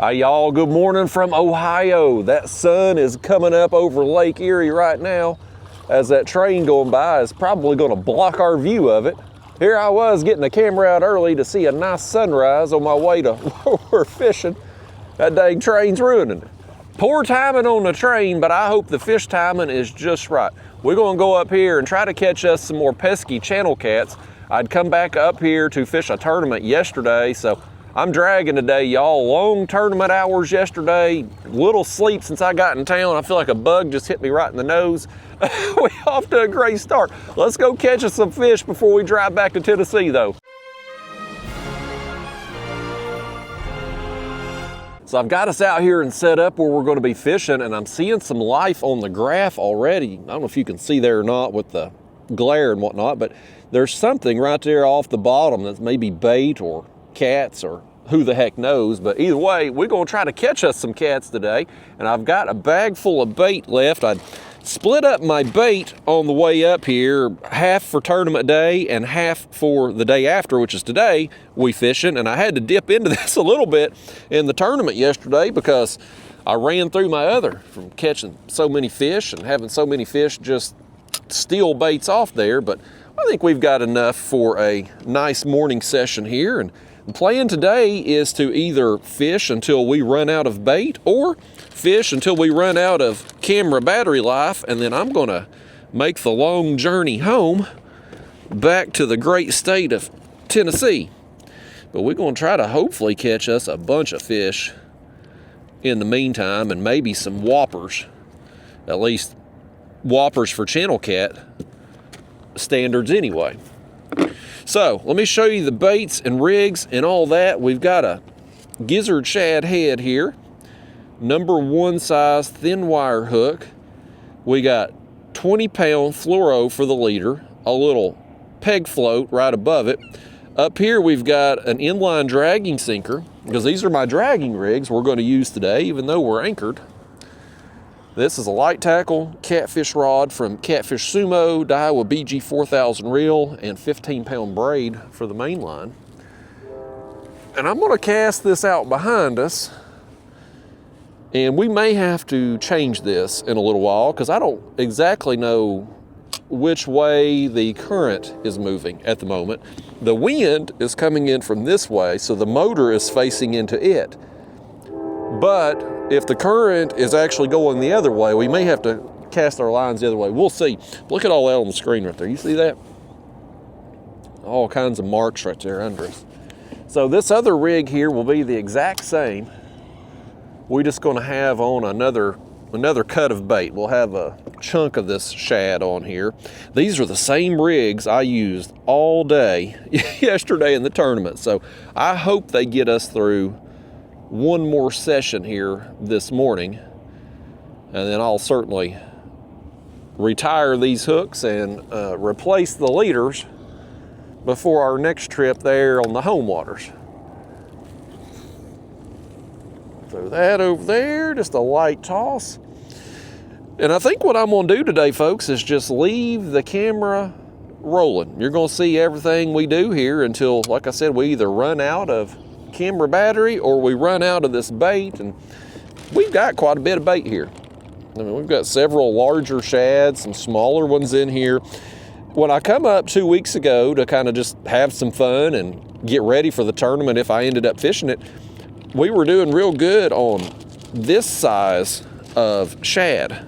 Hi y'all, good morning from Ohio. That sun is coming up over Lake Erie right now as that train going by is probably going to block our view of it. Here I was getting the camera out early to see a nice sunrise on my way to where we're fishing. That dang train's ruining it. Poor timing on the train, but I hope the fish timing is just right. We're going to go up here and try to catch us some more pesky channel cats. I'd come back up here to fish a tournament yesterday, so I'm dragging today, y'all. Long tournament hours yesterday, little sleep since I got in town. I feel like a bug just hit me right in the nose. We're off to a great start. Let's go catch us some fish before we drive back to Tennessee, though. So I've got us out here and set up where we're going to be fishing, and I'm seeing some life on the graph already. I don't know if you can see there or not with the glare and whatnot, but there's something right there off the bottom that's maybe bait or cats or who the heck knows. But either way, we're going to try to catch us some cats today, and I've got a bag full of bait left. I split up my bait on the way up here, half for tournament day and half for the day after, which is today we fishing. And I had to dip into this a little bit in the tournament yesterday because I ran through my other from catching so many fish and having so many fish just steal baits off there. But I think we've got enough for a nice morning session here. And the plan today is to either fish until we run out of bait or fish until we run out of camera battery life, and then I'm going to make the long journey home back to the great state of Tennessee. But we're going to try to hopefully catch us a bunch of fish in the meantime, and maybe some whoppers, at least whoppers for channel cat standards anyway. So let me show you the baits and rigs and all that. We've got a gizzard shad head here, number 1 size thin wire hook. We got 20-pound fluoro for the leader, a little peg float right above it. Up here we've got an inline dragging sinker, because these are my dragging rigs we're going to use today, even though we're anchored. This is a light tackle catfish rod from Catfish Sumo, Daiwa BG 4000 reel, and 15-pound braid for the main line. And I'm going to cast this out behind us, and we may have to change this in a little while because I don't exactly know which way the current is moving at the moment. The wind is coming in from this way, so the motor is facing into it. But if the current is actually going the other way, we may have to cast our lines the other way. We'll see. Look at all that on the screen right there. You see that? All kinds of marks right there under us. So this other rig here will be the exact same. We're just going to have on another cut of bait. We'll have a chunk of this shad on here. These are the same rigs I used all day yesterday in the tournament. So I hope they get us through one more session here this morning, and then I'll certainly retire these hooks and replace the leaders before our next trip there on the home waters. Throw that over there, just a light toss. And I think what I'm going to do today, folks, is just leave the camera rolling. You're going to see everything we do here until, like I said, we either run out of camera battery or we run out of this bait. And we've got quite a bit of bait here. I mean, we've got several larger shads, some smaller ones in here. When I come up 2 weeks ago to kind of just have some fun and get ready for the tournament if I ended up fishing it, we were doing real good on this size of shad.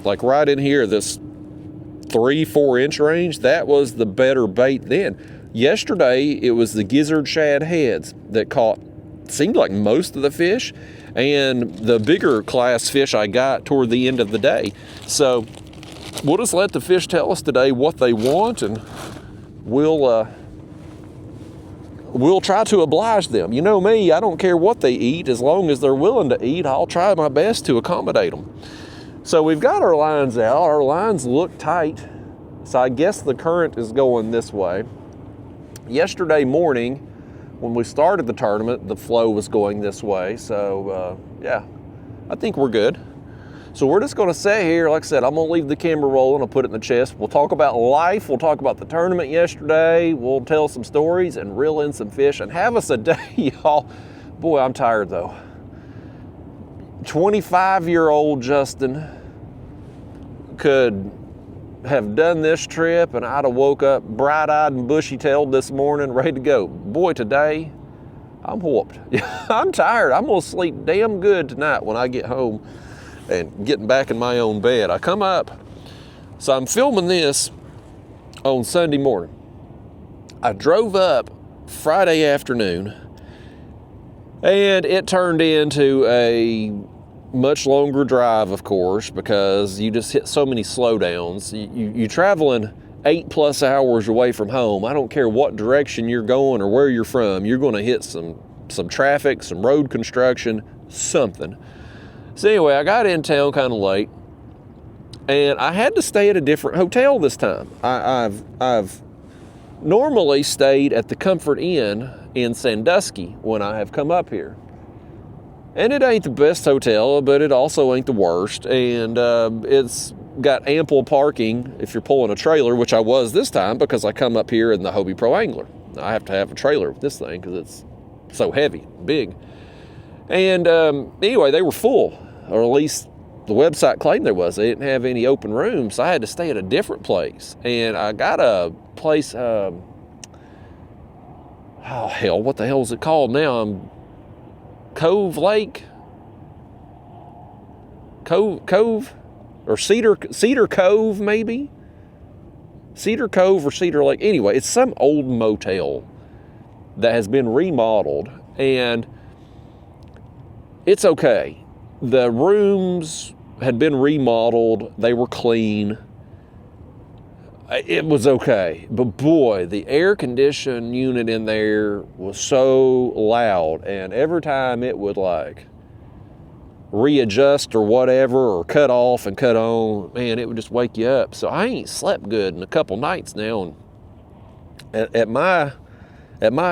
Like right in here, this 3-4 inch range, that was the better bait then. Yesterday, it was the gizzard shad heads that caught, seemed like most of the fish, and the bigger class fish I got toward the end of the day. So we'll just let the fish tell us today what they want, and we'll try to oblige them. You know me, I don't care what they eat. As long as they're willing to eat, I'll try my best to accommodate them. So we've got our lines out. Our lines look tight, so I guess the current is going this way. Yesterday morning, when we started the tournament, the flow was going this way. So yeah, I think we're good. So we're just going to sit here. Like I said, I'm going to leave the camera rolling. I'll put it in the chest. We'll talk about life. We'll talk about the tournament yesterday. We'll tell some stories and reel in some fish and have us a day, y'all. Boy, I'm tired though. 25-year-old Justin could have done this trip and I'd have woke up bright-eyed and bushy-tailed this morning, ready to go. Boy, today, I'm whooped. I'm tired. I'm gonna sleep damn good tonight when I get home and getting back in my own bed. I come up, so I'm filming this on Sunday morning. I drove up Friday afternoon and it turned into a much longer drive, of course, because you just hit so many slowdowns. You're traveling 8+ hours away from home. I don't care what direction you're going or where you're from, you're going to hit some traffic, some road construction, something. So anyway, I got in town kind of late, and I had to stay at a different hotel this time. I've normally stayed at the Comfort Inn in Sandusky when I have come up here. And it ain't the best hotel, but it also ain't the worst. And it's got ample parking if you're pulling a trailer, which I was this time because I come up here in the Hobie Pro Angler. I have to have a trailer with this thing because it's so heavy, big. And anyway, they were full, or at least the website claimed there was. They didn't have any open rooms, so I had to stay at a different place. And I got a place, oh hell, what the hell is it called now? Cove Lake? Cove? Or Cedar Cove, maybe? Cedar Cove or Cedar Lake. Anyway, it's some old motel that has been remodeled, and it's okay. The rooms had been remodeled. They were clean. It was okay. But boy, the air conditioning unit in there was so loud, and every time it would like readjust or whatever, or cut off and cut on, man, it would just wake you up. So I ain't slept good in a couple nights now, and at my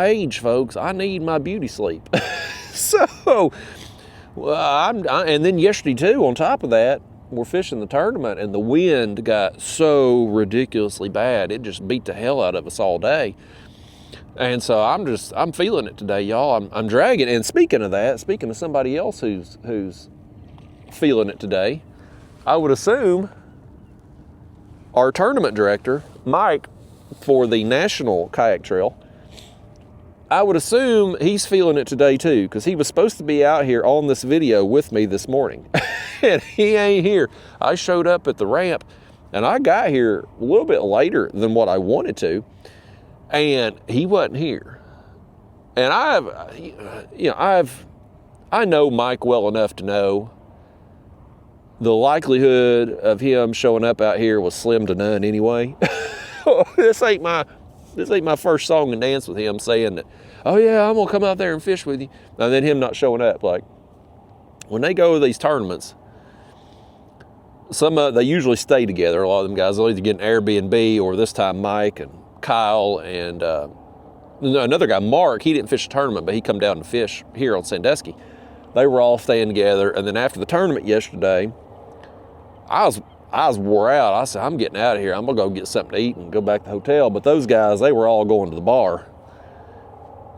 age, folks, I need my beauty sleep. So, and then yesterday too, on top of that, we're fishing the tournament, and the wind got so ridiculously bad. It just beat the hell out of us all day. And so I'm feeling it today, y'all. I'm dragging. And speaking of that, speaking of somebody else who's feeling it today, I would assume our tournament director, Mike, for the National Kayak Trail, I would assume he's feeling it today too, because he was supposed to be out here on this video with me this morning. And he ain't here. I showed up at the ramp, and I got here a little bit later than what I wanted to, and he wasn't here. And I know Mike well enough to know the likelihood of him showing up out here was slim to none anyway. This ain't my first song and dance with him saying that, oh yeah, I'm gonna come out there and fish with you, and then him not showing up. Like, when they go to these tournaments, they usually stay together. A lot of them guys, they'll either get an Airbnb, or this time Mike and Kyle and another guy, Mark, he didn't fish a tournament, but he come down to fish here on Sandusky. They were all staying together, and then after the tournament yesterday, I was wore out. I said, I'm getting out of here. I'm gonna go get something to eat and go back to the hotel. But those guys, they were all going to the bar.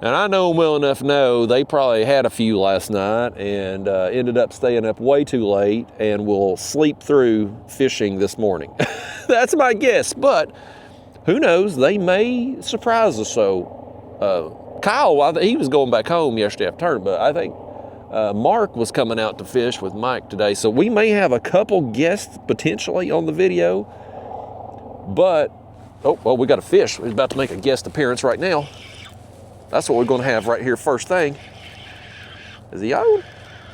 And I know them well enough to know they probably had a few last night and ended up staying up way too late and will sleep through fishing this morning. That's my guess, but who knows? They may surprise us. So Kyle, he was going back home yesterday after tournament, but I think Mark was coming out to fish with Mike today. So we may have a couple guests potentially on the video, but, oh, well, we got a fish. We're about to make a guest appearance right now. That's what we're going to have right here first thing. Is he on?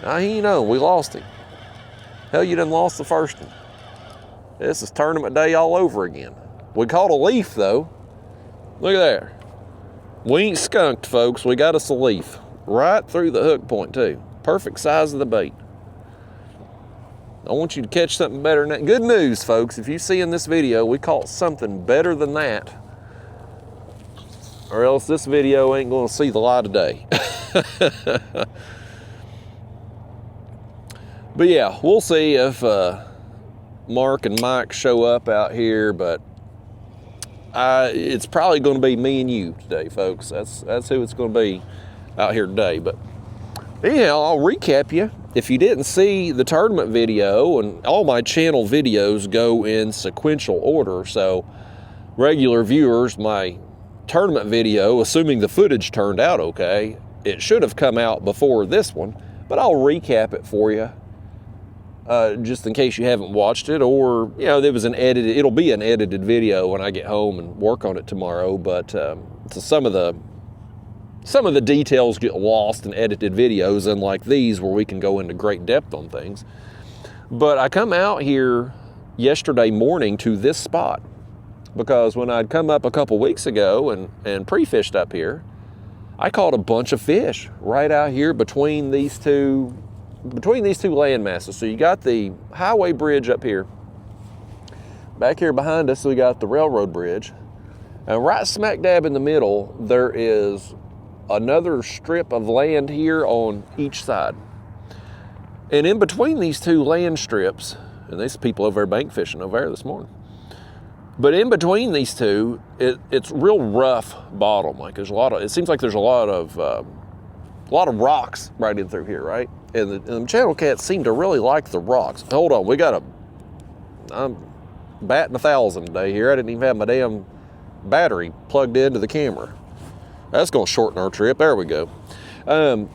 Nah, he ain't on. We lost him. Hell, you done lost the first one. This is tournament day all over again. We caught a leaf, though. Look at there. We ain't skunked, folks. We got us a leaf. Right through the hook point, too. Perfect size of the bait. I want you to catch something better than that. Good news, folks. If you see in this video, we caught something better than that, or else this video ain't going to see the light of day. But yeah, we'll see if Mark and Mike show up out here, but it's probably going to be me and you today, folks. That's who it's going to be out here today. But Anyhow, I'll recap you. If you didn't see the tournament video, and all my channel videos go in sequential order, so regular viewers, my tournament video, assuming the footage turned out okay, it should have come out before this one, but I'll recap it for you, just in case you haven't watched it, or, you know, it'll be an edited video when I get home and work on it tomorrow, but so some of the details get lost in edited videos, unlike these where we can go into great depth on things. But I come out here yesterday morning to this spot because when I'd come up a couple weeks ago and pre-fished up here, I caught a bunch of fish right out here between these two land masses. So you got the highway bridge up here. Back here behind us, we got the railroad bridge. And right smack dab in the middle, there is another strip of land here on each side. And in between these two land strips, and there's people over there bank fishing over there this morning, but in between these two, it's real rough bottom. Like it seems like there's a lot of rocks right in through here, right? And the channel cats seem to really like the rocks. Hold on, I'm batting 1,000 today here. I didn't even have my damn battery plugged into the camera. That's gonna shorten our trip. There we go. But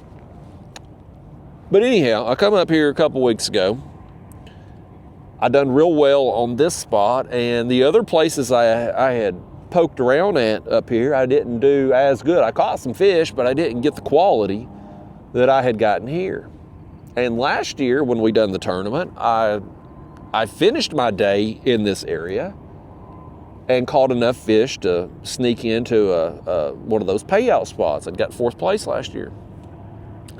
anyhow, I come up here a couple weeks ago. I done real well on this spot, and the other places I had poked around at up here, I didn't do as good. I caught some fish, but I didn't get the quality that I had gotten here. And last year when we done the tournament, I finished my day in this area and caught enough fish to sneak into one of those payout spots. I got 4th place last year.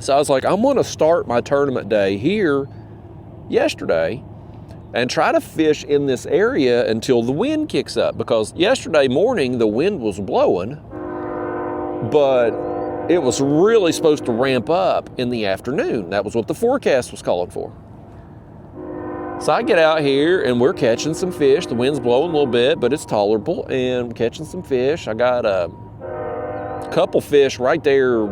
So I was like, I'm gonna start my tournament day here yesterday and try to fish in this area until the wind kicks up, because yesterday morning the wind was blowing, but it was really supposed to ramp up in the afternoon. That was what the forecast was calling for. So I get out here and we're catching some fish. The wind's blowing a little bit, but it's tolerable, and I'm catching some fish. I got a couple fish right there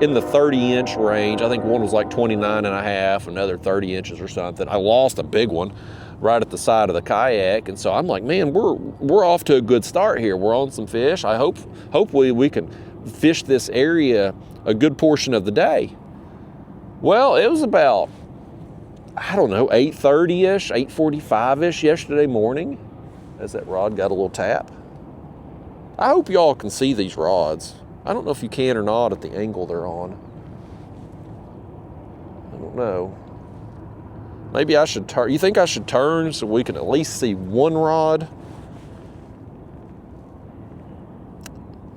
in the 30-inch range. I think one was like 29 and a half, another 30 inches or something. I lost a big one right at the side of the kayak, and so I'm like, man, we're off to a good start here. We're on some fish. I hopefully we can fish this area a good portion of the day. Well, it was about, I don't know, 8:30-ish, 8:45-ish yesterday morning as that rod got a little tap. I hope y'all can see these rods. I don't know if you can or not at the angle they're on. I don't know. Maybe I should turn. You think I should turn so we can at least see one rod?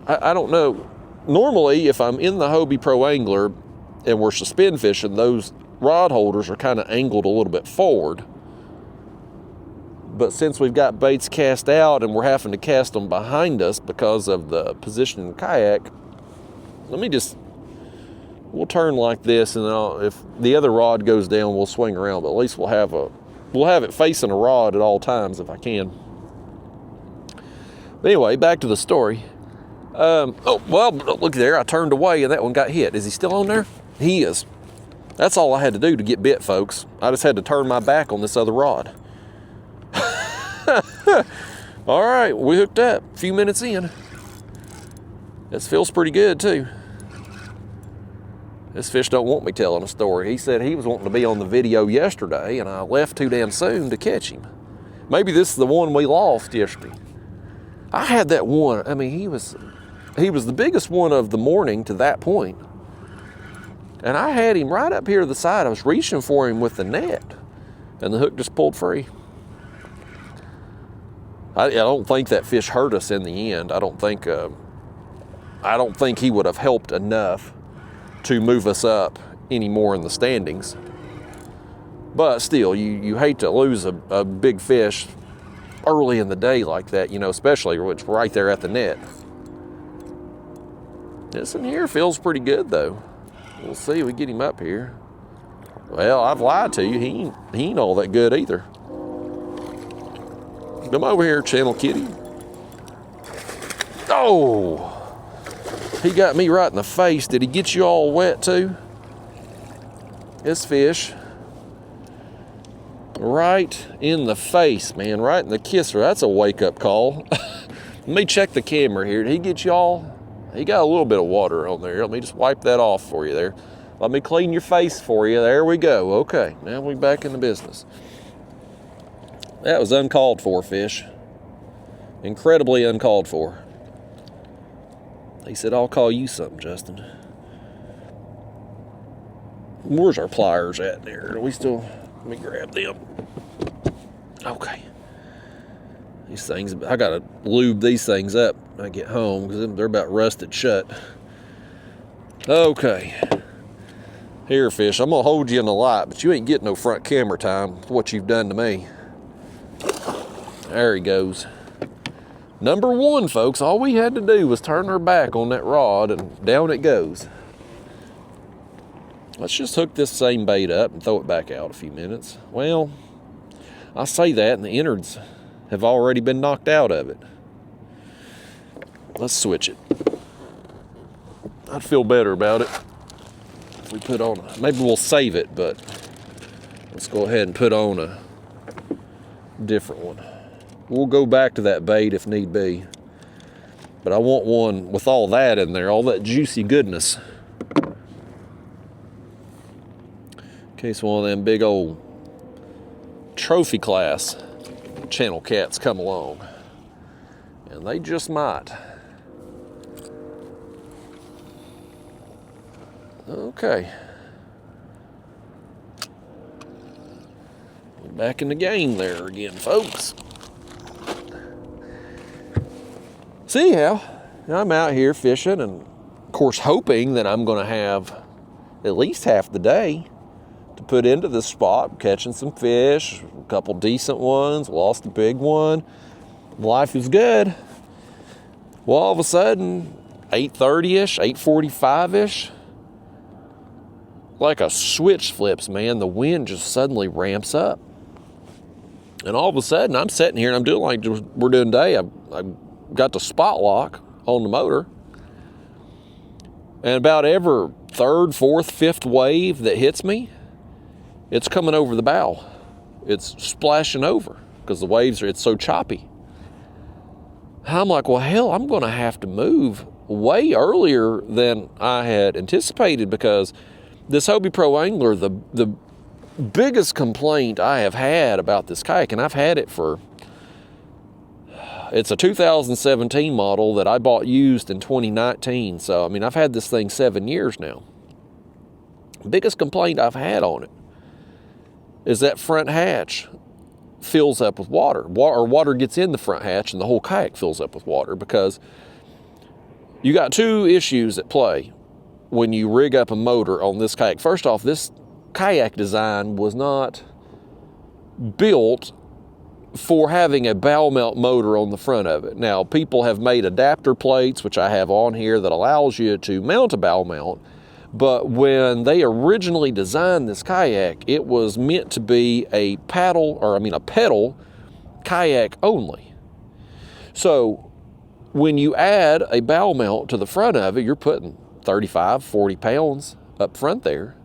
I don't know. Normally, if I'm in the Hobie Pro Angler and we're suspend fishing, those rod holders are kind of angled a little bit forward. But since we've got baits cast out and we're having to cast them behind us because of the position in the kayak, we'll turn like this, and then if the other rod goes down, we'll swing around. But at least we'll have it facing a rod at all times if I can. But anyway, back to the story. Oh, well, look there. I turned away and that one got hit. Is he still on there? He is. That's all I had to do to get bit, folks. I just had to turn my back on this other rod. All right, we hooked up a few minutes in. This feels pretty good too. This fish don't want me telling a story. He said he was wanting to be on the video yesterday, and I left too damn soon to catch him. Maybe this is the one we lost yesterday. I had that one. I mean, he was the biggest one of the morning to that point. And I had him right up here to the side. I was reaching for him with the net, and the hook just pulled free. I don't think that fish hurt us in the end. I don't think he would have helped enough to move us up any more in the standings. But still, you hate to lose a big fish early in the day like that, you know, especially when it's right there at the net. This in here feels pretty good though. We'll see if we get him up here. Well, I've lied to you. He ain't all that good either. Come over here, Channel Kitty. Oh, he got me right in the face. Did he get you all wet too? this fish right in the face, man, right in the kisser. That's a wake-up call. Let me check the camera here. Did he get y'all? He got a little bit of water on there. Let me just wipe that off for you there. Let me clean your face for you. There we go. Okay, now we're back in the business. That was uncalled for fish. Incredibly uncalled for. He said, I'll call you something, Justin. Where's our pliers at there? Are we still... Let me grab them. Okay. These things, I gotta lube these things up when I get home because they're about rusted shut. Okay. Here, fish, I'm gonna hold you in the light, but you ain't getting no front camera time with what you've done to me. There he goes. Number one, folks, all we had to do was turn our back on that rod and down it goes. Let's just hook this same bait up and throw it back out a few minutes. Well, I say that and the innards have already been knocked out of it. Let's switch it. I'd feel better about it if we put on maybe we'll save it, but let's go ahead and put on a different one. We'll go back to that bait if need be. But I want one with all that in there, all that juicy goodness. In case one of them big old trophy class channel cats come along. And they just might. Okay. We're back in the game there again, folks. See how I'm out here fishing and, of course, hoping that I'm going to have at least half the day to put into this spot, catching some fish, a couple decent ones, lost a big one. Life is good. Well, all of a sudden, 8:30-ish, 8:45-ish, like a switch flips, man, the wind just suddenly ramps up. And all of a sudden, I'm sitting here and I'm doing like we're doing today. I got the spot lock on the motor. And about every third, fourth, fifth wave that hits me, it's coming over the bow. It's splashing over because the waves it's so choppy. I'm like, well, hell, I'm going to have to move way earlier than I had anticipated because this Hobie Pro Angler, the biggest complaint I have had about this kayak, and I've had it for, it's a 2017 model that I bought used in 2019. So, I mean, I've had this thing 7 years now. Biggest complaint I've had on it is that front hatch fills up with water. Water gets in the front hatch and the whole kayak fills up with water because you got two issues at play when you rig up a motor on this kayak. First off, this kayak design was not built for having a bow mount motor on the front of it. Now, people have made adapter plates, which I have on here, that allows you to mount a bow mount. But when they originally designed this kayak, it was meant to be a pedal kayak only. So when you add a bow mount to the front of it, you're putting 35, 40 pounds up front there.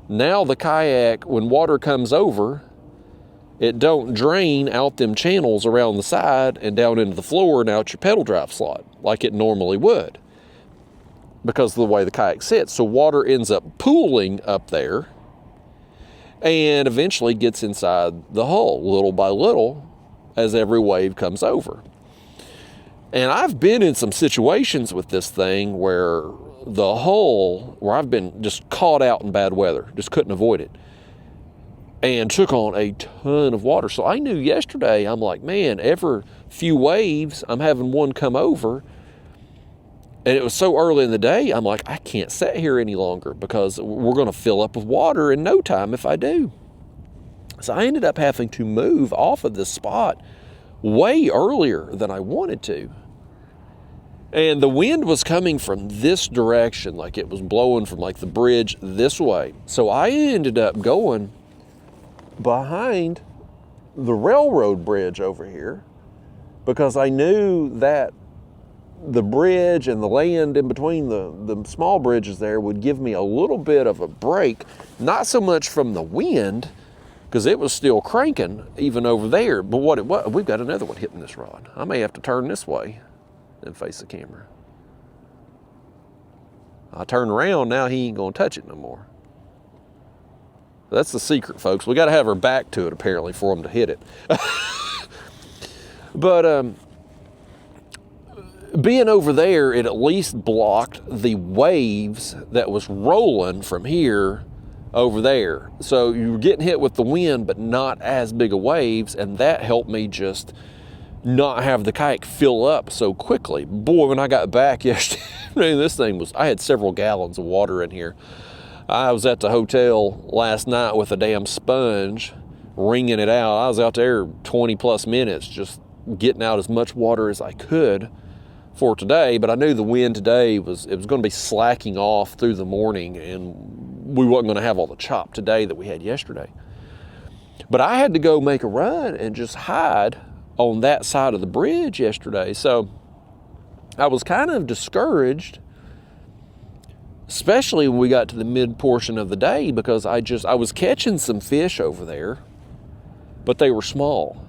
Now the kayak, when water comes over, it don't drain out them channels around the side and down into the floor and out your pedal drive slot like it normally would, because of the way the kayak sits. So water ends up pooling up there and eventually gets inside the hull little by little as every wave comes over. And I've been in some situations with this thing where the hull, where I've been just caught out in bad weather, just couldn't avoid it, and took on a ton of water. So I knew yesterday, I'm like, man, every few waves, I'm having one come over. And it was so early in the day, I'm like, I can't sit here any longer because we're going to fill up with water in no time if I do. So I ended up having to move off of this spot way earlier than I wanted to. And the wind was coming from this direction, like it was blowing from like the bridge this way. So I ended up going behind the railroad bridge over here because I knew that the bridge and the land in between the small bridges there would give me a little bit of a break, not so much from the wind, because it was still cranking even over there, but we've got another one hitting this rod. I may have to turn this way and face the camera. I turn around, now he ain't gonna touch it no more. That's the secret, folks. We gotta have our back to it, apparently, for him to hit it. But being over there, it at least blocked the waves that was rolling from here over there. So you were getting hit with the wind, but not as big of waves, and that helped me just not have the kayak fill up so quickly. Boy, when I got back yesterday, I had several gallons of water in here. I was at the hotel last night with a damn sponge, wringing it out. I was out there 20 plus minutes, just getting out as much water as I could for today, but I knew the wind today it was going to be slacking off through the morning, and we wasn't going to have all the chop today that we had yesterday. But I had to go make a run and just hide on that side of the bridge yesterday. So I was kind of discouraged, especially when we got to the mid portion of the day, because I was catching some fish over there, but they were small.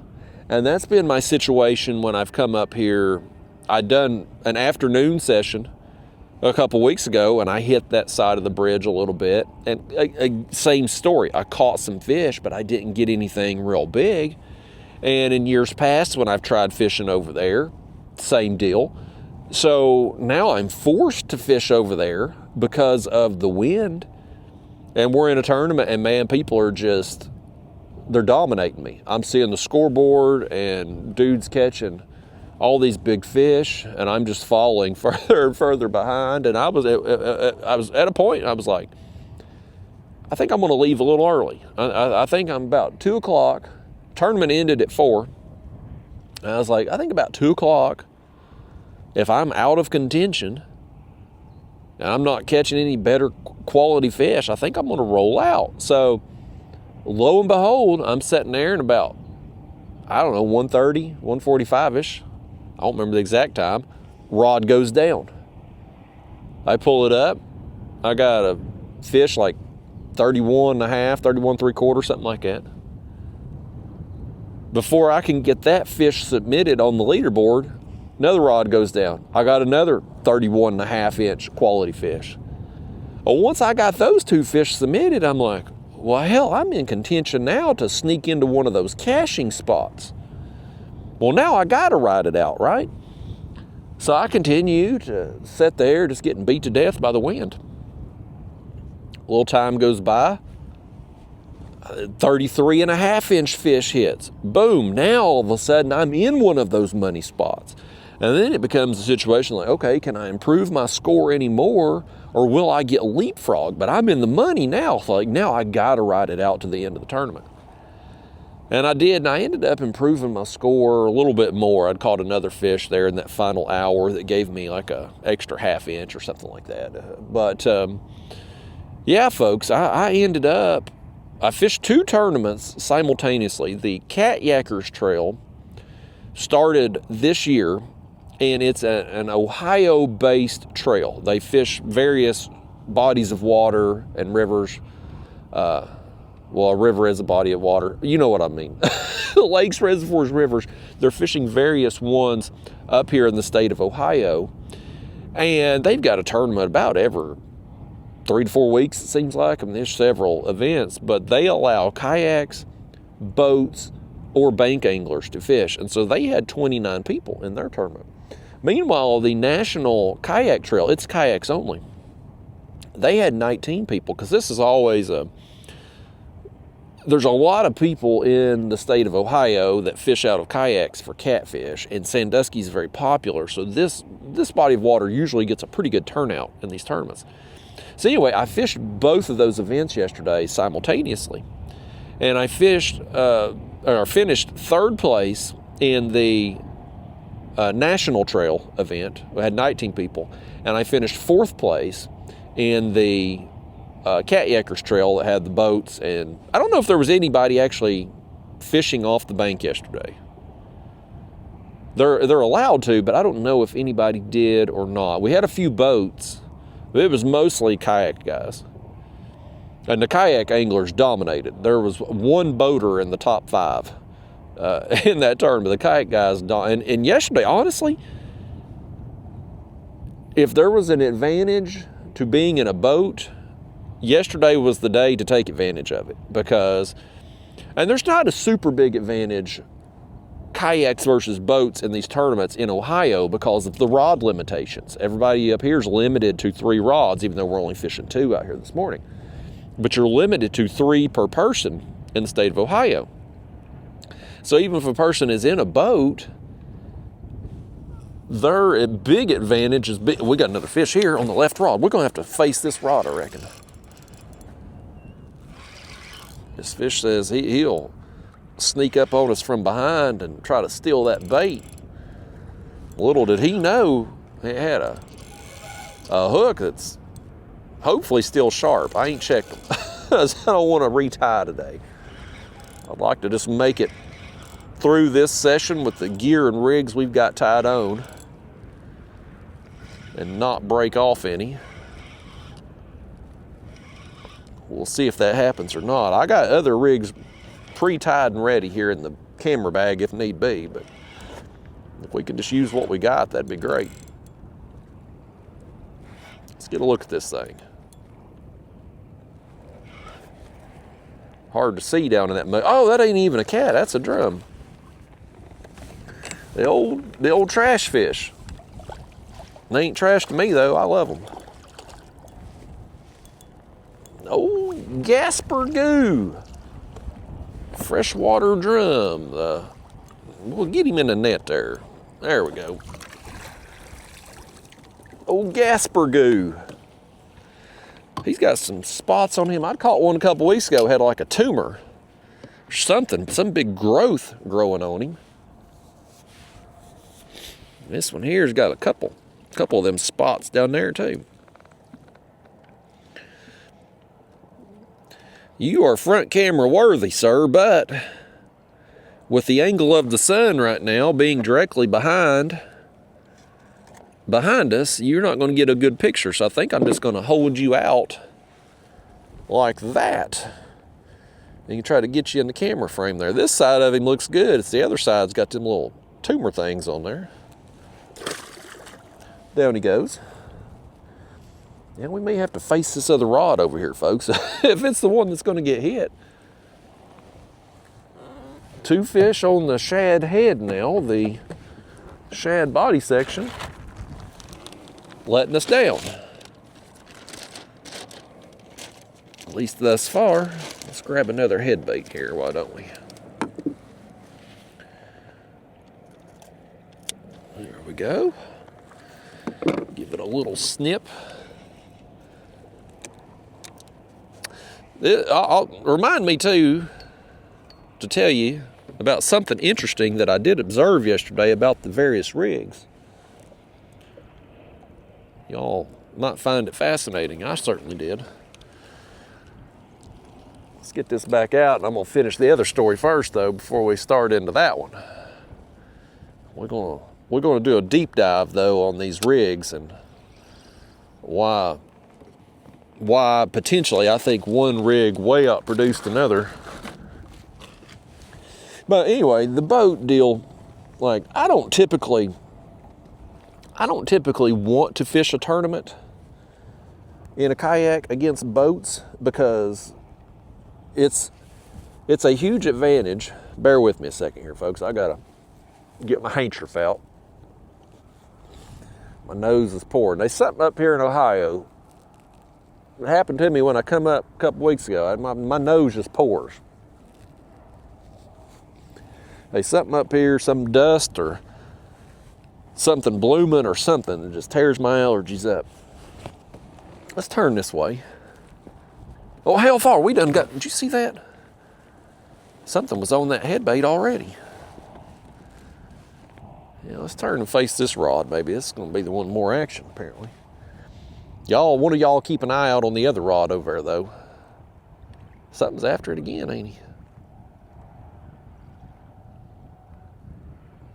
And that's been my situation when I've come up here. I'd done an afternoon session a couple weeks ago, and I hit that side of the bridge a little bit. And same story. I caught some fish, but I didn't get anything real big. And in years past, when I've tried fishing over there, same deal. So now I'm forced to fish over there because of the wind. And we're in a tournament, and man, people are they're dominating me. I'm seeing the scoreboard, and dudes catching all these big fish, and I'm just falling further and further behind. And I was at a point, I was like, I think I'm going to leave a little early. I think I'm about 2 o'clock. Tournament ended at 4. And I was like, I think about 2 o'clock, if I'm out of contention and I'm not catching any better quality fish, I think I'm going to roll out. So lo and behold, I'm sitting there, and about, 1:30, 1:45-ish, I don't remember the exact time, rod goes down. I pull it up. I got a fish like 31 and a half, 31 3/4, something like that. Before I can get that fish submitted on the leaderboard, another rod goes down. I got another 31 and a half inch quality fish. Well, once I got those 2 fish submitted, I'm like, well, hell, I'm in contention now to sneak into one of those caching spots. Well, now I got to ride it out, right? So I continue to sit there just getting beat to death by the wind. A little time goes by. 33 and a half inch fish hits. Boom. Now all of a sudden I'm in one of those money spots. And then it becomes a situation like, okay, can I improve my score anymore, or will I get leapfrogged? But I'm in the money now. So like, now I got to ride it out to the end of the tournament. And I did, and I ended up improving my score a little bit more. I'd caught another fish there in that final hour that gave me like a extra half inch or something like that. But yeah, folks, I ended up, I fished 2 tournaments simultaneously. The Catyackers Trail started this year, and it's an Ohio-based trail. They fish various bodies of water and rivers. Well, a river is a body of water. You know what I mean. Lakes, reservoirs, rivers. They're fishing various ones up here in the state of Ohio. And they've got a tournament about every 3 to 4 weeks, it seems like. I mean, there's several events, but they allow kayaks, boats, or bank anglers to fish. And so they had 29 people in their tournament. Meanwhile, the National Kayak Trail, it's kayaks only. They had 19 people, because this is always there's a lot of people in the state of Ohio that fish out of kayaks for catfish, and Sandusky is very popular. So this body of water usually gets a pretty good turnout in these tournaments. So anyway, I fished both of those events yesterday simultaneously, and I finished 3rd place in the National Trail event. We had 19 people, and I finished 4th place in the Catyackers Trail that had the boats. And I don't know if there was anybody actually fishing off the bank yesterday. They're allowed to, but I don't know if anybody did or not. We had a few boats, but it was mostly kayak guys. And the kayak anglers dominated. There was one boater in the top 5 in that tournament. The kayak guys, and yesterday, honestly, if there was an advantage to being in a boat, yesterday was the day to take advantage of it. And there's not a super big advantage, kayaks versus boats in these tournaments in Ohio, because of the rod limitations. Everybody up here is limited to 3 rods, even though we're only fishing 2 out here this morning. But you're limited to 3 per person in the state of Ohio. So even if a person is in a boat, their big advantage is big. We got another fish here on the left rod. We're going to have to face this rod, I reckon. This fish says he'll sneak up on us from behind and try to steal that bait. Little did he know it had a hook that's hopefully still sharp. I ain't checked them. I don't want to retie today. I'd like to just make it through this session with the gear and rigs we've got tied on and not break off any. We'll see if that happens or not. I got other rigs pre-tied and ready here in the camera bag if need be, but if we can just use what we got, that'd be great. Let's get a look at this thing. Hard to see down in that mud. Oh, that ain't even a cat, that's a drum. The old trash fish. They ain't trash to me though, I love them. Oh, Gasper Goo. Freshwater drum. We'll get him in the net there. There we go. Old Gasper Goo. He's got some spots on him. I caught one a couple weeks ago, had like a tumor or something, some big growth growing on him. This one here's got a couple of them spots down there too. You are front camera worthy, sir, but with the angle of the sun right now being directly behind us, you're not going to get a good picture. So I think I'm just going to hold you out like that. And you try to get you in the camera frame there. This side of him looks good. It's the other side's got them little tumor things on there. Down he goes. And we may have to face this other rod over here, folks, if it's the one that's going to get hit. 2 fish on the shad head now, the shad body section, letting us down. At least thus far. Let's grab another head bait here, why don't we? There we go. Give it a little snip. Remind me too to tell you about something interesting that I did observe yesterday about the various rigs. Y'all might find it fascinating. I certainly did. Let's get this back out, and I'm gonna finish the other story first though before we start into that one. We're gonna do a deep dive though on these rigs and why potentially I think one rig way outproduced another. But anyway, the boat deal, like I don't typically want to fish a tournament in a kayak against boats because it's a huge advantage. Bear with me a second here, folks. I gotta get my handkerchief out. My nose is pouring. There's something up here in Ohio. It happened to me when I come up a couple weeks ago. My nose just pours. There's something up here, some dust or something blooming or something that just tears my allergies up. Let's turn this way. Oh, hell far, we done got, did you see that? Something was on that head bait already. Yeah, let's turn and face this rod, maybe. This is gonna be the one more action, apparently. One of y'all keep an eye out on the other rod over there, though. Something's after it again, ain't he?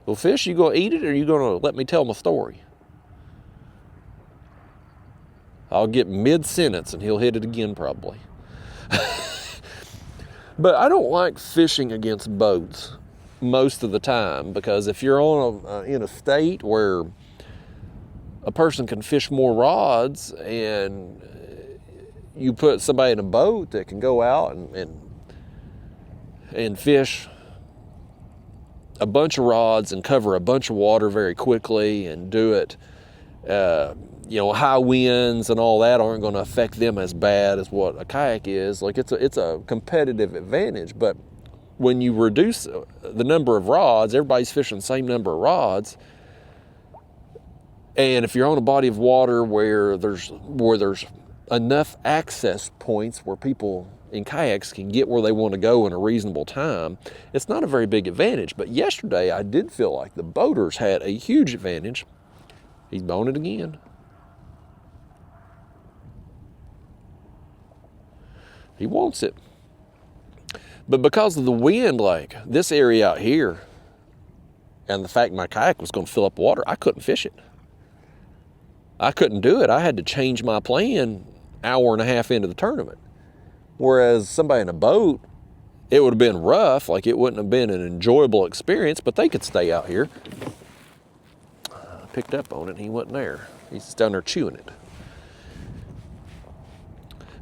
Well, fish, you gonna eat it, or are you gonna let me tell my story? I'll get mid-sentence and he'll hit it again probably. But I don't like fishing against boats most of the time, because if you're on in a state where a person can fish more rods and you put somebody in a boat that can go out and fish a bunch of rods and cover a bunch of water very quickly and do it, you know, high winds and all that aren't going to affect them as bad as what a kayak is. Like, it's a competitive advantage. But when you reduce the number of rods, everybody's fishing the same number of rods. And if you're on a body of water where there's enough access points where people in kayaks can get where they want to go in a reasonable time, it's not a very big advantage. But yesterday I did feel like the boaters had a huge advantage. He's boning it again. He wants it. But because of the wind, like this area out here, and the fact my kayak was going to fill up water, I couldn't fish it. I couldn't do it. I had to change my plan hour and a half into the tournament. Whereas somebody in a boat, it would have been rough, like it wouldn't have been an enjoyable experience, but they could stay out here. I picked up on it and he wasn't there. He's just down there chewing it.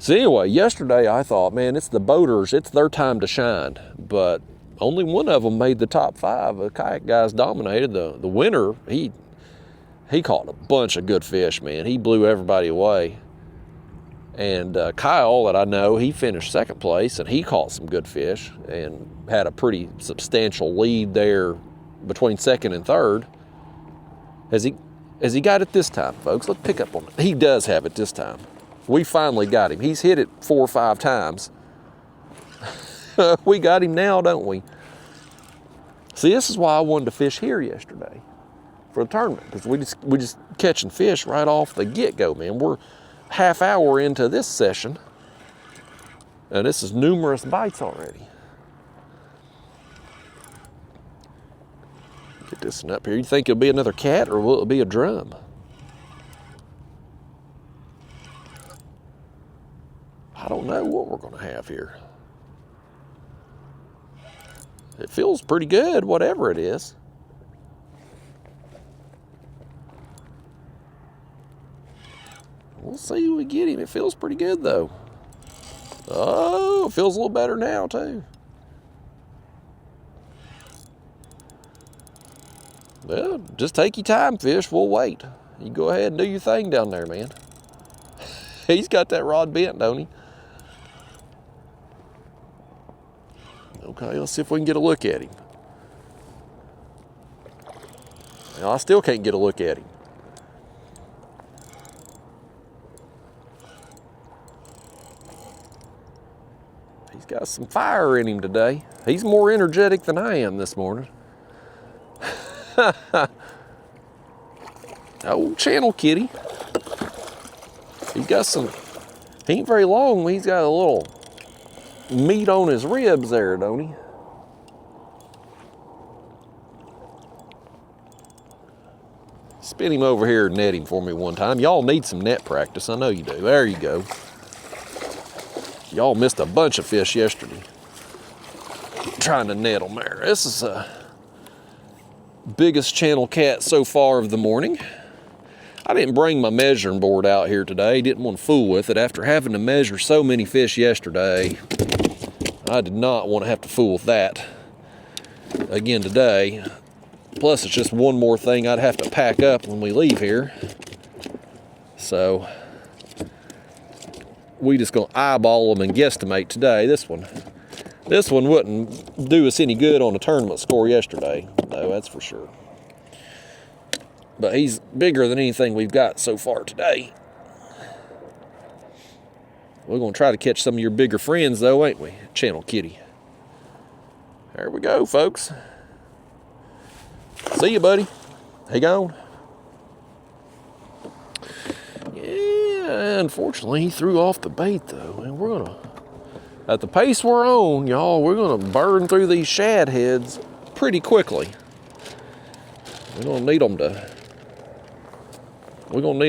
So anyway, yesterday I thought, man, it's the boaters, it's their time to shine. But only one of them made the top 5. The kayak guys dominated. The winner, he caught a bunch of good fish, man. He blew everybody away. And Kyle, that I know, he finished second place, and he caught some good fish and had a pretty substantial lead there between second and third. Has he got it this time, folks? Let's pick up on it. He does have it this time. We finally got him. He's hit it 4 or 5 times. We got him now, don't we? See, this is why I wanted to fish here yesterday for the tournament, because we just catching fish right off the get-go, man. We're half hour into this session, and this is numerous bites already. Get this one up here. You think it'll be another cat, or will it be a drum? I don't know what we're going to have here. It feels pretty good, whatever it is. We'll see when we get him. It feels pretty good, though. Oh, it feels a little better now, too. Well, just take your time, fish. We'll wait. You go ahead and do your thing down there, man. He's got that rod bent, don't he? Okay, let's see if we can get a look at him. Now, I still can't get a look at him. He's got some fire in him today. He's more energetic than I am this morning. Oh, channel kitty. He's got some, he ain't very long, he's got a little meat on his ribs there, don't he? Spin him over here and net him for me one time. Y'all need some net practice, I know you do. There you go. Y'all missed a bunch of fish yesterday trying to net them there. This is the biggest channel cat so far of the morning. I didn't bring my measuring board out here today. Didn't want to fool with it. After having to measure so many fish yesterday, I did not want to have to fool with that again today. Plus, it's just one more thing I'd have to pack up when we leave here. So, we just gonna eyeball them and guesstimate today. This one wouldn't do us any good on the tournament score yesterday, though, that's for sure. But he's bigger than anything we've got so far today. We're gonna try to catch some of your bigger friends, though, ain't we? Channel kitty. There we go, folks. See you, buddy. He gone? Yeah, unfortunately, he threw off the bait, though. And we're gonna, at the pace we're on, y'all, we're gonna burn through these shad heads pretty quickly. We're gonna need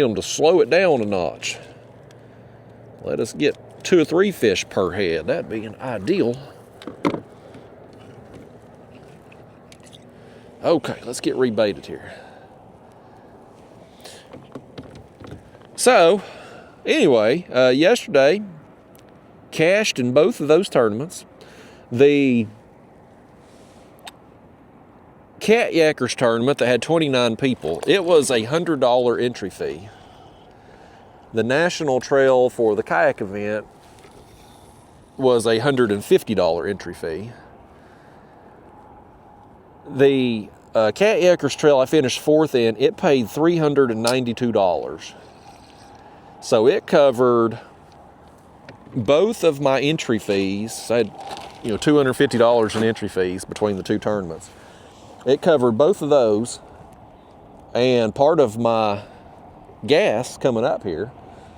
them to slow it down a notch. Let us get 2 or 3 fish per head. That'd be an ideal. Okay, let's get rebaited here. So, anyway, yesterday, cashed in both of those tournaments. The Kayakers tournament that had 29 people, it was a $100 entry fee. The national trail for the kayak event was a $150 entry fee. The Kayakers trail I finished 4th in, it paid $392. So it covered both of my entry fees. I had, $250 in entry fees between the 2 tournaments. It covered both of those and part of my gas coming up here.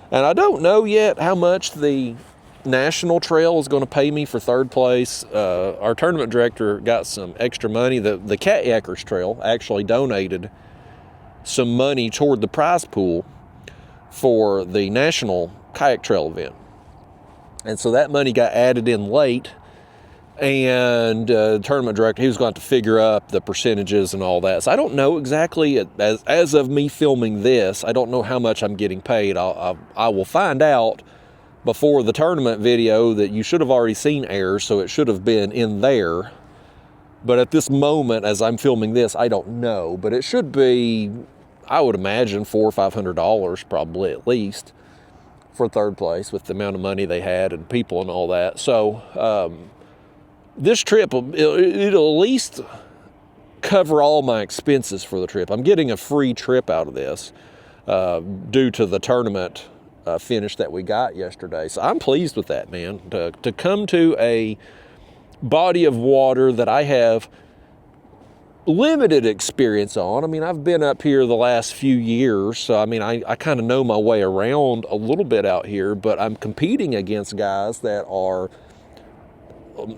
And I don't know yet how much the national trail is going to pay me for 3rd place. Our tournament director got some extra money. The Kayakers trail actually donated some money toward the prize pool for the national kayak trail event. And so that money got added in late. And the tournament director, he was going to have to figure up the percentages and all that. So I don't know exactly, as of me filming this, I don't know how much I'm getting paid. I will find out before the tournament video that you should have already seen airs, so it should have been in there. But at this moment, as I'm filming this, I don't know. But it should be, I would imagine, $400 or $500 probably at least for 3rd place with the amount of money they had and people and all that. So this trip, it'll at least cover all my expenses for the trip. I'm getting a free trip out of this due to the tournament finish that we got yesterday. So I'm pleased with that, man. To come to a body of water that I have limited experience on. I mean, I've been up here the last few years, so I mean, I kind of know my way around a little bit out here, but I'm competing against guys that are,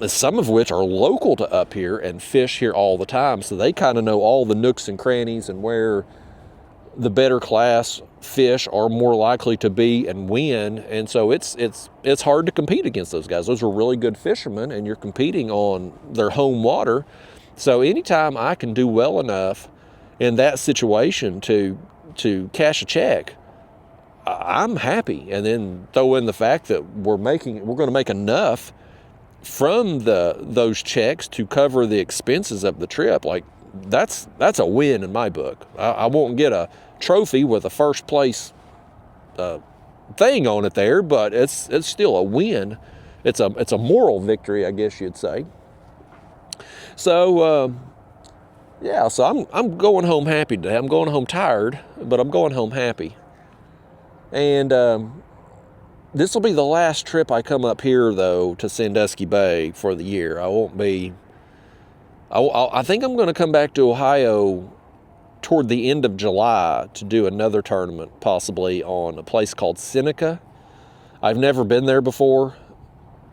some of which are local to up here and fish here all the time, so they kind of know all the nooks and crannies and where the better class fish are more likely to be and win. And so it's hard to compete against those guys. Those are really good fishermen, and you're competing on their home water. So anytime I can do well enough in that situation to cash a check, I'm happy. And then throw in the fact that we're going to make enough from those checks to cover the expenses of the trip. Like, that's a win in my book. I won't get a trophy with a 1st place thing on it there, but it's still a win. It's a moral victory, I guess you'd say. So yeah, so I'm going home happy today. I'm going home tired, but I'm going home happy. And this will be the last trip I come up here, though, to Sandusky Bay for the year. I won't be. I think I'm going to come back to Ohio toward the end of July to do another tournament, possibly on a place called Seneca. I've never been there before,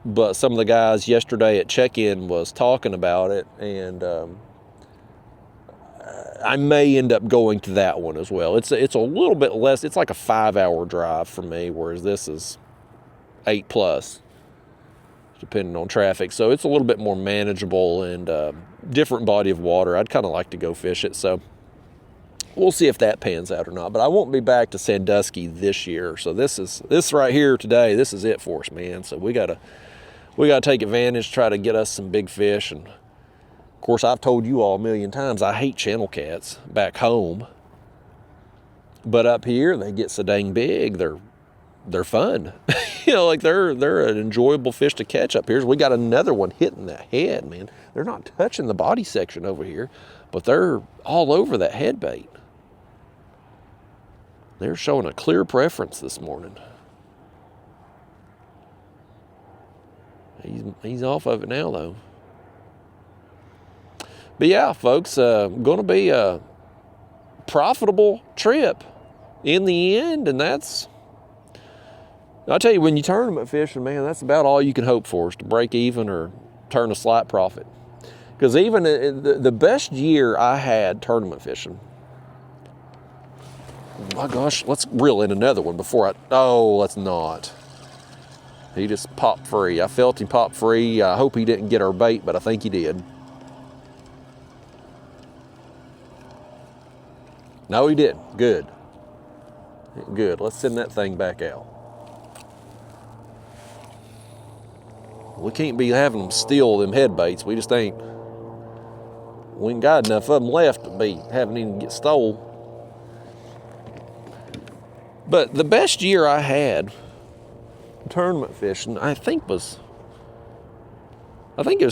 but some of the guys yesterday at check-in was talking about it, and I may end up going to that one as well. It's a little bit less. It's like a 5-hour drive for me, whereas this is 8+, depending on traffic. So it's a little bit more manageable and different body of water. I'd kind of like to go fish it. So we'll see if that pans out or not. But I won't be back to Sandusky this year. So this right here today, this is it for us, man. So we gotta take advantage, try to get us some big fish. And of course, I've told you all a million times, I hate channel cats back home. But up here, they get so dang big, they're fun. Like they're an enjoyable fish to catch up here. We got another one hitting the head, man. They're not touching the body section over here, but they're all over that head bait. They're showing a clear preference this morning. He's off of it now, though. But yeah, folks, going to be a profitable trip in the end, and that's, I'll tell you, when you tournament fishing, man, that's about all you can hope for, is to break even or turn a slight profit. Because even the best year I had tournament fishing, oh my gosh, let's reel in another one before let's not. He just popped free. I felt him pop free. I hope he didn't get our bait, but I think he did. No, he didn't. Good. Good. Let's send that thing back out. We can't be having them steal them head baits. We just ain't. We ain't got enough of them left to be having them get stole. But the best year I had tournament fishing, I think it was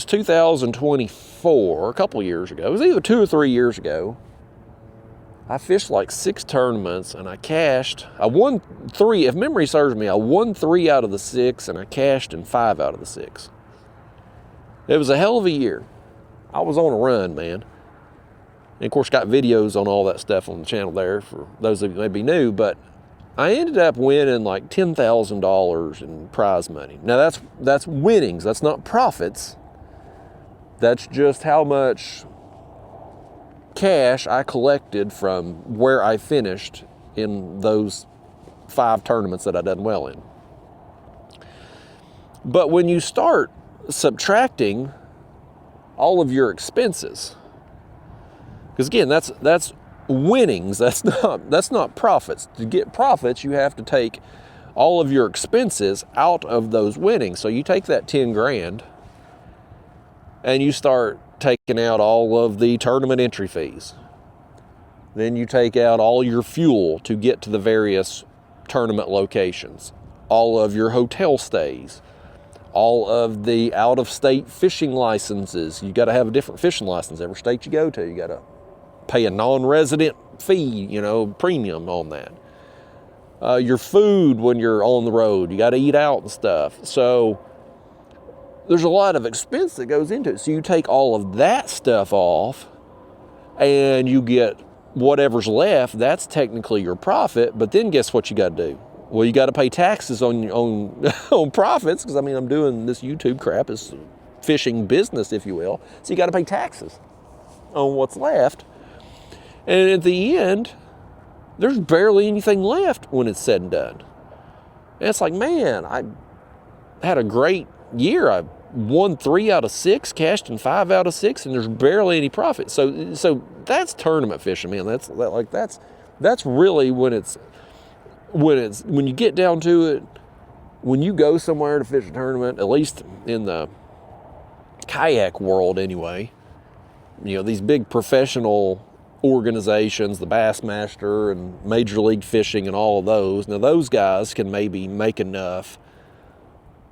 2024, a couple years ago. It was either 2 or 3 years ago. I fished like 6 tournaments and I won 3, if memory serves me, I won 3 out of the 6 and I cashed in 5 out of the 6. It was a hell of a year. I was on a run, man. And of course got videos on all that stuff on the channel there for those of you who may be new, but I ended up winning like $10,000 in prize money. Now that's winnings, that's not profits. That's just how much cash I collected from where I finished in those 5 tournaments that I done well in. But when you start subtracting all of your expenses, because again, that's winnings, that's not profits. To get profits, you have to take all of your expenses out of those winnings. So you take that 10 grand and you start taking out all of the tournament entry fees. Then you take out all your fuel to get to the various tournament locations, all of your hotel stays, all of the out-of-state fishing licenses. You got to have a different fishing license every state you go to. You got to pay a non-resident fee, premium on that. Your food when you're on the road, you got to eat out and stuff. So there's a lot of expense that goes into it. So you take all of that stuff off and you get whatever's left. That's technically your profit. But then guess what you got to do? Well, you got to pay taxes on profits, because I'm doing this YouTube crap as fishing business, if you will. So you got to pay taxes on what's left. And at the end, there's barely anything left when it's said and done. And it's like, man, I had a great year. I won 3 out of 6, cashed in 5 out of 6, and there's barely any profit. So that's tournament fishing, man. That's really when you get down to it, when you go somewhere to fish a tournament, at least in the kayak world anyway, these big professional organizations, the Bassmaster and Major League Fishing and all of those. Now those guys can maybe make enough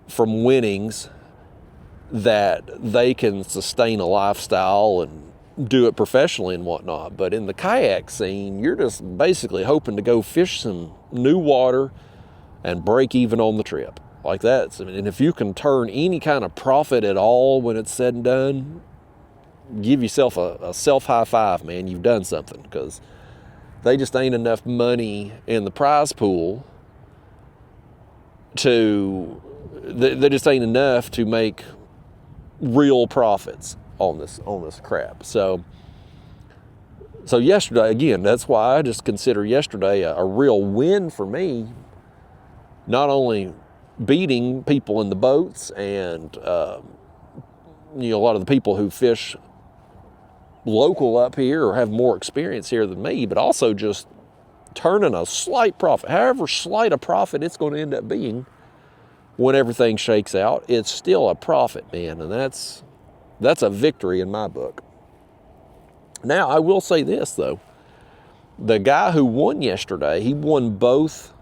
from winnings that they can sustain a lifestyle and do it professionally and whatnot. But in the kayak scene, you're just basically hoping to go fish some new water and break even on the trip. Like that. And if you can turn any kind of profit at all when it's said and done, give yourself a self high five, man. You've done something, because they just ain't enough money in the prize pool there just ain't enough to make real profits on this crap. So yesterday, again, that's why I just consider yesterday a real win for me. Not only beating people in the boats and a lot of the people who fish local up here or have more experience here than me, but also just turning a slight profit, however slight a profit it's going to end up being when everything shakes out. It's still a profit, man, and that's a victory in my book. Now, I will say this, though. The guy who won yesterday, he won both.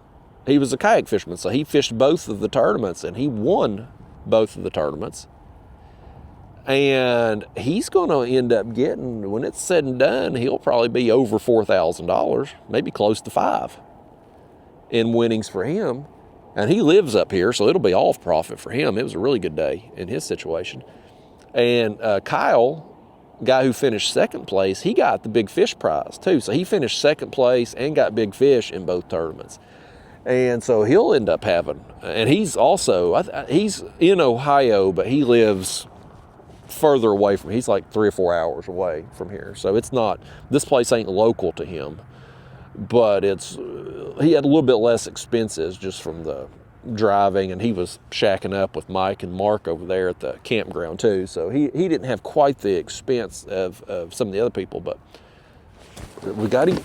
He was a kayak fisherman, so he fished both of the tournaments, and he won both of the tournaments. And he's going to end up getting, when it's said and done, he'll probably be over $4,000, maybe close to $5,000 in winnings for him. And he lives up here, so it'll be all profit for him. It was a really good day in his situation. And Kyle, guy who finished second place, he got the big fish prize too. So he finished second place and got big fish in both tournaments. And so he'll end up having, and he's also, he's in Ohio, but he lives further away from, he's like 3 or 4 hours away from here. So it's not, this place ain't local to him, but it's, he had a little bit less expenses just from the driving, and he was shacking up with Mike and Mark over there at the campground too. So he didn't have quite the expense of some of the other people, but we got him.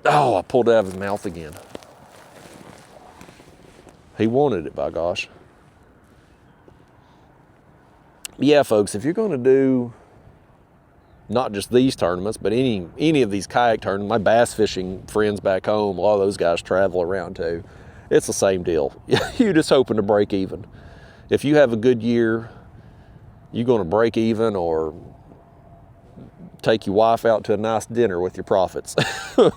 Oh, I pulled it out of his mouth again. He wanted it, by gosh. Yeah, folks, if you're going to do not just these tournaments, but any of these kayak tournaments, my bass fishing friends back home, a lot of those guys travel around too. It's the same deal. You're just hoping to break even. If you have a good year, you're going to break even or take your wife out to a nice dinner with your profits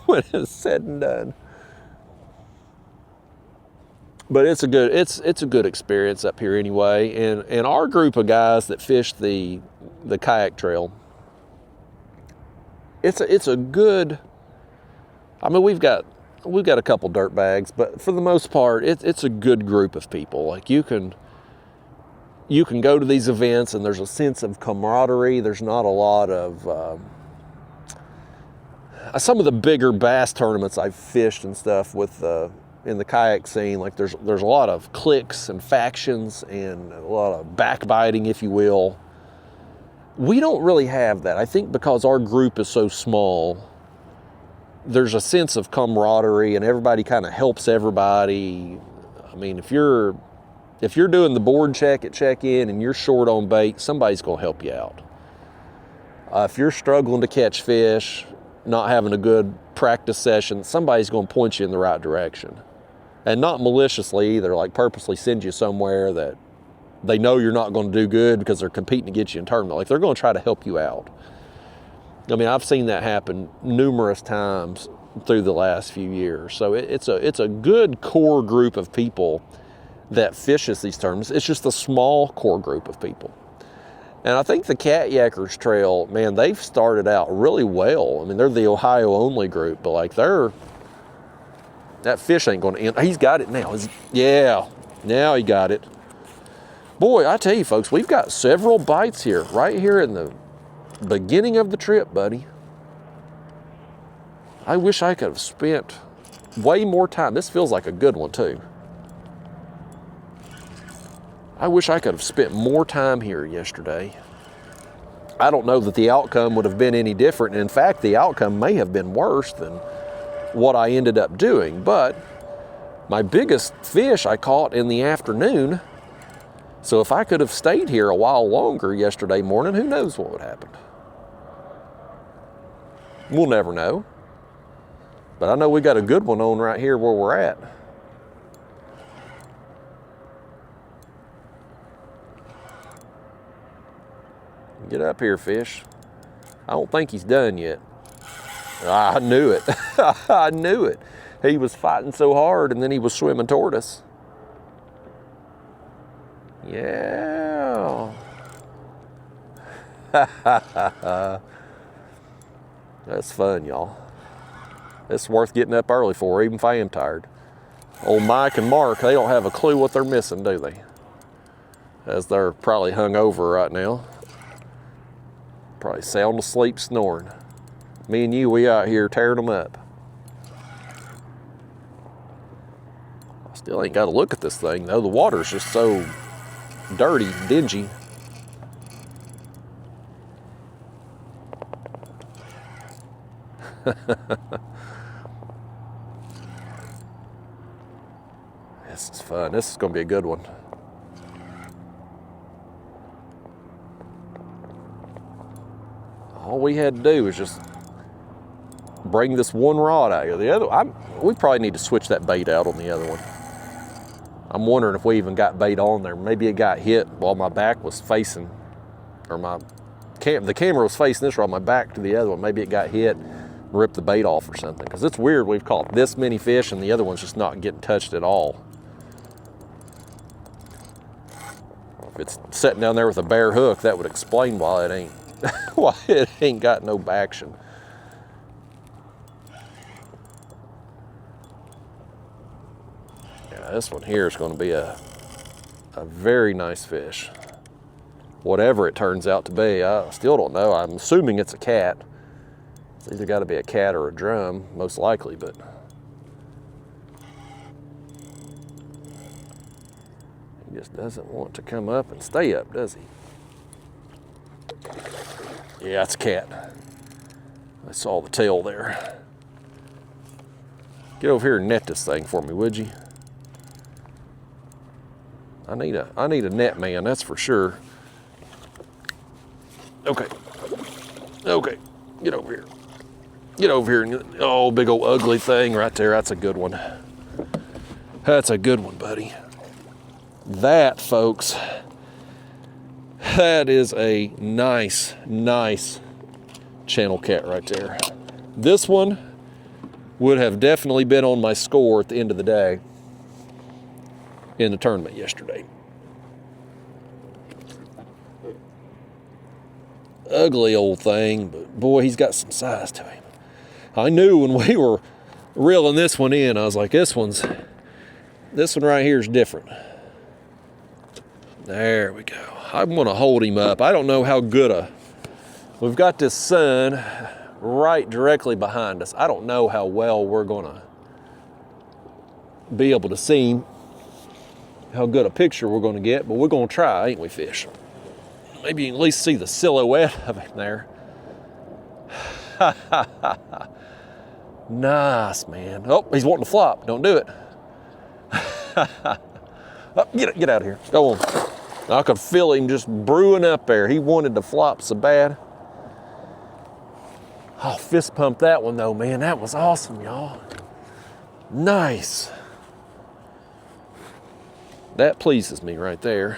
when it's said and done. But it's a good experience up here anyway. And our group of guys that fish the kayak trail, it's a good, I mean, we've got a couple dirt bags, but for the most part, it's a good group of people. Like you can go to these events and there's a sense of camaraderie. There's not a lot of, some of the bigger bass tournaments I've fished and stuff with, in the kayak scene, like there's a lot of cliques and factions and a lot of backbiting, if you will. We don't really have that. I think because our group is so small, there's a sense of camaraderie and everybody kind of helps everybody. I mean, if you're doing the board check at check-in and you're short on bait, somebody's going to help you out. If you're struggling to catch fish, not having a good practice session, somebody's going to point you in the right direction. And not maliciously either, like purposely send you somewhere that they know you're not going to do good because they're competing to get you in tournament. Like they're going to try to help you out. I mean, I've seen that happen numerous times through the last few years. So it's a good core group of people that fishes these tournaments. It's just a small core group of people. And I think the Cat Yakers Trail, man, they've started out really well. I mean, they're the Ohio only group, but like that fish ain't going to end. He's got it now. Yeah, now he got it. Boy, I tell you folks, we've got several bites here, right here in the beginning of the trip, buddy. I wish I could have spent way more time. This feels like a good one too. I wish I could have spent more time here yesterday. I don't know that the outcome would have been any different. In fact, the outcome may have been worse than what I ended up doing. But my biggest fish I caught in the afternoon. So if I could have stayed here a while longer yesterday morning, who knows what would happen. We'll never know. But I know we got a good one on right here where we're at. Get up here, fish. I don't think he's done yet. I knew it. I knew it. He was fighting so hard and then he was swimming toward us. Yeah. That's fun, y'all. It's worth getting up early for, even if I am tired. Old Mike and Mark, they don't have a clue what they're missing, do they? As they're probably hungover right now. Probably sound asleep snoring. Me and you, we out here tearing them up. I still ain't got to look at this thing though. The water's just so dirty, dingy. This is fun. This is going to be a good one. All we had to do was just bring this one rod out here. The other, we probably need to switch that bait out on the other one. I'm wondering if we even got bait on there. Maybe it got hit while my back was facing, or the camera was facing this, or on my back to the other one. Maybe it got hit, ripped the bait off or something. Because it's weird, we've caught this many fish and the other one's just not getting touched at all. If it's sitting down there with a bare hook, that would explain why it ain't got no action. Yeah, this one here is going to be a very nice fish. whatever it turns out to be. I still don't know. I'm assuming it's a cat. It's either got to be a cat or a drum, most likely, but he just doesn't want to come up and stay up, does he? Yeah, it's a cat. I saw the tail there. Get over here and net this thing for me, would you? I need a net man, that's for sure. Okay. Okay. Get over here. Get over here. And, oh, big old ugly thing right there. That's a good one. That's a good one, buddy. That, folks, that is a nice, nice channel cat right there. This one would have definitely been on my score at the end of the day in the tournament yesterday. Ugly old thing, but boy, he's got some size to him. I knew when we were reeling this one in, I was like, this one right here is different. There we go. I'm gonna hold him up. I don't know how good we've got this sun right directly behind us. I don't know how well we're gonna be able to see him, how good a picture we're gonna get, but we're gonna try, ain't we, fish? Maybe you can at least see the silhouette of him there. Nice, man. Oh, he's wanting to flop. Don't do it. Oh, get out of here. Go on. I could feel him just brewing up there. He wanted to flop so bad. Oh, fist pump that one though, man. That was awesome, y'all. Nice. That pleases me right there.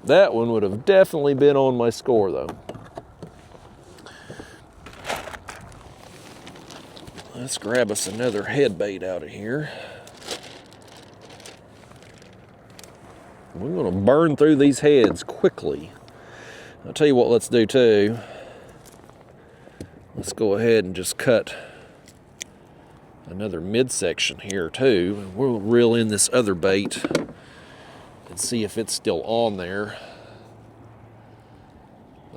That one would have definitely been on my score though. Let's grab us another head bait out of here. We're gonna burn through these heads quickly. I'll tell you what, let's do too. Let's go ahead and just cut another midsection here too. And we'll reel in this other bait and see if it's still on there.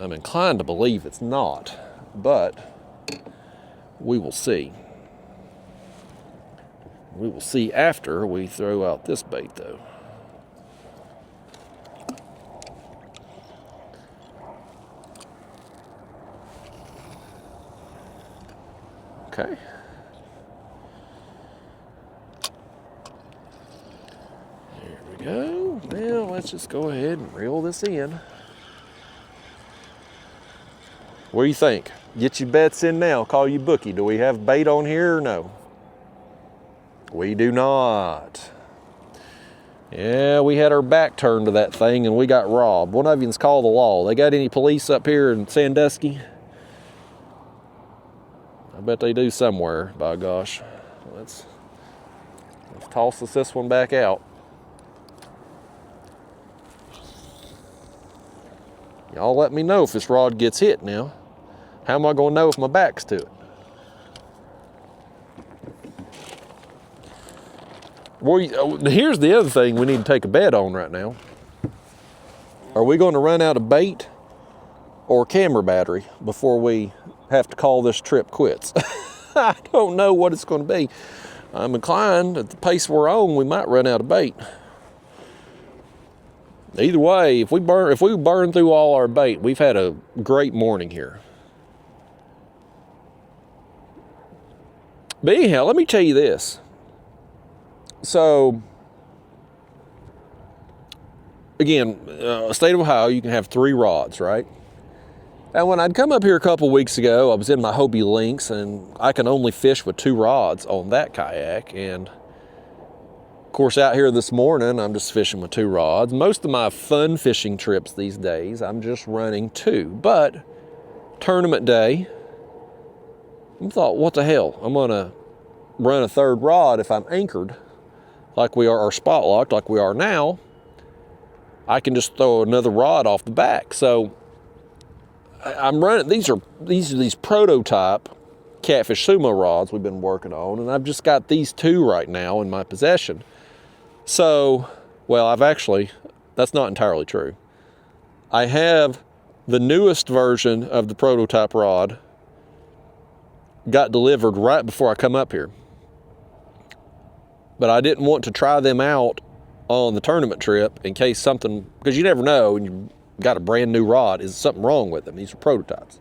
I'm inclined to believe it's not, but we will see. We will see after we throw out this bait though. Okay. There we go. Now let's just go ahead and reel this in. What do you think? Get your bets in now. Call you bookie. Do we have bait on here or no? We do not. Yeah, we had our back turned to that thing and we got robbed. One of you's called the law. They got any police up here in Sandusky? I bet they do somewhere, by gosh. Let's toss this one back out. Y'all let me know if this rod gets hit now. How am I gonna know if my back's to it? Well, here's the other thing we need to take a bet on right now. Are we gonna run out of bait or camera battery before we have to call this trip quits? I don't know what it's going to be. I'm inclined, at the pace we're on, we might run out of bait. Either way, if we burn through all our bait, we've had a great morning here. But anyhow, let me tell you this. So, again, state of Ohio, you can have 3 rods, right? And when I'd come up here a couple weeks ago, I was in my Hobie Lynx, and I can only fish with 2 rods on that kayak. And of course, out here this morning, I'm just fishing with 2 rods. Most of my fun fishing trips these days, I'm just running 2. But tournament day, I thought, what the hell? I'm gonna run a 3rd rod if I'm anchored like we are, or spot locked like we are now. I can just throw another rod off the back. So I'm running, these prototype Catfish Sumo rods we've been working on, and I've just got these 2 right now in my possession. So, well, that's not entirely true. I have the newest version of the prototype rod, got delivered right before I come up here. But I didn't want to try them out on the tournament trip in case something, because you never know when you got a brand new rod, is something wrong with them? These are prototypes.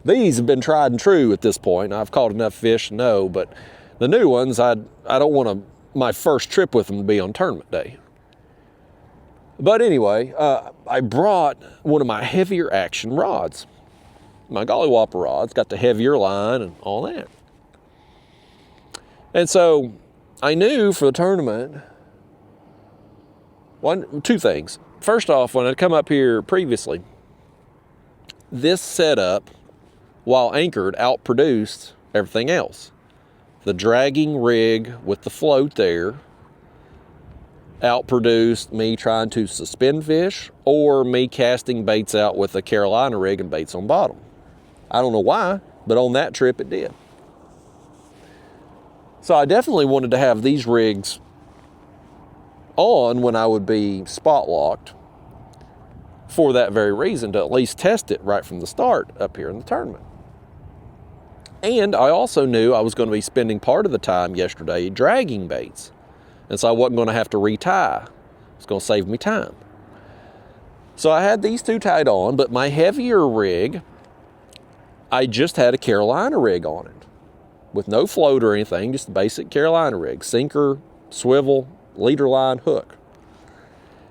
These have been tried and true at this point. I've caught enough fish to know, but the new ones, I don't want my first trip with them to be on tournament day. But anyway, I brought one of my heavier action rods. My Gollywhopper rod's got the heavier line and all that. And so I knew for the tournament, two things. First off, when I'd come up here previously, this setup, while anchored, outproduced everything else. The dragging rig with the float there outproduced me trying to suspend fish or me casting baits out with a Carolina rig and baits on bottom. I don't know why, but on that trip it did. So I definitely wanted to have these rigs on when I would be spot locked for that very reason, to at least test it right from the start up here in the tournament. And I also knew I was going to be spending part of the time yesterday dragging baits. And so I wasn't going to have to retie. It was going to save me time. So I had these two tied on, but my heavier rig, I just had a Carolina rig on it with no float or anything, just a basic Carolina rig, sinker, swivel, leader line, hook.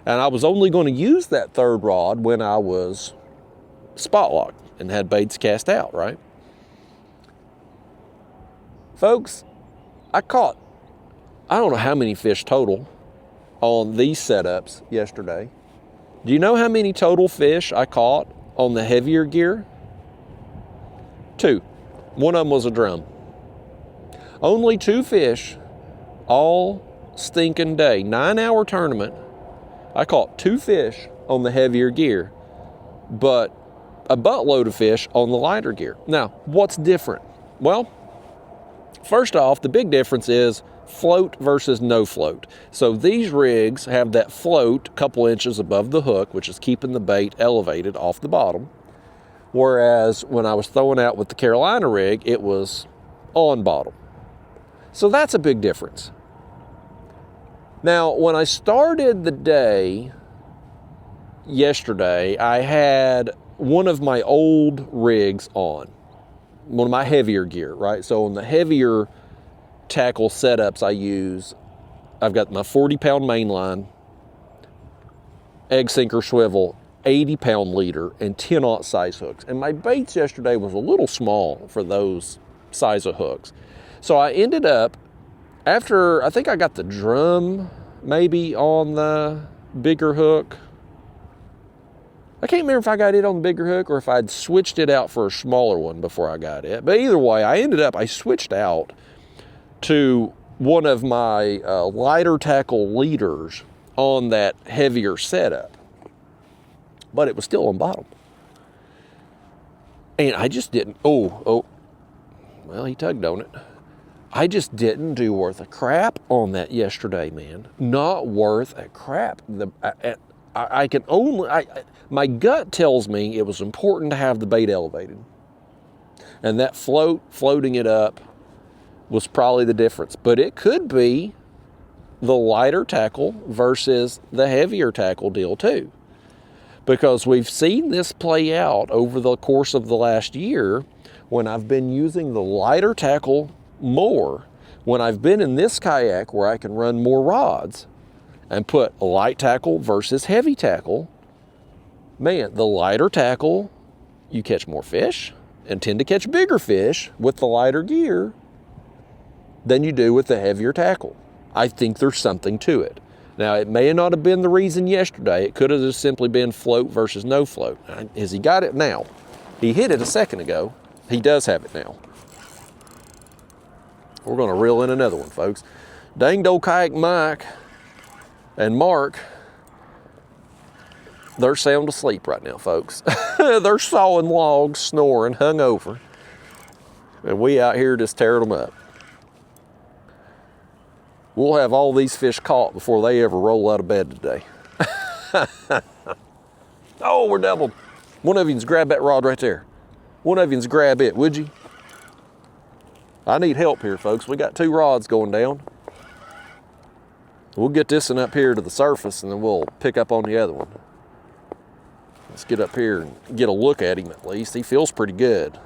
And I was only going to use that third rod when I was spot locked and had baits cast out, right? Folks, I caught, I don't know how many fish total on these setups yesterday. Do you know how many total fish I caught on the heavier gear? 2. One of them was a drum. Only 2 fish all stinking day. 9-hour tournament. I caught 2 fish on the heavier gear, but a buttload of fish on the lighter gear. Now, what's different? Well, first off, the big difference is float versus no float. So these rigs have that float a couple inches above the hook, which is keeping the bait elevated off the bottom. Whereas when I was throwing out with the Carolina rig, it was on bottom. So that's a big difference. Now, when I started the day yesterday, I had one of my old rigs on, one of my heavier gear, right? So on the heavier tackle setups I use, I've got my 40-pound main line, egg sinker swivel, 80-pound leader, and 10-aught size hooks. And my baits yesterday was a little small for those size of hooks. So I ended up, after I think I got the drum maybe on the bigger hook. I can't remember if I got it on the bigger hook or if I'd switched it out for a smaller one before I got it. But either way, I switched out to one of my lighter tackle leaders on that heavier setup. But it was still on bottom. And I just didn't, well, he tugged on it. I just didn't do worth a crap on that yesterday, man. Not worth a crap. My gut tells me it was important to have the bait elevated. And that floating it up was probably the difference. But it could be the lighter tackle versus the heavier tackle deal too. Because we've seen this play out over the course of the last year when I've been using the lighter tackle more, when I've been in this kayak where I can run more rods and put a light tackle versus heavy tackle, man, the lighter tackle, you catch more fish and tend to catch bigger fish with the lighter gear than you do with the heavier tackle. I think there's something to it. Now, it may not have been the reason yesterday. It could have just simply been float versus no float. Has he got it now? He hit it a second ago. He does have it now. We're going to reel in another one, folks. Danged old Kayak Mike and Mark, they're sound asleep right now, folks. They're sawing logs, snoring, hungover. And we out here just tearing them up. We'll have all these fish caught before they ever roll out of bed today. Oh, we're doubled. One of you's grab that rod right there. One of you's grab it, would you? I need help here, folks. We got 2 rods going down. We'll get this one up here to the surface and then we'll pick up on the other one. Let's get up here and get a look at him at least. He feels pretty good.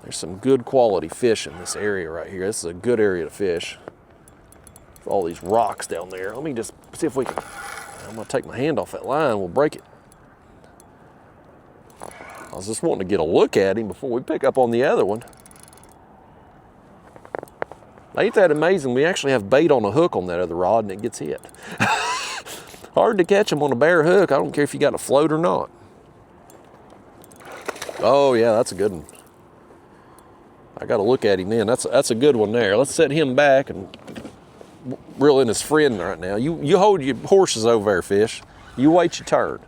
There's some good quality fish in this area right here. This is a good area to fish. All these rocks down there. Let me just see if we can, I'm gonna take my hand off that line, we'll break it. I was just wanting to get a look at him before we pick up on the other one. Ain't that amazing? We actually have bait on a hook on that other rod and it gets hit. Hard to catch them on a bare hook. I don't care if you got a float or not. Oh yeah, that's a good one. I got to look at him then. That's a good one there. Let's set him back and reel in his friend right now. You hold your horses over there, fish. You wait your turn.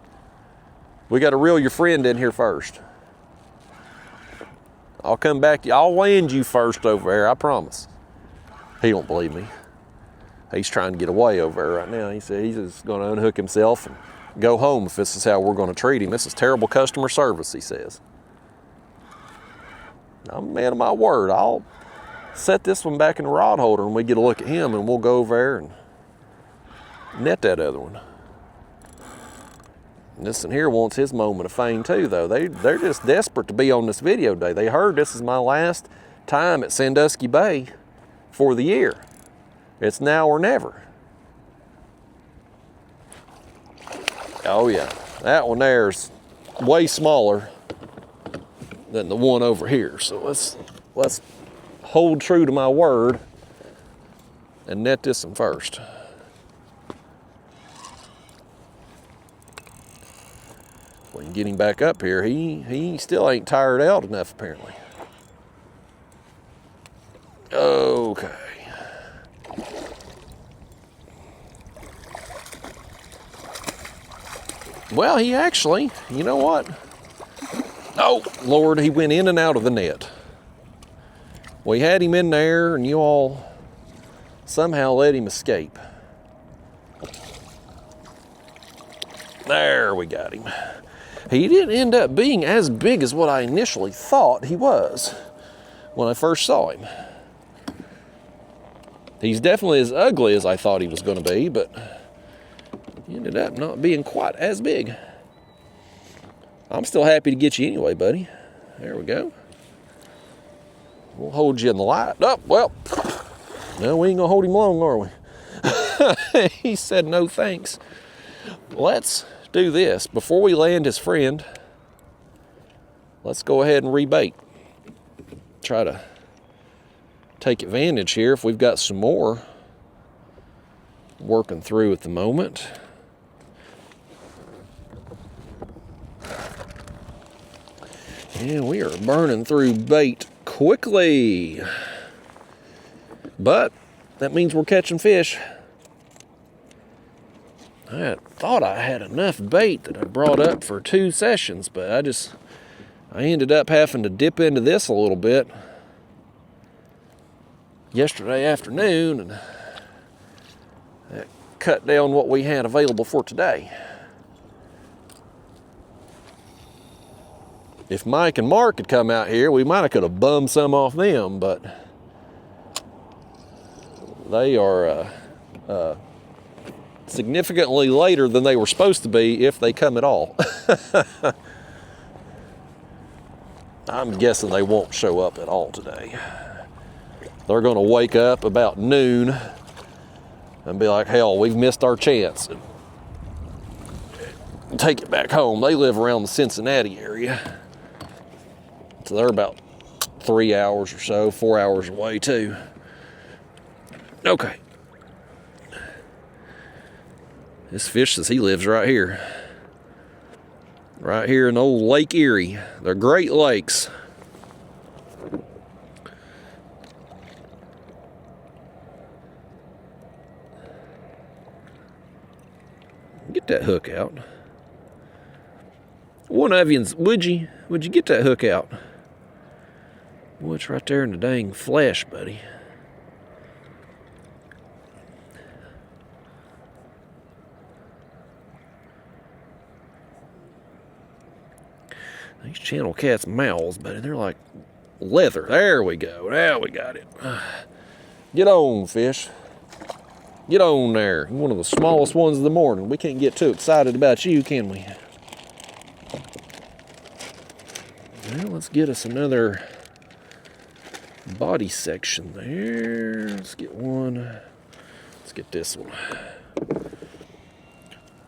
We got to reel your friend in here first. I'll come back to you. I'll land you first over there, I promise. He don't believe me. He's trying to get away over there right now. He said he's just going to unhook himself and go home if this is how we're going to treat him. This is terrible customer service, he says. I'm a man of my word. I'll set this one back in the rod holder and we get a look at him and we'll go over there and net that other one. And this one here wants his moment of fame too, though. They're just desperate to be on this video day. They heard this is my last time at Sandusky Bay for the year. It's now or never. Oh yeah, that one there's way smaller than the one over here. So let's hold true to my word and net this one first. We can get him back up here. He still ain't tired out enough apparently. Okay. Well, he actually, you know what? Oh, Lord, he went in and out of the net. We had him in there and you all somehow let him escape. There we got him. He didn't end up being as big as what I initially thought he was when I first saw him. He's definitely as ugly as I thought he was going to be, but he ended up not being quite as big. I'm still happy to get you anyway, buddy. There we go. We'll hold you in the light. Oh, well, no, we ain't gonna hold him long, are we? He said no thanks. Let's do this. Before we land his friend, let's go ahead and rebait. Try to take advantage here if we've got some more working through at the moment. And we are burning through bait quickly. But that means we're catching fish. I thought I had enough bait that I brought up for 2 sessions, but I ended up having to dip into this a little bit yesterday afternoon, and that cut down what we had available for today. If Mike and Mark had come out here, we might have could have bummed some off them, but they are significantly later than they were supposed to be, if they come at all. I'm guessing they won't show up at all today. They're going to wake up about noon and be like, hell, we've missed our chance. And take it back home. They live around the Cincinnati area. So they're about 3 hours or so, 4 hours away too. Okay. This fish says he lives right here. Right here in old Lake Erie. They're Great Lakes. Get that hook out. One of you, would you get that hook out? Well, it's right there in the dang flesh, buddy. These channel cats' mouths, buddy, they're like leather. There we go. Now we got it. Get on, fish. Get on there. You're one of the smallest ones of the morning. We can't get too excited about you, can we? Well, let's get us another body section there. Let's get one. Let's get this one.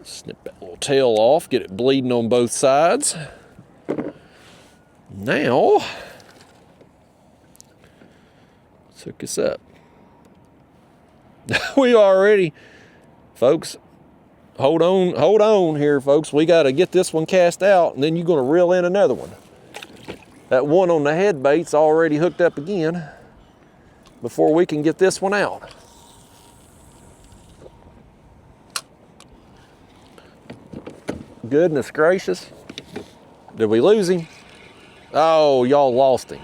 Snip that little tail off, get it bleeding on both sides. Now, let's hook this up. We already, folks, hold on here, folks. We got to get this one cast out, and then you're going to reel in another one. That one on the head bait's already hooked up again before we can get this one out. Goodness gracious. Did we lose him? Oh, y'all lost him.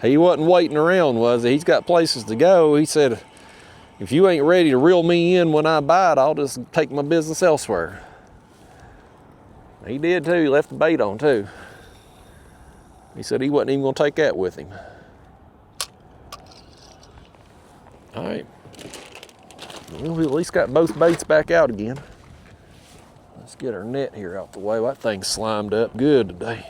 He wasn't waiting around, was he? He's got places to go. He said, if you ain't ready to reel me in when I bite, I'll just take my business elsewhere. He did too. He left the bait on too. He said he wasn't even going to take that with him. All right. Well, we at least got both baits back out again. Let's get our net here out the way. That thing's slimed up good today.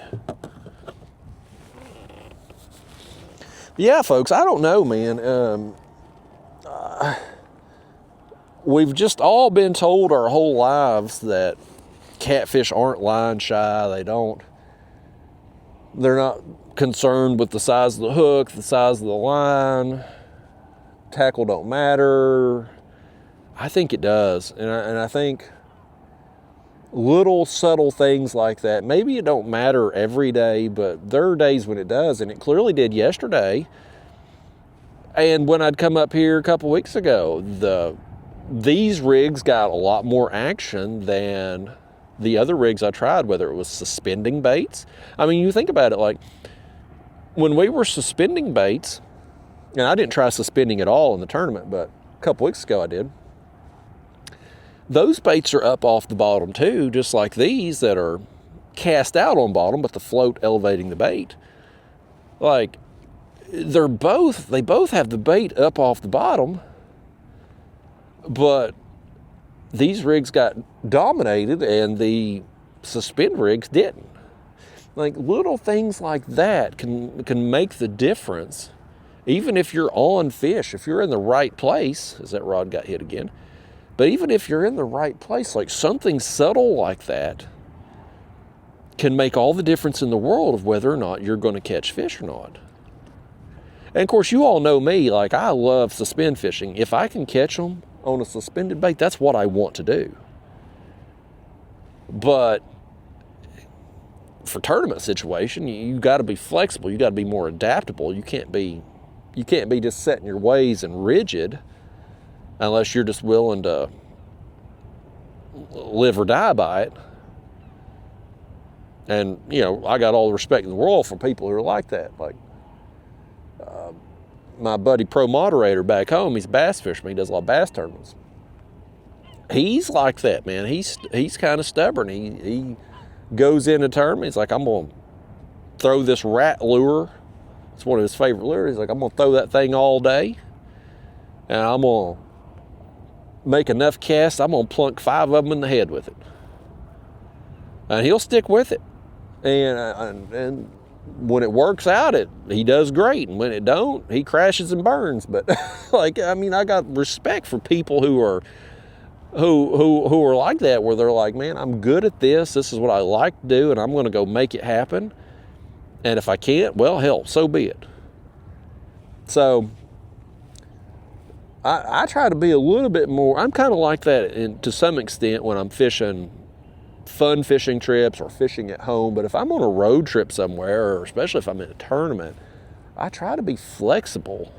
Yeah, folks, I don't know, man. We've just all been told our whole lives that catfish aren't line shy. They're not concerned with the size of the hook, the size of the line. Tackle don't matter. I think it does. And I think little subtle things like that, maybe it don't matter every day, but there are days when it does, and it clearly did yesterday. And when I'd come up here a couple weeks ago, these rigs got a lot more action than the other rigs I tried, whether it was suspending baits. I mean, you think about it, like when we were suspending baits, and I didn't try suspending at all in the tournament, but a couple weeks ago I did. Those baits are up off the bottom too, just like these that are cast out on bottom, but the float elevating the bait. Like, they both have the bait up off the bottom, but these rigs got dominated and the suspend rigs didn't. Like, little things like that can make the difference. Even if you're on fish, if you're in the right place, as that rod got hit again, but even if you're in the right place, like something subtle like that can make all the difference in the world of whether or not you're going to catch fish or not. And of course, you all know me, like I love suspend fishing. If I can catch them on a suspended bait, that's what I want to do. But for tournament situation, you got to be flexible. You got to be more adaptable. You can't be just set in your ways and rigid unless you're just willing to live or die by it. And, you know, I got all the respect in the world for people who are like that. Like my buddy Pro Moderator back home, he's a bass fisherman. He does a lot of bass tournaments. He's like that, man. He's kind of stubborn. He goes into tournament. He's like, I'm going to throw this rat lure. It's one of his favorite lures. He's like, I'm going to throw that thing all day, and I'm going to make enough casts. I'm going to plunk 5 of them in the head with it. And he'll stick with it. And when it works out, he does great. And when it don't, he crashes and burns. But like, I mean, I got respect for people who are like that, where they're like, man, I'm good at this. This is what I like to do, and I'm going to go make it happen. And if I can't, well, hell, so be it. So I try to be a little bit more, I'm kind of like that to some extent when I'm fishing fun fishing trips or fishing at home. But if I'm on a road trip somewhere, or especially if I'm in a tournament, I try to be flexible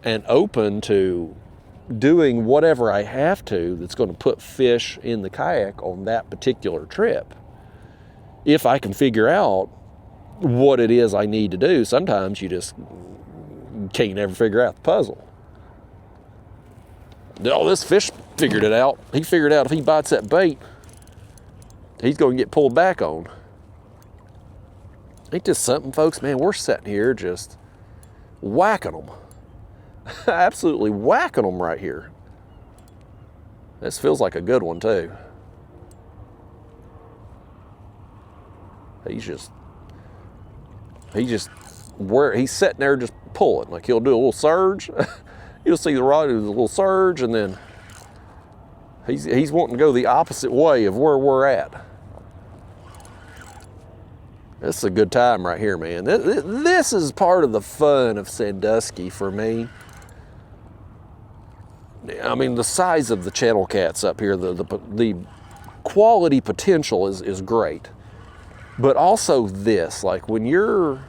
and open to doing whatever I have to that's going to put fish in the kayak on that particular trip. If I can figure out what it is I need to do. Sometimes you just can't ever figure out the puzzle. Oh, this fish figured it out. He figured out if he bites that bait, he's going to get pulled back on. Ain't this something, folks? Man, we're sitting here just whacking them. Absolutely whacking them right here. This feels like a good one too. He's sitting there just pulling. Like he'll do a little surge. You'll see the rod do a little surge, and then he's wanting to go the opposite way of where we're at. This is a good time right here, man. This is part of the fun of Sandusky for me. I mean, the size of the channel cats up here, the quality potential is great. But also this, like when you're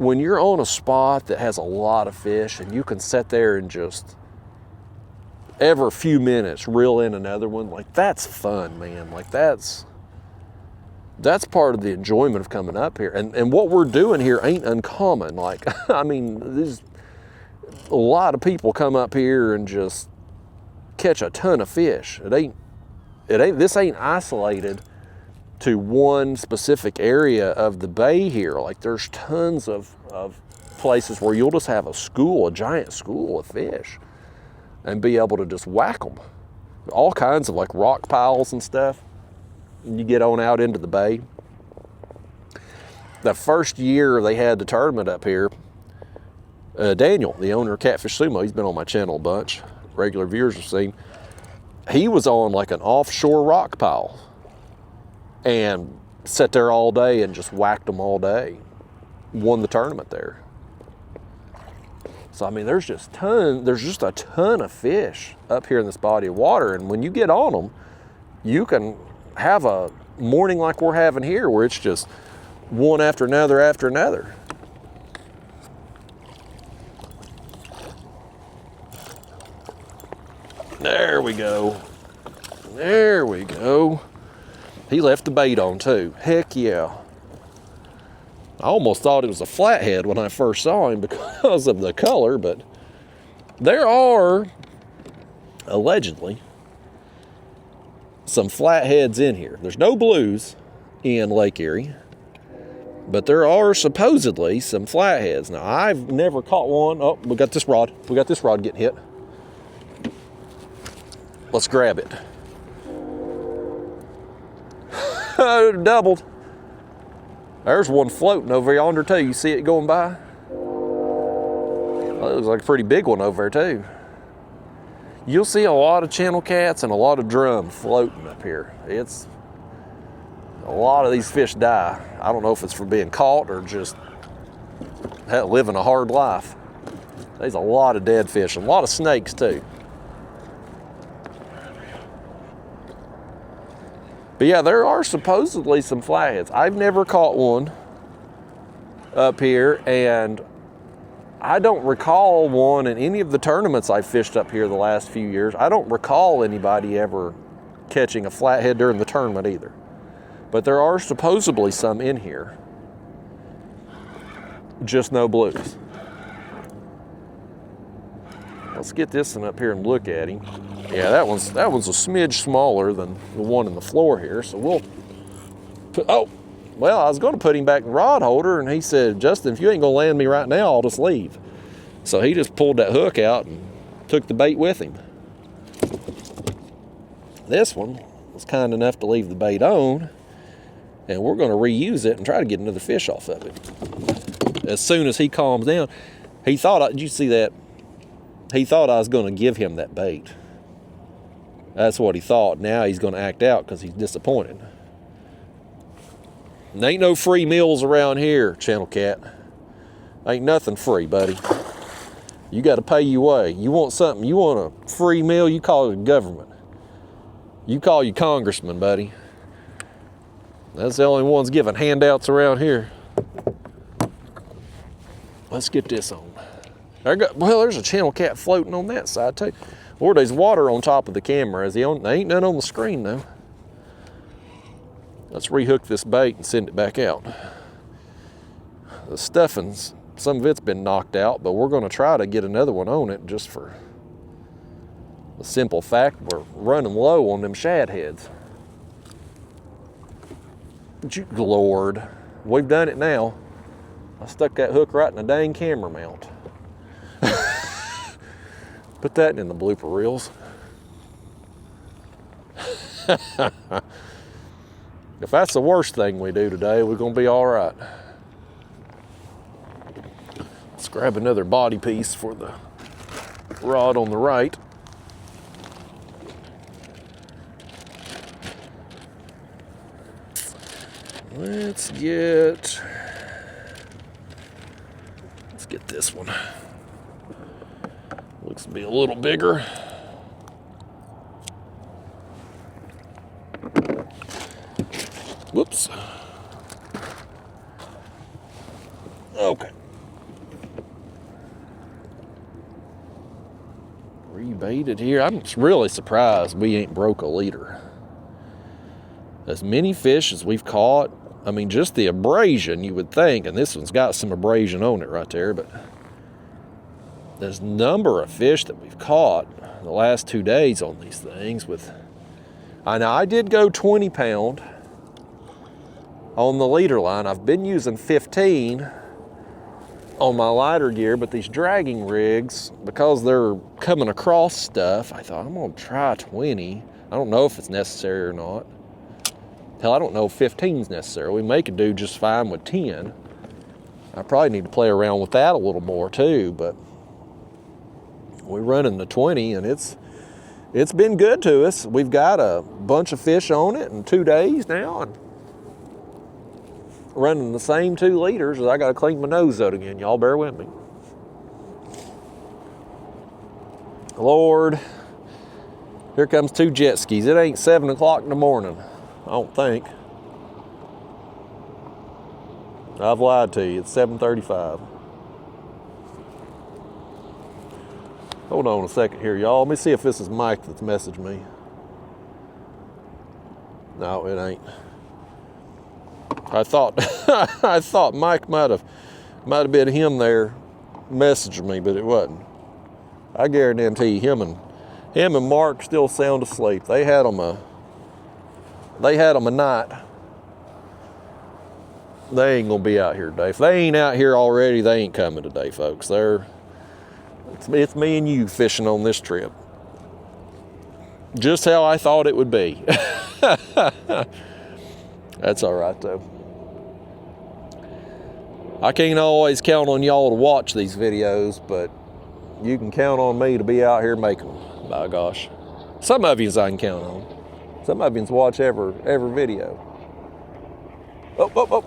on a spot that has a lot of fish and you can sit there and just every few minutes reel in another one, like that's fun, man. Like that's part of the enjoyment of coming up here. And what we're doing here ain't uncommon. Like, I mean, there's a lot of people come up here and just catch a ton of fish. This ain't isolated to one specific area of the bay here. Like there's tons of places where you'll just have a giant school of fish and be able to just whack them. All kinds of like rock piles and stuff. You get on out into the bay. The first year they had the tournament up here, Daniel, the owner of Catfish Sumo, he's been on my channel a bunch. Regular viewers have seen. He was on like an offshore rock pile and sat there all day and just whacked them all day. Won the tournament there. So I mean, there's just a ton of fish up here in this body of water, and when you get on them, you can have a morning like we're having here, where it's just one after another after another. There we go. There we go. He left the bait on too. Heck yeah. I almost thought it was a flathead when I first saw him because of the color, but there are, allegedly, some flatheads in here. There's no blues in Lake Erie, but there are supposedly some flatheads. Now, I've never caught one. Oh, we got this rod. We got this rod getting hit. Let's grab it. Doubled. There's one floating over yonder too. You see it going by? Well, it looks like a pretty big one over there too. You'll see a lot of channel cats and a lot of drum floating up here. It's a lot of these fish die. I don't know if it's from being caught or just living a hard life. There's a lot of dead fish and a lot of snakes too. But yeah, there are supposedly some flatheads. I've never caught one up here, and I don't recall one in any of the tournaments I've fished up here the last few years. I don't recall anybody ever catching a flathead during the tournament either. But there are supposedly some in here. Just no blues. Let's get this one up here and look at him. Yeah, that one's a smidge smaller than the one in the floor here. So we'll put, oh, well, I was going to put him back in the rod holder, and he said, Justin, if you ain't going to land me right now, I'll just leave. So he just pulled that hook out and took the bait with him. This one was kind enough to leave the bait on, and we're going to reuse it and try to get another fish off of it. As soon as he calms down, he thought, did you see that? He thought I was going to give him that bait. That's what he thought. Now he's going to act out because he's disappointed. And ain't no free meals around here, channel cat. Ain't nothing free, buddy. You got to pay your way. You want something, you want a free meal, you call the government. You call your congressman, buddy. That's the only ones giving handouts around here. Let's get this on. Well, there's a channel cat floating on that side too. Lord, there's water on top of the camera. There ain't none on the screen though. Let's rehook this bait and send it back out. The stuffing's, some of it's been knocked out, but we're going to try to get another one on it just for the simple fact we're running low on them shad heads. Lord, we've done it now. I stuck that hook right in the dang camera mount. Put that in the blooper reels. If that's the worst thing we do today, we're gonna be all right. Let's grab another body piece for the rod on the right. Let's get this one. Looks to be a little bigger. Whoops. Okay. Rebaited here. I'm really surprised we ain't broke a leader. As many fish as we've caught, I mean, just the abrasion, you would think, and this one's got some abrasion on it right there, but there's number of fish that we've caught the last 2 days on these things with, I did go 20 pound on the leader line. I've been using 15 on my lighter gear, but these dragging rigs, because they're coming across stuff, I thought I'm gonna try 20. I don't know if it's necessary or not. Hell, I don't know if 15 is necessary. We may could do just fine with 10. I probably need to play around with that a little more too, but we're running the 20 and it's been good to us. We've got a bunch of fish on it in 2 days now, and running the same 2 liters. I gotta clean my nose out again. Y'all bear with me. Lord, here comes 2 jet skis. It ain't 7 o'clock in the morning, I don't think. I've lied to you, it's 7:35. Hold on a second here, y'all. Let me see if this is Mike that's messaged me. No, it ain't. I thought I thought Mike might have been him there messaging me, but it wasn't. I guarantee him and Mark still sound asleep. They had them a night. They ain't gonna be out here today. If they ain't out here already, they ain't coming today, folks. It's me and you fishing on this trip. Just how I thought it would be. That's all right though. I can't always count on y'all to watch these videos, but you can count on me to be out here making them, by gosh. Some of yous I can count on. Some of yous watch every video. Oh.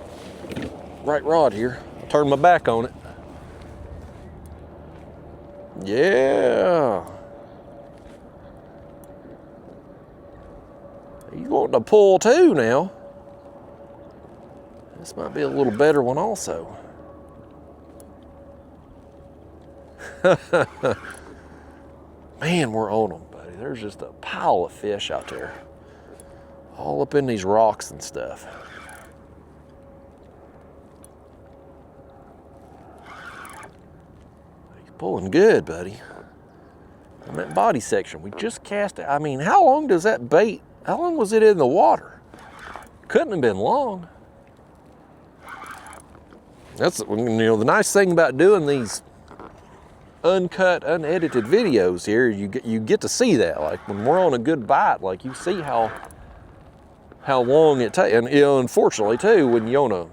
Right rod here. Turn my back on it. Yeah. He's wanting to pull too now. This might be a little better one also. Man, we're on them, buddy. There's just a pile of fish out there. All up in these rocks and stuff. He's pulling good, buddy. On that body section, we just cast it. I mean, how long does that bait, how long was it in the water? Couldn't have been long. That's, the nice thing about doing these uncut, unedited videos here, you get to see that. Like when we're on a good bite, like you see how long it takes. And unfortunately too, when you're on a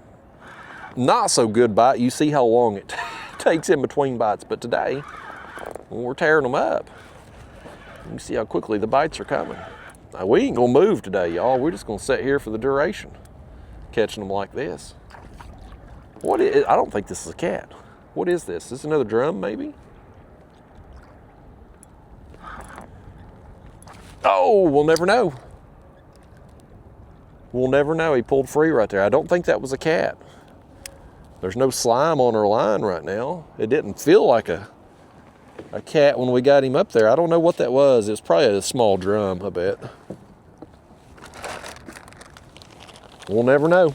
not so good bite, you see how long it takes in between bites. But today, when we're tearing them up, you can see how quickly the bites are coming. Now, we ain't gonna move today, y'all. We're just gonna sit here for the duration, catching them like this. What is, I don't think this is a cat. What is this? Is this another drum, maybe? Oh, we'll never know. We'll never know. He pulled free right there. I don't think that was a cat. There's no slime on our line right now. It didn't feel like a cat when we got him up there. I don't know what that was. It was probably a small drum, I bet. We'll never know.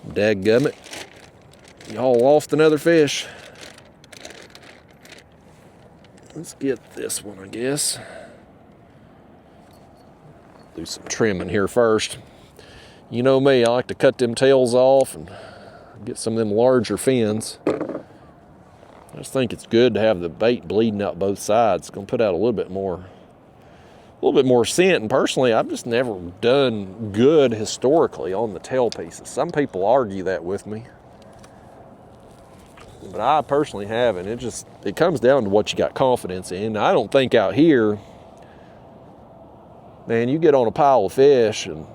Dadgummit. Y'all lost another fish. Let's get this one, I guess. Do some trimming here first. You know me, I like to cut them tails off and get some of them larger fins. I just think it's good to have the bait bleeding out both sides. It's gonna put out a little bit more scent. And personally, I've just never done good historically on the tail pieces. Some people argue that with me, but I personally haven't. It comes down to what you got confidence in. I don't think out here, man, you get on a pile of fish and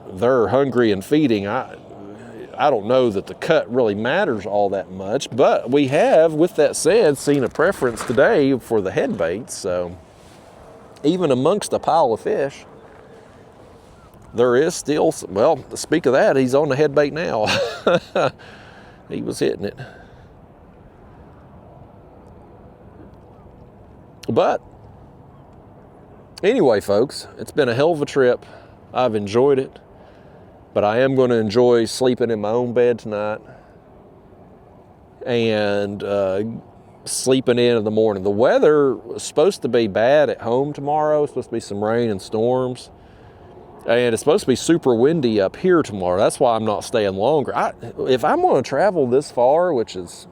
they're hungry and feeding. I don't know that the cut really matters all that much, but we have, with that said, seen a preference today for the head baits. So even amongst a pile of fish, there is still some, well, speak of that, he's on the head bait now. He was hitting it. But anyway, folks, it's been a hell of a trip. I've enjoyed it, but I am going to enjoy sleeping in my own bed tonight and sleeping in the morning. The weather is supposed to be bad at home tomorrow. It's supposed to be some rain and storms. And it's supposed to be super windy up here tomorrow. That's why I'm not staying longer. If I'm going to travel this far, which is,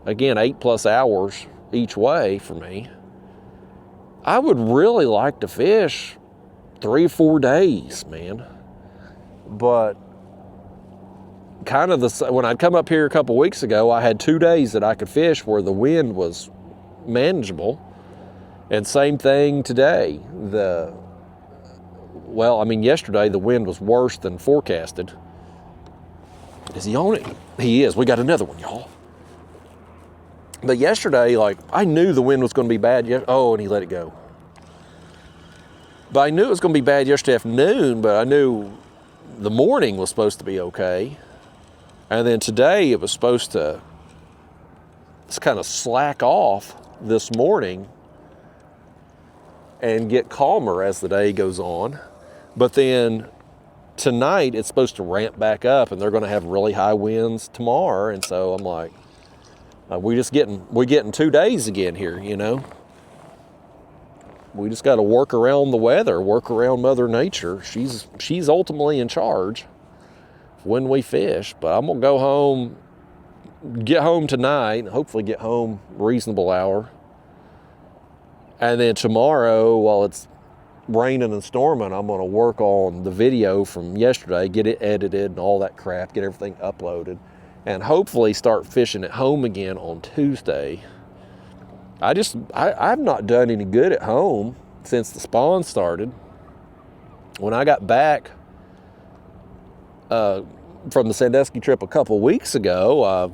again, 8+ hours each way for me, I would really like to fish 3 or 4 days, man. But kind of when I'd come up here a couple weeks ago, I had 2 days that I could fish where the wind was manageable. And same thing today. Well, I mean, yesterday the wind was worse than forecasted. Is he on it? He is. We got another one, y'all. But yesterday, like, I knew the wind was going to be bad. Oh, and he let it go. But I knew it was going to be bad yesterday afternoon, but I knew the morning was supposed to be okay. And then today it was supposed to just kind of slack off this morning and get calmer as the day goes on. But then tonight it's supposed to ramp back up, and they're going to have really high winds tomorrow. And so I'm like, we're getting 2 days again here, you know. We just got to work around the weather, work around Mother Nature. She's ultimately in charge when we fish. But I'm gonna go home, get home tonight, hopefully get home reasonable hour. And then tomorrow, while it's raining and storming, I'm gonna work on the video from yesterday, get it edited and all that crap, get everything uploaded, and hopefully start fishing at home again on Tuesday. I've not done any good at home since the spawn started. When I got back from the Sandusky trip a couple weeks ago,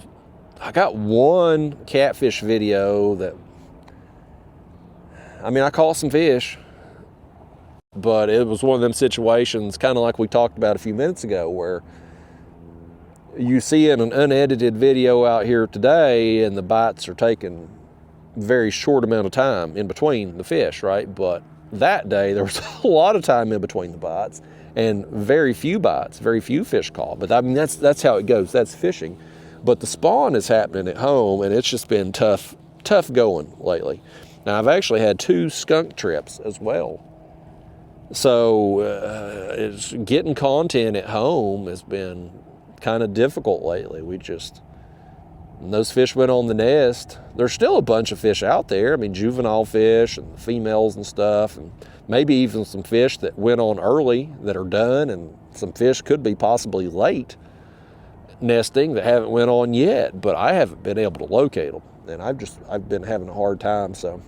I got one catfish video that, I mean, I caught some fish, but it was one of them situations, kind of like we talked about a few minutes ago, where you see in an unedited video out here today and the bites are taking very short amount of time in between the fish, right? But that day there was a lot of time in between the bites and very few bites, very few fish caught. But I mean, that's how it goes. That's fishing. But the spawn is happening at home, and it's just been tough going lately. Now I've actually had 2 skunk trips as well. So it's getting content at home has been kind of difficult lately. When those fish went on the nest, there's still a bunch of fish out there. I mean, juvenile fish and females and stuff, and maybe even some fish that went on early that are done, and some fish could be possibly late nesting that haven't went on yet, but I haven't been able to locate them, and I've been having a hard time. So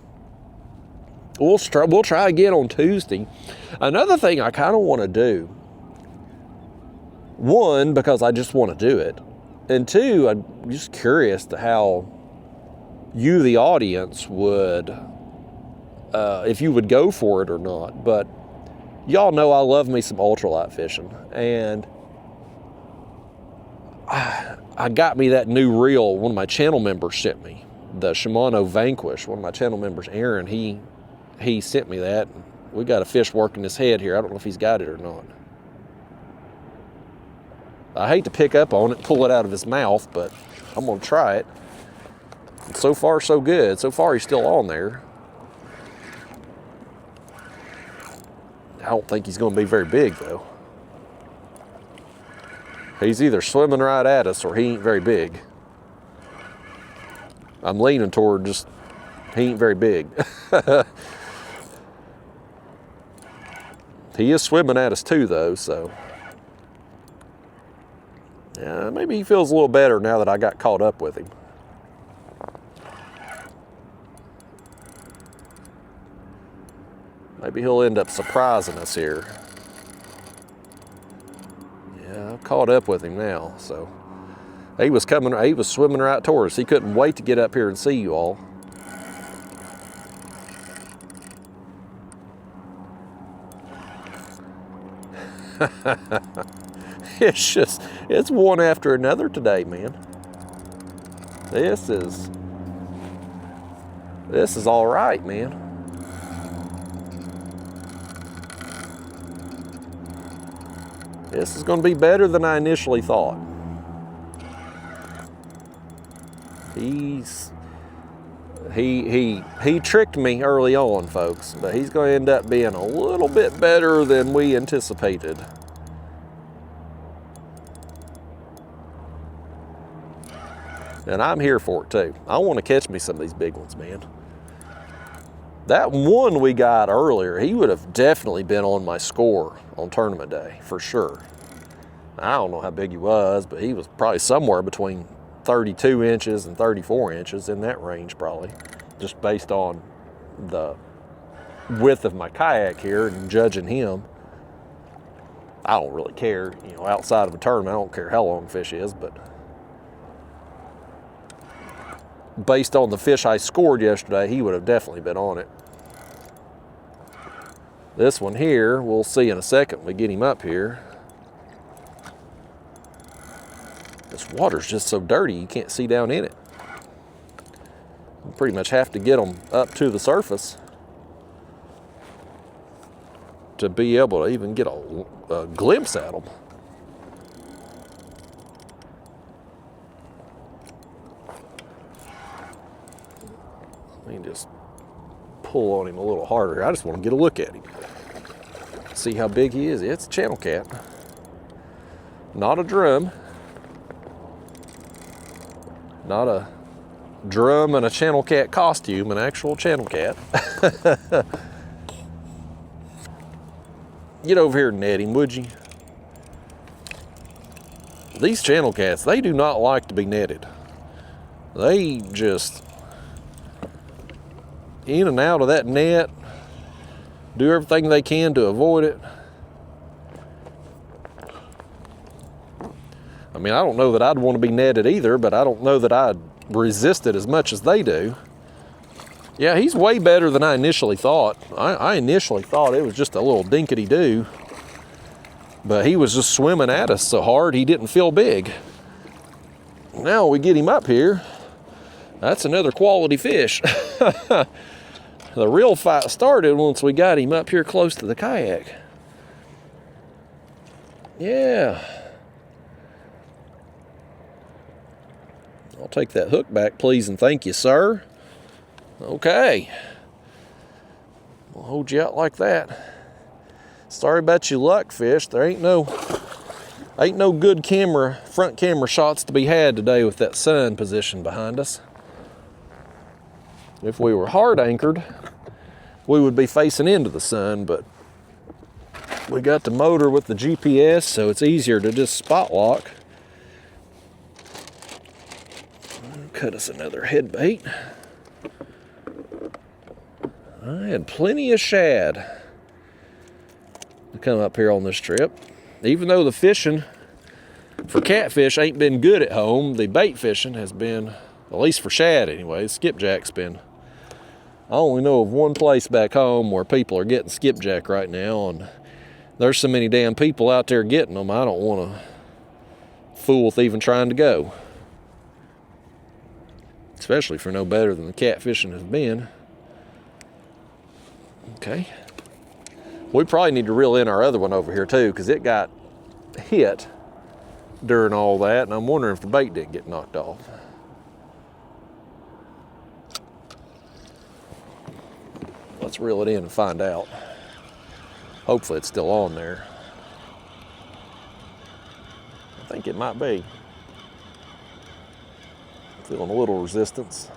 we'll try again on Tuesday. Another thing I kind of want to do, one, because I just want to do it, and 2, I'm just curious to how you, the audience, would, if you would go for it or not. But y'all know I love me some ultralight fishing, and I got me that new reel one of my channel members sent me, the Shimano Vanquish. One of my channel members, Aaron, he sent me that. We got a fish working his head here. I don't know if he's got it or not. I hate to pick up on it, pull it out of his mouth, but I'm going to try it. So far, so good. So far, he's still on there. I don't think he's going to be very big, though. He's either swimming right at us or he ain't very big. I'm leaning toward just, he ain't very big. He is swimming at us too though, so. Yeah, maybe he feels a little better now that I got caught up with him. Maybe he'll end up surprising us here. Yeah, I've caught up with him now, so. He was swimming right towards us. He couldn't wait to get up here and see you all. It's one after another today, man. This is all right, man. This is going to be better than I initially thought. He tricked me early on, folks, but he's going to end up being a little bit better than we anticipated. And I'm here for it too. I want to catch me some of these big ones, man. That one we got earlier, he would have definitely been on my score on tournament day, for sure. I don't know how big he was, but he was probably somewhere between 32 inches and 34 inches, in that range probably, just based on the width of my kayak here and judging him. I don't really care, you know, outside of a tournament, I don't care how long the fish is, but based on the fish I scored yesterday, he would have definitely been on it. This one here, we'll see in a second when we get him up here. This water's just so dirty, you can't see down in it. You pretty much have to get them up to the surface to be able to even get a glimpse at them. Let me just pull on him a little harder. I just want to get a look at him. See how big he is. It's a channel cat. Not a drum. Not a drum and a channel cat costume, an actual channel cat. Get over here and net him, would you? These channel cats, they do not like to be netted. They just in and out of that net, do everything they can to avoid it. I mean, I don't know that I'd want to be netted either, but I don't know that I'd resist it as much as they do. Yeah, he's way better than I initially thought. I initially thought it was just a little dinkety-doo, but he was just swimming at us so hard he didn't feel big. Now we get him up here. That's another quality fish. The real fight started once we got him up here close to the kayak. Yeah. I'll take that hook back, please, and thank you, sir. Okay. We'll hold you out like that. Sorry about your luck, fish. There ain't no good front camera shots to be had today with that sun position behind us. If we were hard anchored, we would be facing into the sun, but we got the motor with the GPS, so it's easier to just spot lock. Cut us another head bait. I had plenty of shad to come up here on this trip. Even though the fishing for catfish ain't been good at home, the bait fishing has been, at least for shad anyway, skipjack's been. I only know of one place back home where people are getting skipjack right now, and there's so many damn people out there getting them, I don't want to fool with even trying to go. Especially for no better than the catfishing has been. Okay. We probably need to reel in our other one over here too, because it got hit during all that, and I'm wondering if the bait didn't get knocked off. Let's reel it in and find out. Hopefully it's still on there. I think it might be. Feeling a little resistance.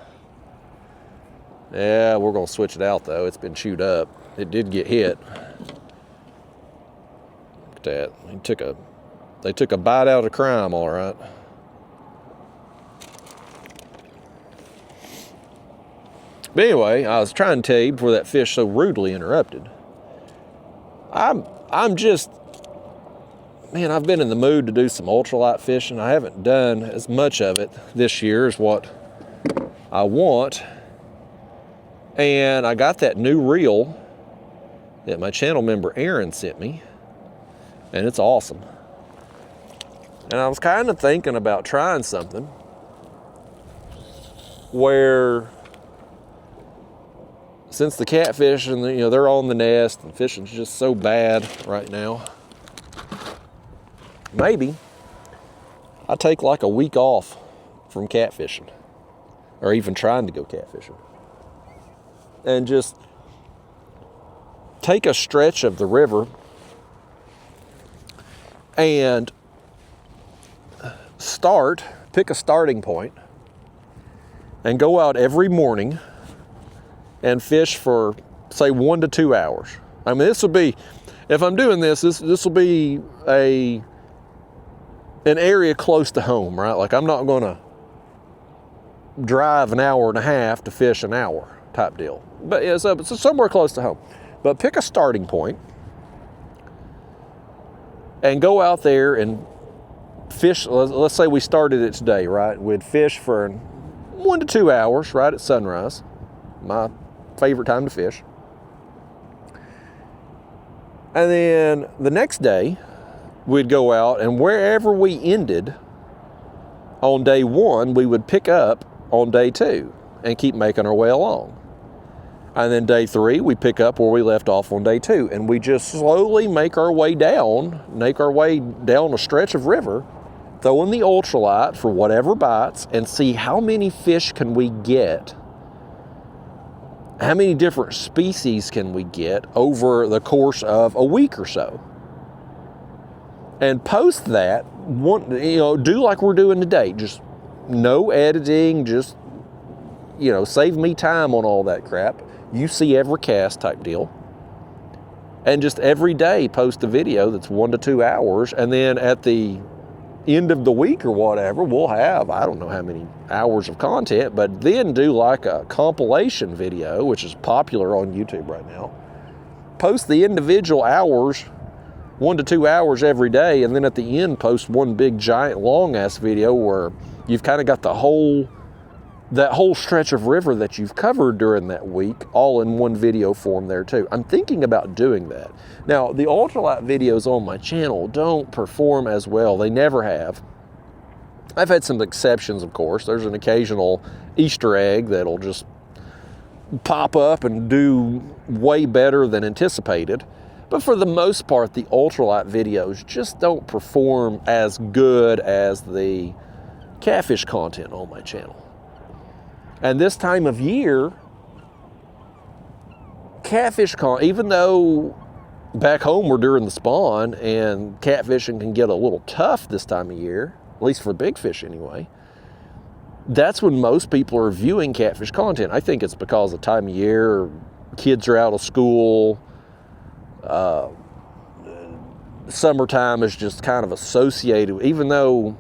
Yeah, we're gonna switch it out though. It's been chewed up. It did get hit. Look at that. They took a bite out of crime, all right. But anyway, I was trying to tell you before that fish so rudely interrupted. I'm just, man, I've been in the mood to do some ultralight fishing. I haven't done as much of it this year as what I want. And I got that new reel that my channel member Aaron sent me, and it's awesome. And I was kind of thinking about trying something where, since the catfish and they're on the nest and fishing's just so bad right now, maybe I take like a week off from catfishing, or even trying to go catfishing, and just take a stretch of the river and pick a starting point and go out every morning and fish for, say, 1 to 2 hours. I mean, this will be, if I'm doing this will be an area close to home, right? Like, I'm not gonna drive an hour and a half to fish an hour type deal. But yeah, so it's somewhere close to home. But pick a starting point and go out there and fish. Let's say we started it today, right? We'd fish for 1 to 2 hours, right at sunrise. My favorite time to fish. And then the next day, we'd go out, and wherever we ended on day 1, we would pick up on day 2 and keep making our way along. And then day 3, we pick up where we left off on day 2, and we just slowly make our way down a stretch of river, throw in the ultralight for whatever bites, and see how many fish can we get. How many different species can we get over the course of a week or so? And post that, do like we're doing today. Just no editing, just, save me time on all that crap. You see every cast type deal. And just every day post a video that's 1 to 2 hours. And then at the end of the week or whatever, we'll have, I don't know how many hours of content, but then do like a compilation video, which is popular on YouTube right now. Post the individual hours, 1 to 2 hours every day, and then at the end post one big giant long ass video where you've kind of got that whole stretch of river that you've covered during that week all in one video form there too. I'm thinking about doing that. Now, the ultralight videos on my channel don't perform as well. They never have. I've had some exceptions, of course. There's an occasional Easter egg that'll just pop up and do way better than anticipated. But for the most part, the ultralight videos just don't perform as good as the catfish content on my channel. And this time of year, even though back home we're during the spawn and catfishing can get a little tough this time of year, at least for big fish anyway, that's when most people are viewing catfish content. I think it's because of the time of year, kids are out of school, summertime is just kind of associated, even though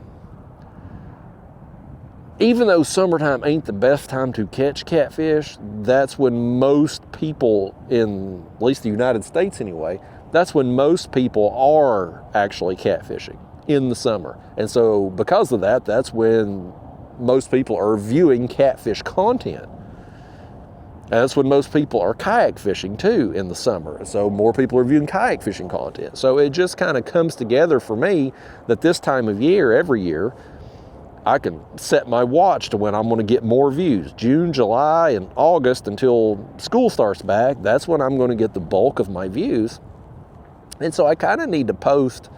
summertime ain't the best time to catch catfish, that's when most people, in at least the United States anyway, that's when most people are actually catfishing, in the summer. And so because of that, that's when most people are viewing catfish content. And that's when most people are kayak fishing too, in the summer. So more people are viewing kayak fishing content. So it just kind of comes together for me that this time of year, every year, I can set my watch to when I'm going to get more views. June, July, and August until school starts back, that's when I'm going to get the bulk of my views. And so I kind of need to post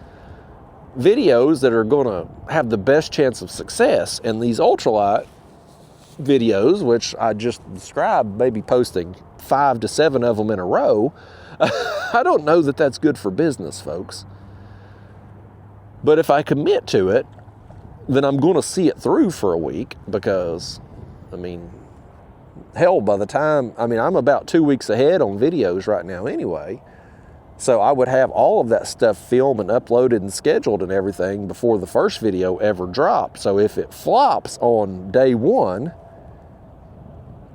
videos that are going to have the best chance of success. And these ultralight videos, which I just described, maybe posting 5 to 7 of them in a row, I don't know that that's good for business, folks. But if I commit to it, then I'm going to see it through for a week because, I mean, hell, by the time, I mean, I'm about 2 weeks ahead on videos right now anyway. So I would have all of that stuff filmed and uploaded and scheduled and everything before the first video ever dropped. So if it flops on day one,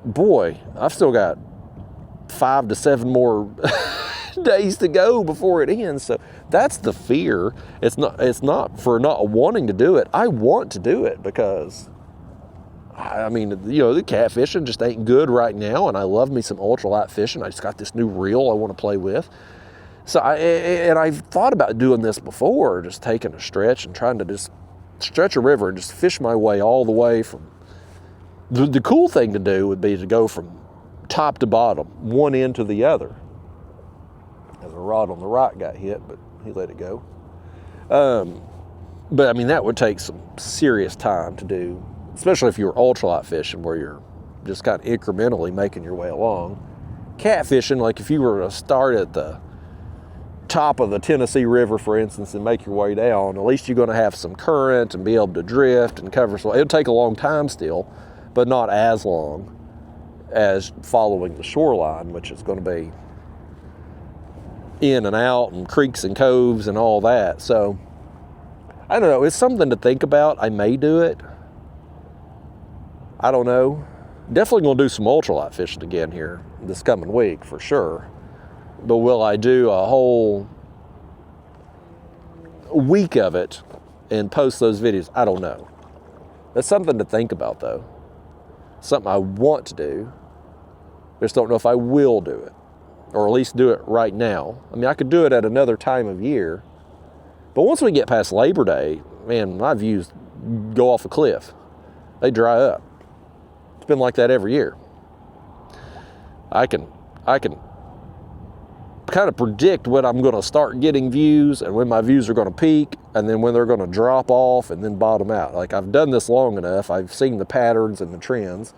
boy, I've still got 5 to 7 more days to go before it ends. So that's the fear. It's not for not wanting to do it. I want to do it because, I mean, you know, the catfishing just ain't good right now, and I love me some ultralight fishing. I just got this new reel I want to play with. So I've thought about doing this before, just taking a stretch and trying to just stretch a river and just fish my way all the way from. The cool thing to do would be to go from top to bottom, one end to the other. As a rod on the right got hit, but he let it go. But I mean, that would take some serious time to do, especially if you were ultralight fishing where you're just kind of incrementally making your way along. Catfishing, like if you were to start at the top of the Tennessee River, for instance, and make your way down, at least you're going to have some current and be able to drift and cover. So it'll take a long time still, but not as long as following the shoreline, which is going to be in and out and creeks and coves and all that. So I don't know, it's something to think about. I may do it. I don't know. Definitely going to do some ultralight fishing again here this coming week for sure. But will I do a whole week of it and post those videos? I don't know. That's something to think about though. Something I want to do. I just don't know if I will do it, or at least do it right now. I mean, I could do it at another time of year, but once we get past Labor Day, man, my views go off a cliff. They dry up. It's been like that every year. I can kind of predict when I'm going to start getting views and when my views are going to peak and then when they're going to drop off and then bottom out. Like, I've done this long enough. I've seen the patterns and the trends,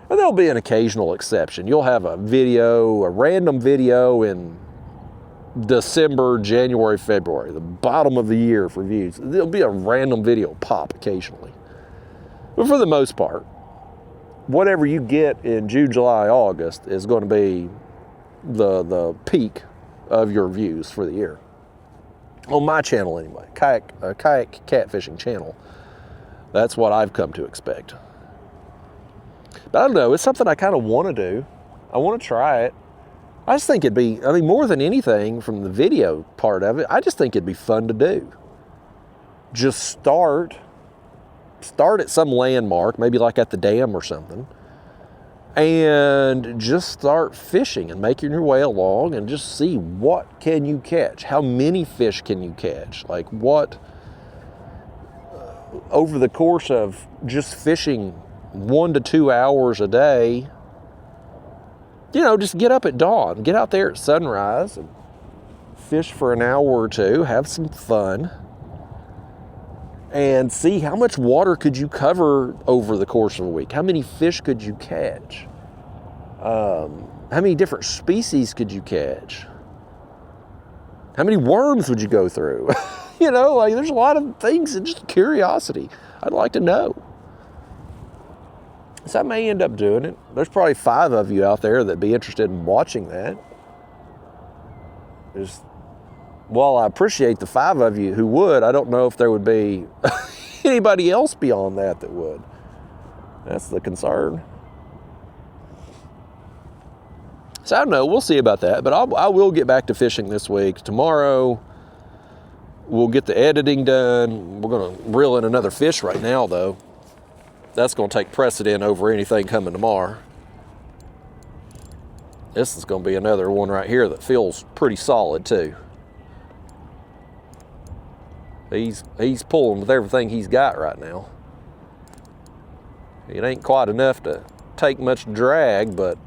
and there'll be an occasional exception. You'll have a random video in December, January, February, the bottom of the year for views. There'll be a random video pop occasionally. But for the most part, whatever you get in June, July, August is going to be the peak of your views for the year. On my channel anyway, Kayak Catfishing channel. That's what I've come to expect. But I don't know, it's something I kind of want to do. I want to try it. I just think it'd be, I mean, more than anything from the video part of it, I just think it'd be fun to do. Just start at some landmark, maybe like at the dam or something, and just start fishing and making your way along and just see what can you catch. How many fish can you catch? Like what, over the course of just fishing 1 to 2 hours a day, you know, just get up at dawn, get out there at sunrise and fish for an hour or two, have some fun, and see how much water could you cover over the course of a week. How many fish could you catch? How many different species could you catch? How many worms would you go through? You know, like there's a lot of things and just curiosity. I'd like to know. So I may end up doing it. There's probably 5 of you out there that'd be interested in watching that. While I appreciate the 5 of you who would, I don't know if there would be anybody else beyond that would. That's the concern. So I don't know, we'll see about that, but I will get back to fishing this week. Tomorrow, we'll get the editing done. We're going to reel in another fish right now, though. That's going to take precedent over anything coming tomorrow. This is going to be another one right here that feels pretty solid, too. He's pulling with everything he's got right now. It ain't quite enough to take much drag, but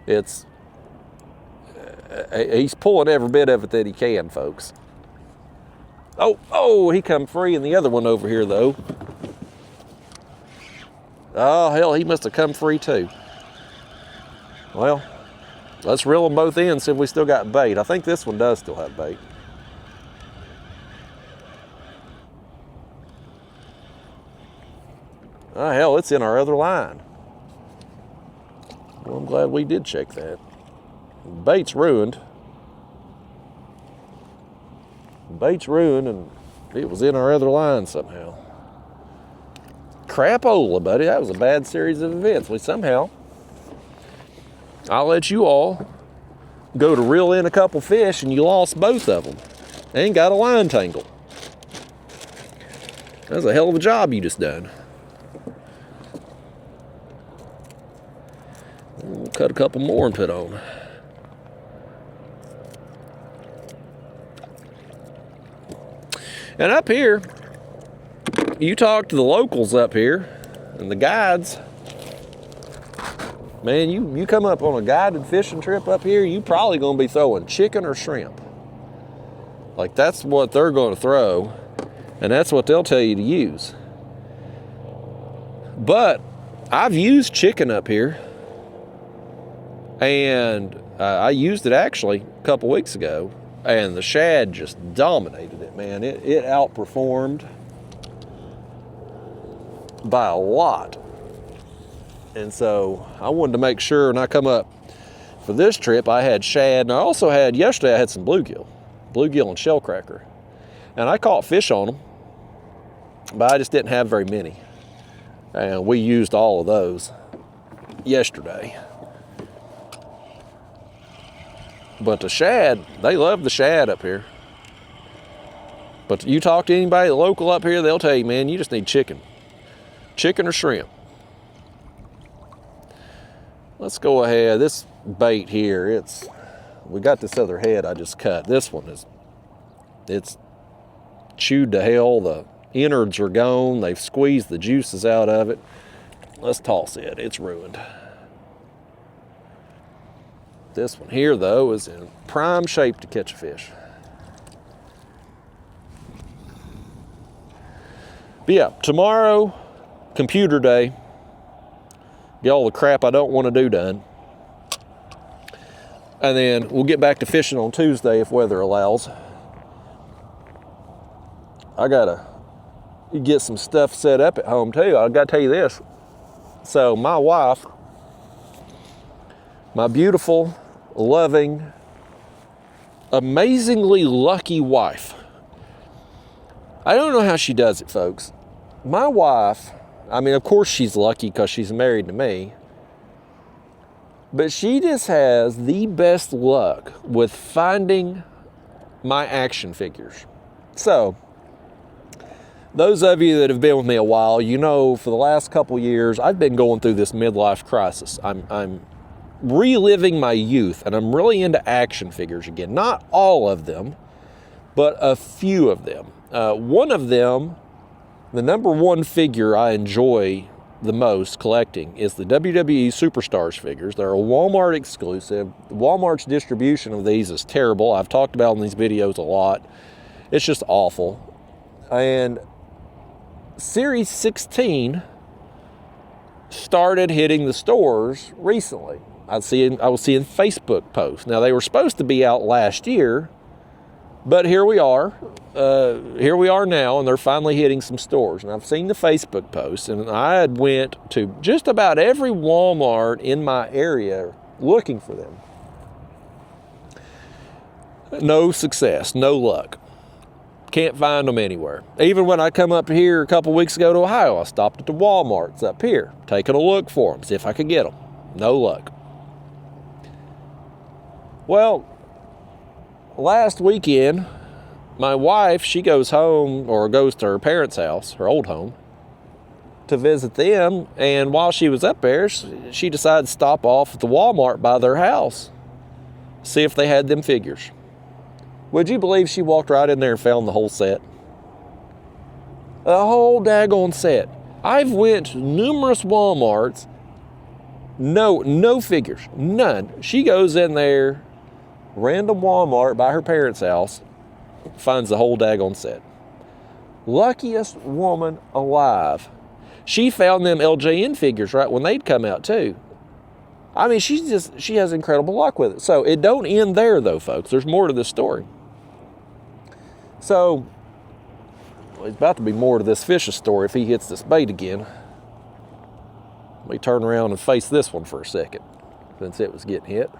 he's pulling every bit of it that he can, folks. Oh, he come free in the other one over here, though. Oh, hell, he must have come free, too. Well, let's reel them both in, see if we still got bait. I think this one does still have bait. Oh, hell, it's in our other line. Well, I'm glad we did check that. Bait's ruined. Bait's ruined, and it was in our other line somehow. Crapola, buddy. That was a bad series of events. I'll let you all go to reel in a couple fish, and you lost both of them. And got a line tangle. That's a hell of a job you just done. We'll cut a couple more and put on. And up here, you talk to the locals up here and the guides. Man, you come up on a guided fishing trip up here, you probably gonna be throwing chicken or shrimp. Like, that's what they're gonna throw, and that's what they'll tell you to use. But I've used chicken up here, and I used it actually a couple weeks ago, and the shad just dominated it, man. It outperformed by a lot. And so I wanted to make sure when I come up for this trip, I had shad, and I also had, yesterday I had some bluegill and shellcracker. And I caught fish on them, but I just didn't have very many. And we used all of those yesterday. But the shad, they love the shad up here. But you talk to anybody local up here, they'll tell you, man, you just need chicken. Chicken or shrimp. Let's go ahead. This bait here, we got this other head I just cut. This one it's chewed to hell. The innards are gone. They've squeezed the juices out of it. Let's toss it. It's ruined. This one here, though, is in prime shape to catch a fish. But yeah, tomorrow, computer day. Get all the crap I don't want to do done. And then we'll get back to fishing on Tuesday if weather allows. I gotta get some stuff set up at home too. I gotta tell you this. So my wife, my beautiful, loving, amazingly lucky wife. I don't know how she does it, folks. My wife, I mean, of course she's lucky because she's married to me, but she just has the best luck with finding my action figures. So, those of you that have been with me a while, you know for the last couple years, I've been going through this midlife crisis. I'm reliving my youth, and I'm really into action figures again. Not all of them, but a few of them. One of them, the number one figure I enjoy the most collecting is the WWE Superstars figures. They're a Walmart exclusive. Walmart's distribution of these is terrible. I've talked about in these videos a lot. It's just awful. And Series 16 started hitting the stores recently. I was seeing Facebook posts. Now, they were supposed to be out last year, but here we are. Here we are now, and they're finally hitting some stores. And I've seen the Facebook posts, and I had went to just about every Walmart in my area looking for them. No success, no luck. Can't find them anywhere. Even when I come up here a couple weeks ago to Ohio, I stopped at the Walmarts up here, taking a look for them, see if I could get them. No luck. Well, last weekend, my wife, she goes home or goes to her parents' house, her old home, to visit them. And while she was up there, she decided to stop off at the Walmart by their house, see if they had them figures. Would you believe she walked right in there and found the whole set? A whole daggone set. I've went to numerous Walmarts, no figures, none. She goes in there, random Walmart by her parents' house, finds the whole daggone set. Luckiest woman alive. She found them LJN figures right when they'd come out too. I mean, she has incredible luck with it. So it don't end there though, folks. There's more to this story. So, well, there's about to be more to this fishing story if he hits this bait again. Let me turn around and face this one for a second, since it was getting hit.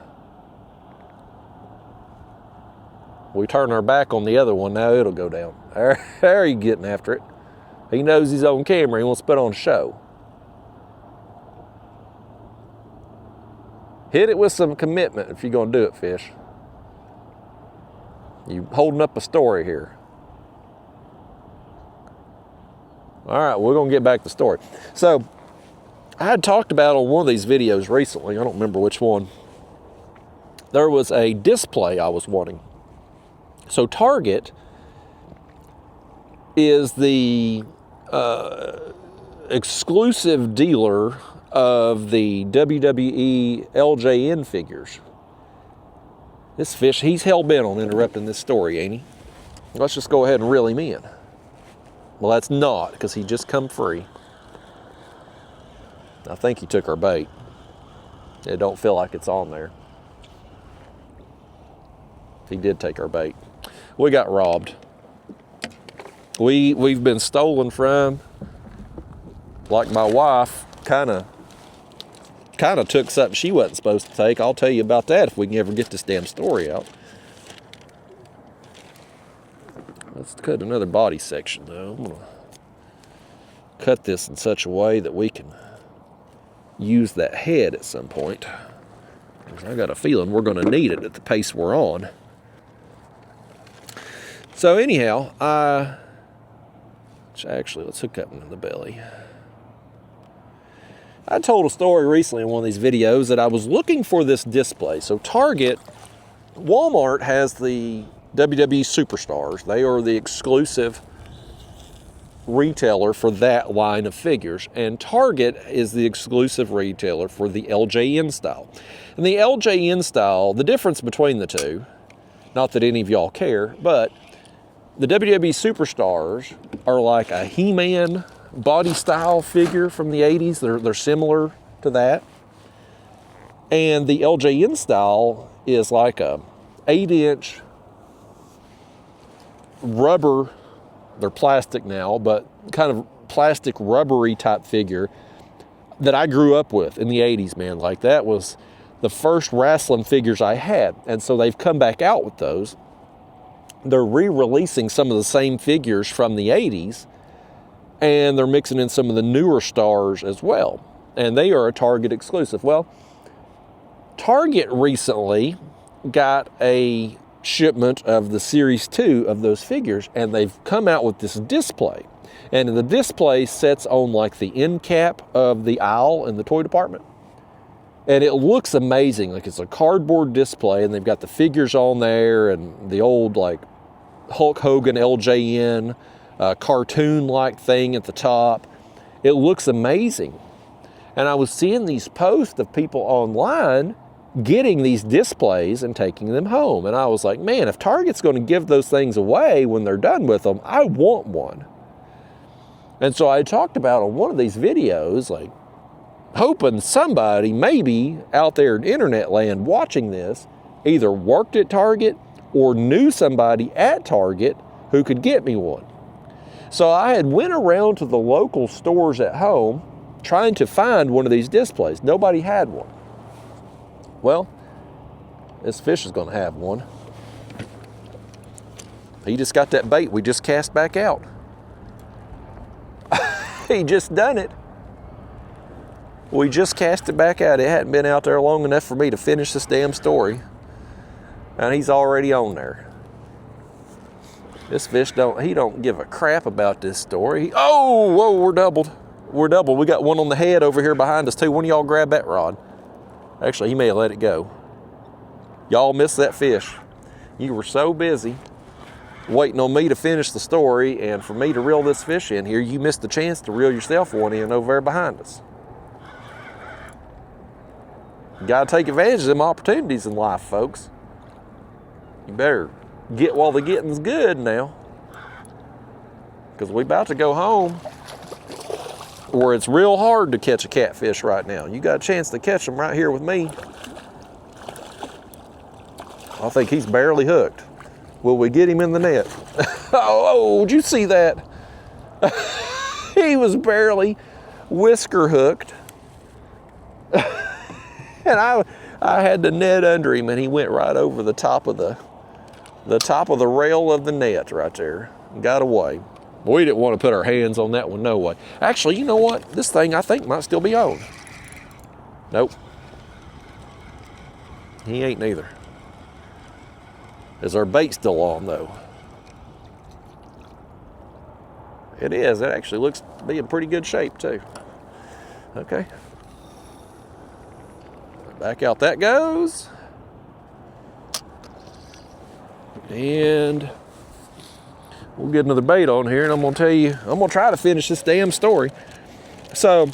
We turn our back on the other one, now it'll go down. There he's getting after it. He knows he's on camera, he wants to put on a show. Hit it with some commitment if you're gonna do it, fish. You holding up a story here. All right, we're gonna get back to the story. So, I had talked about on one of these videos recently, I don't remember which one, there was a display I was wanting. So Target is the exclusive dealer of the WWE LJN figures. This fish, he's hell-bent on interrupting this story, ain't he? Let's just go ahead and reel him in. Well, that's not, because he just come free. I think he took our bait. It don't feel like it's on there. He did take our bait. We got robbed. We've been stolen from. Like my wife kind of took something she wasn't supposed to take. I'll tell you about that if we can ever get this damn story out. Let's cut another body section though. I'm gonna cut this in such a way that we can use that head at some point. I got a feeling we're gonna need it at the pace we're on. So anyhow, actually, let's hook up into the belly. I told a story recently in one of these videos that I was looking for this display. So Target, Walmart has the WWE Superstars. They are the exclusive retailer for that line of figures. And Target is the exclusive retailer for the LJN style. And the LJN style, the difference between the two, not that any of y'all care, but the WWE Superstars are like a He-Man body style figure from the 80s. They're similar to that. And the LJN style is like a 8-inch rubber, they're plastic now, but kind of plastic rubbery type figure that I grew up with in the 80s, man. Like that was the first wrestling figures I had. And so they've come back out with those. They're re-releasing some of the same figures from the 80s, and they're mixing in some of the newer stars as well. And they are a Target exclusive. Well, Target recently got a shipment of the Series 2 of those figures, and they've come out with this display. And the display sets on like the end cap of the aisle in the toy department. And it looks amazing. Like it's a cardboard display, and they've got the figures on there and the old like Hulk Hogan LJN cartoon-like thing at the top. It looks amazing. And I was seeing these posts of people online getting these displays and taking them home. And I was like, man, if Target's going to give those things away when they're done with them, I want one. And so I talked about on one of these videos, like hoping somebody maybe out there in internet land watching this either worked at Target or knew somebody at Target who could get me one. So I had went around to the local stores at home trying to find one of these displays. Nobody had one. Well, this fish is going to have one. He just got that bait we just cast back out. He just done it. We just cast it back out. It hadn't been out there long enough for me to finish this damn story. And he's already on there. This fish don't give a crap about this story. Whoa, we're doubled. We're doubled. We got one on the head over here behind us too. One of y'all grab that rod. Actually, he may have let it go. Y'all missed that fish. You were so busy waiting on me to finish the story and for me to reel this fish in here, you missed the chance to reel yourself one in over there behind us. You gotta take advantage of them opportunities in life, folks. You better get while the getting's good now, because we about to go home where it's real hard to catch a catfish right now. You got a chance to catch them right here with me. I think he's barely hooked. Will we get him in the net? Oh, did you see that? He was barely whisker hooked. And I had the net under him, and he went right over the top of the rail of the net right there and got away. We didn't want to put our hands on that one, no way. Actually, you know what? This thing I think might still be on. Nope. He ain't neither. Is our bait still on though? It is. It actually looks to be in pretty good shape too. Okay. Back out that goes. And we'll get another bait on here, and I'm gonna try to finish this damn story. So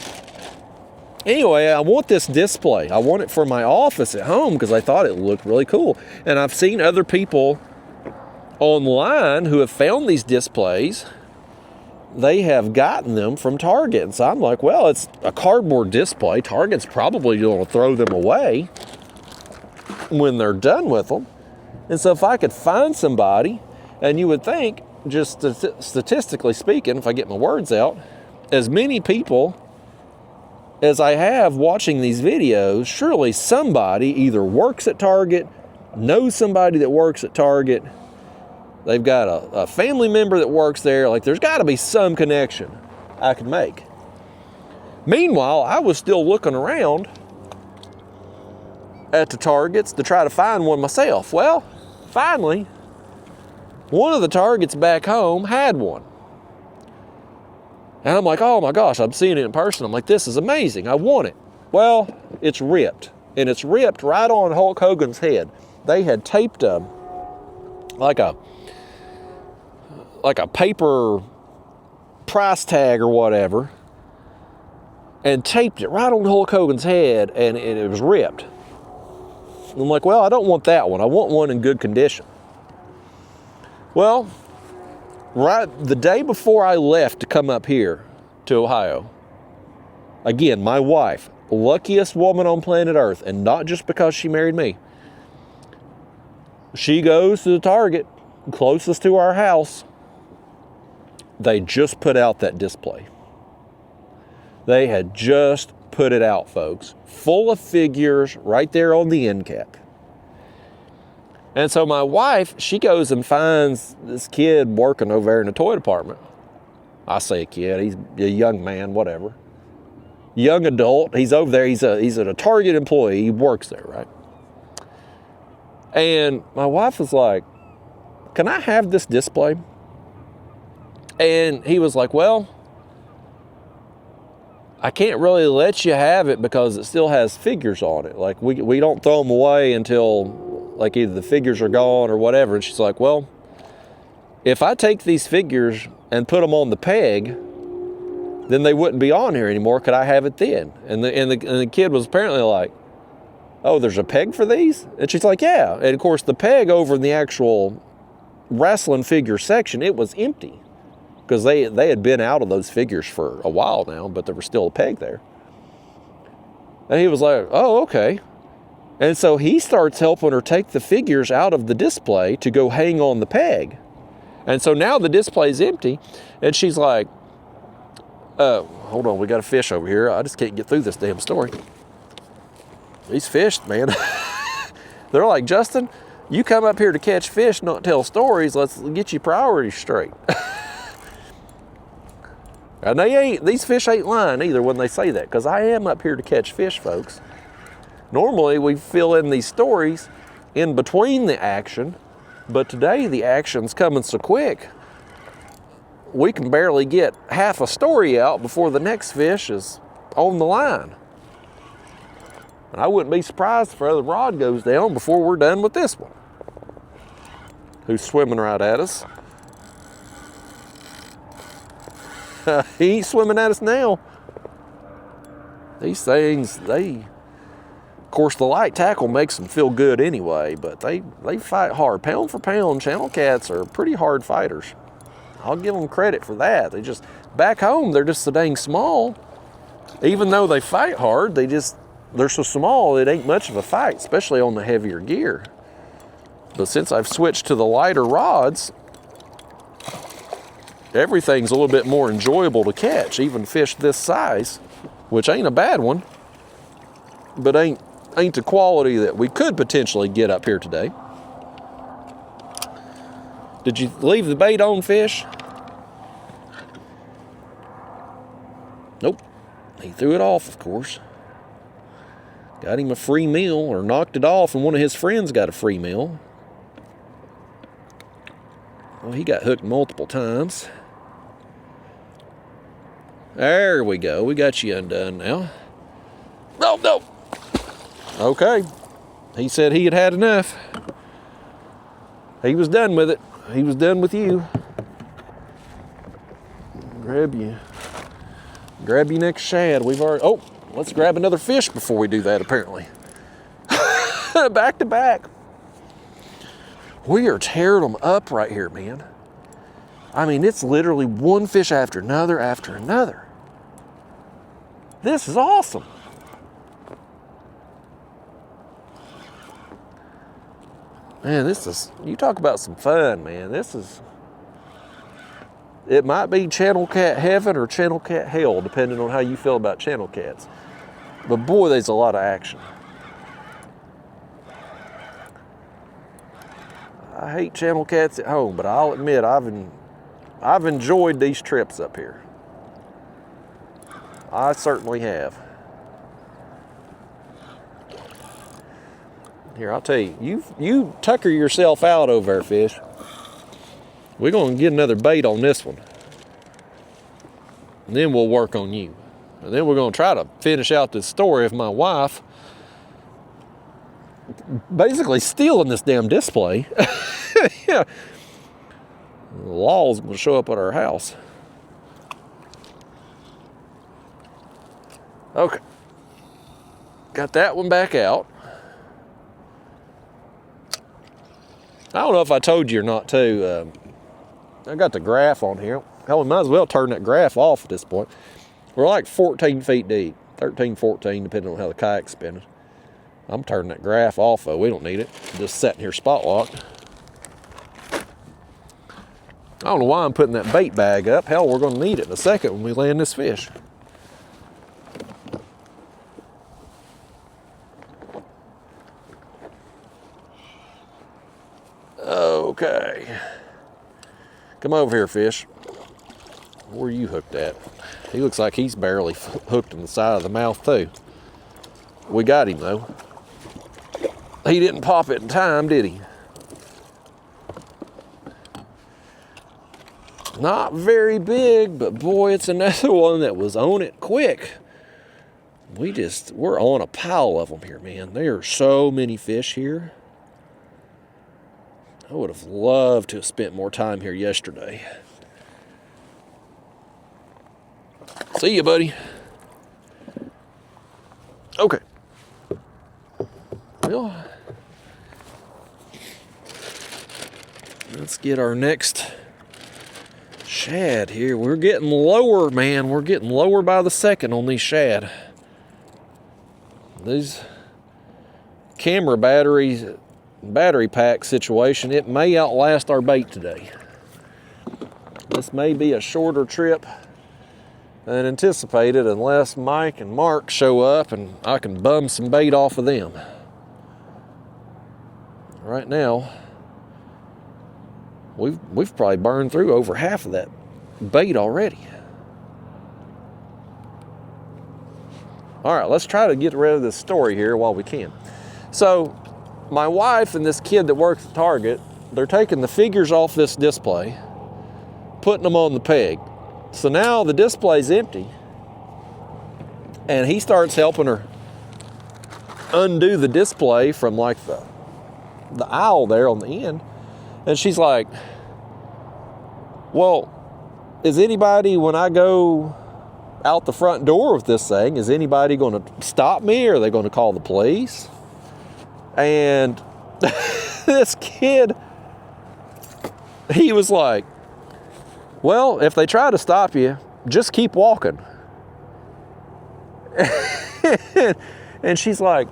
anyway, I want this display. I want it for my office at home because I thought it looked really cool. And I've seen other people online who have found these displays. They have gotten them from Target. And so I'm like, well, it's a cardboard display. Target's probably going to throw them away when they're done with them. And so if I could find somebody, and you would think, just statistically speaking, if I get my words out, as many people as I have watching these videos, surely somebody either works at Target, knows somebody that works at Target, they've got a family member that works there. Like, there's got to be some connection I could make. Meanwhile, I was still looking around at the Targets to try to find one myself. Well, finally, one of the Targets back home had one. And I'm like, oh my gosh, I'm seeing it in person. I'm like, this is amazing. I want it. Well, it's ripped. And it's ripped right on Hulk Hogan's head. They had taped like a paper price tag or whatever, and taped it right on Hulk Hogan's head, and it was ripped. I'm like, well, I don't want that one. I want one in good condition. Well, right the day before I left to come up here to Ohio, again, my wife, luckiest woman on planet Earth, and not just because she married me, she goes to the Target closest to our house. They just put out that display. They had just put it out, folks, full of figures right there on the end cap. And so my wife, she goes and finds this kid working over there in the toy department. I say a kid, he's a young man, whatever. Young adult, he's over there, he's a Target employee, he works there, right? And my wife was like, can I have this display? And he was like, well, I can't really let you have it because it still has figures on it. Like, we don't throw them away until, like, either the figures are gone or whatever. And she's like, well, if I take these figures and put them on the peg, then they wouldn't be on here anymore. Could I have it then? And the kid was apparently like, oh, there's a peg for these? And she's like, yeah. And of course, the peg over in the actual wrestling figure section, it was empty. Because they had been out of those figures for a while now, but there was still a peg there. And he was like, oh, okay. And so he starts helping her take the figures out of the display to go hang on the peg. And so now the display's empty, and she's like, hold on, we got a fish over here. I just can't get through this damn story. These fish, man. They're like, Justin, you come up here to catch fish, not tell stories. Let's get your priorities straight. And these fish ain't lying either when they say that, because I am up here to catch fish, folks. Normally, we fill in these stories in between the action, but today the action's coming so quick, we can barely get half a story out before the next fish is on the line. And I wouldn't be surprised if the rod goes down before we're done with this one, who's swimming right at us. He ain't swimming at us now. These things, of course, the light tackle makes them feel good anyway, but they fight hard. Pound for pound, channel cats are pretty hard fighters. I'll give them credit for that. Back home, they're just so dang small. Even though they fight hard, they're so small, it ain't much of a fight, especially on the heavier gear. But since I've switched to the lighter rods, everything's a little bit more enjoyable to catch, even fish this size, which ain't a bad one. but ain't the quality that we could potentially get up here today. Did you leave the bait on, fish? Nope. He threw it off, of course. Got him a free meal, or knocked it off, and one of his friends got a free meal. Well, he got hooked multiple times. There we go. We got you undone now. Oh, no. Okay. He said he had had enough. He was done with it. He was done with you. Grab your next shad. We've already, oh, let's grab another fish before we do that, apparently. Back to back. We are tearing them up right here, man. I mean, it's literally one fish after another after another. This is awesome. Man, this is, you talk about some fun, man. This is, it might be channel cat heaven or channel cat hell, depending on how you feel about channel cats. But boy, there's a lot of action. I hate channel cats at home, but I'll admit I've enjoyed these trips up here. I certainly have. Here, I'll tell you, you tucker yourself out over there, fish. We're going to get another bait on this one. And then we'll work on you. And then we're going to try to finish out this story of my wife basically stealing this damn display. Yeah. The law's going to show up at our house. Okay. Got that one back out. I don't know if I told you or not, too. I got the graph on here. Hell, we might as well turn that graph off at this point. We're like 14 feet deep. 13, 14, depending on how the kayak's spinning. I'm turning that graph off, though. We don't need it. Just sitting here spot locked. I don't know why I'm putting that bait bag up. Hell, we're going to need it in a second when we land this fish. Okay. Come over here, fish. Where are you hooked at? He looks like he's barely hooked in the side of the mouth, too. We got him, though. He didn't pop it in time, did he? Not very big, but boy, it's another one that was on it quick. We're on a pile of them here, man. There are so many fish here. I would have loved to have spent more time here yesterday. See you, buddy. Okay. Well, let's get our next shad here. We're getting lower, man. We're getting lower by the second on these shad. These camera battery pack situation, it may outlast our bait today. This may be a shorter trip than anticipated unless Mike and Mark show up and I can bum some bait off of them. Right now, we've probably burned through over half of that bait already. All right, let's try to get rid of this story here while we can. So, my wife and this kid that works at Target, they're taking the figures off this display, putting them on the peg. So now the display's empty, and he starts helping her undo the display from like the aisle there on the end. And she's like, well, is anybody, when I go out the front door with this thing, is anybody going to stop me, or are they going to call the police? And this kid, he was like, well, if they try to stop you, just keep walking. And she's like,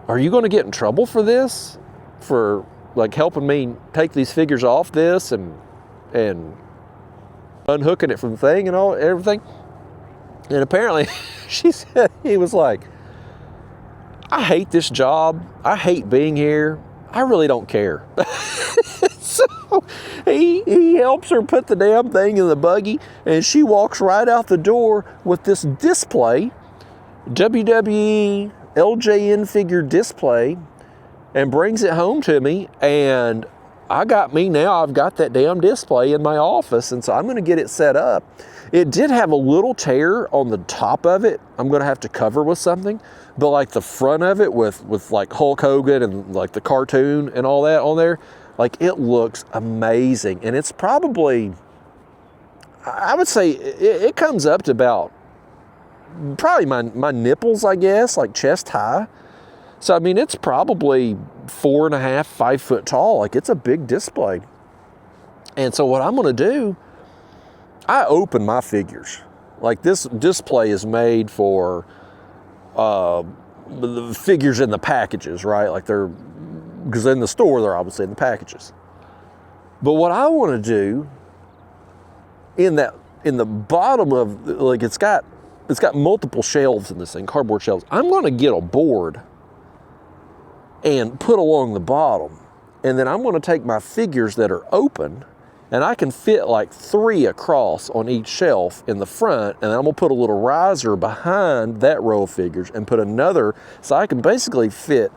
are you going to get in trouble for this? For like helping me take these figures off this and unhooking it from the thing and everything? And apparently she said, he was like, I hate this job. I hate being here. I really don't care. So he helps her put the damn thing in the buggy, and she walks right out the door with this display, WWE LJN figure display, and brings it home to me. And I've got that damn display in my office, and so I'm going to get it set up. It did have a little tear on the top of it. I'm going to have to cover with something, but like the front of it with like Hulk Hogan and like the cartoon and all that on there, like it looks amazing. And it's probably, I would say it comes up to about probably my nipples, I guess, like chest high. So, I mean, it's probably 4.5, 5 foot tall. Like, it's a big display. And so what I'm going to do, I open my figures. Like, this display is made for the figures in the packages, right? Like, because in the store, they're obviously in the packages. But what I want to do in the bottom of, like, it's got multiple shelves in this thing, cardboard shelves. I'm going to get a board and put along the bottom. And then I'm going to take my figures that are open, and I can fit like 3 across on each shelf in the front, and then I'm going to put a little riser behind that row of figures and put another, so I can basically fit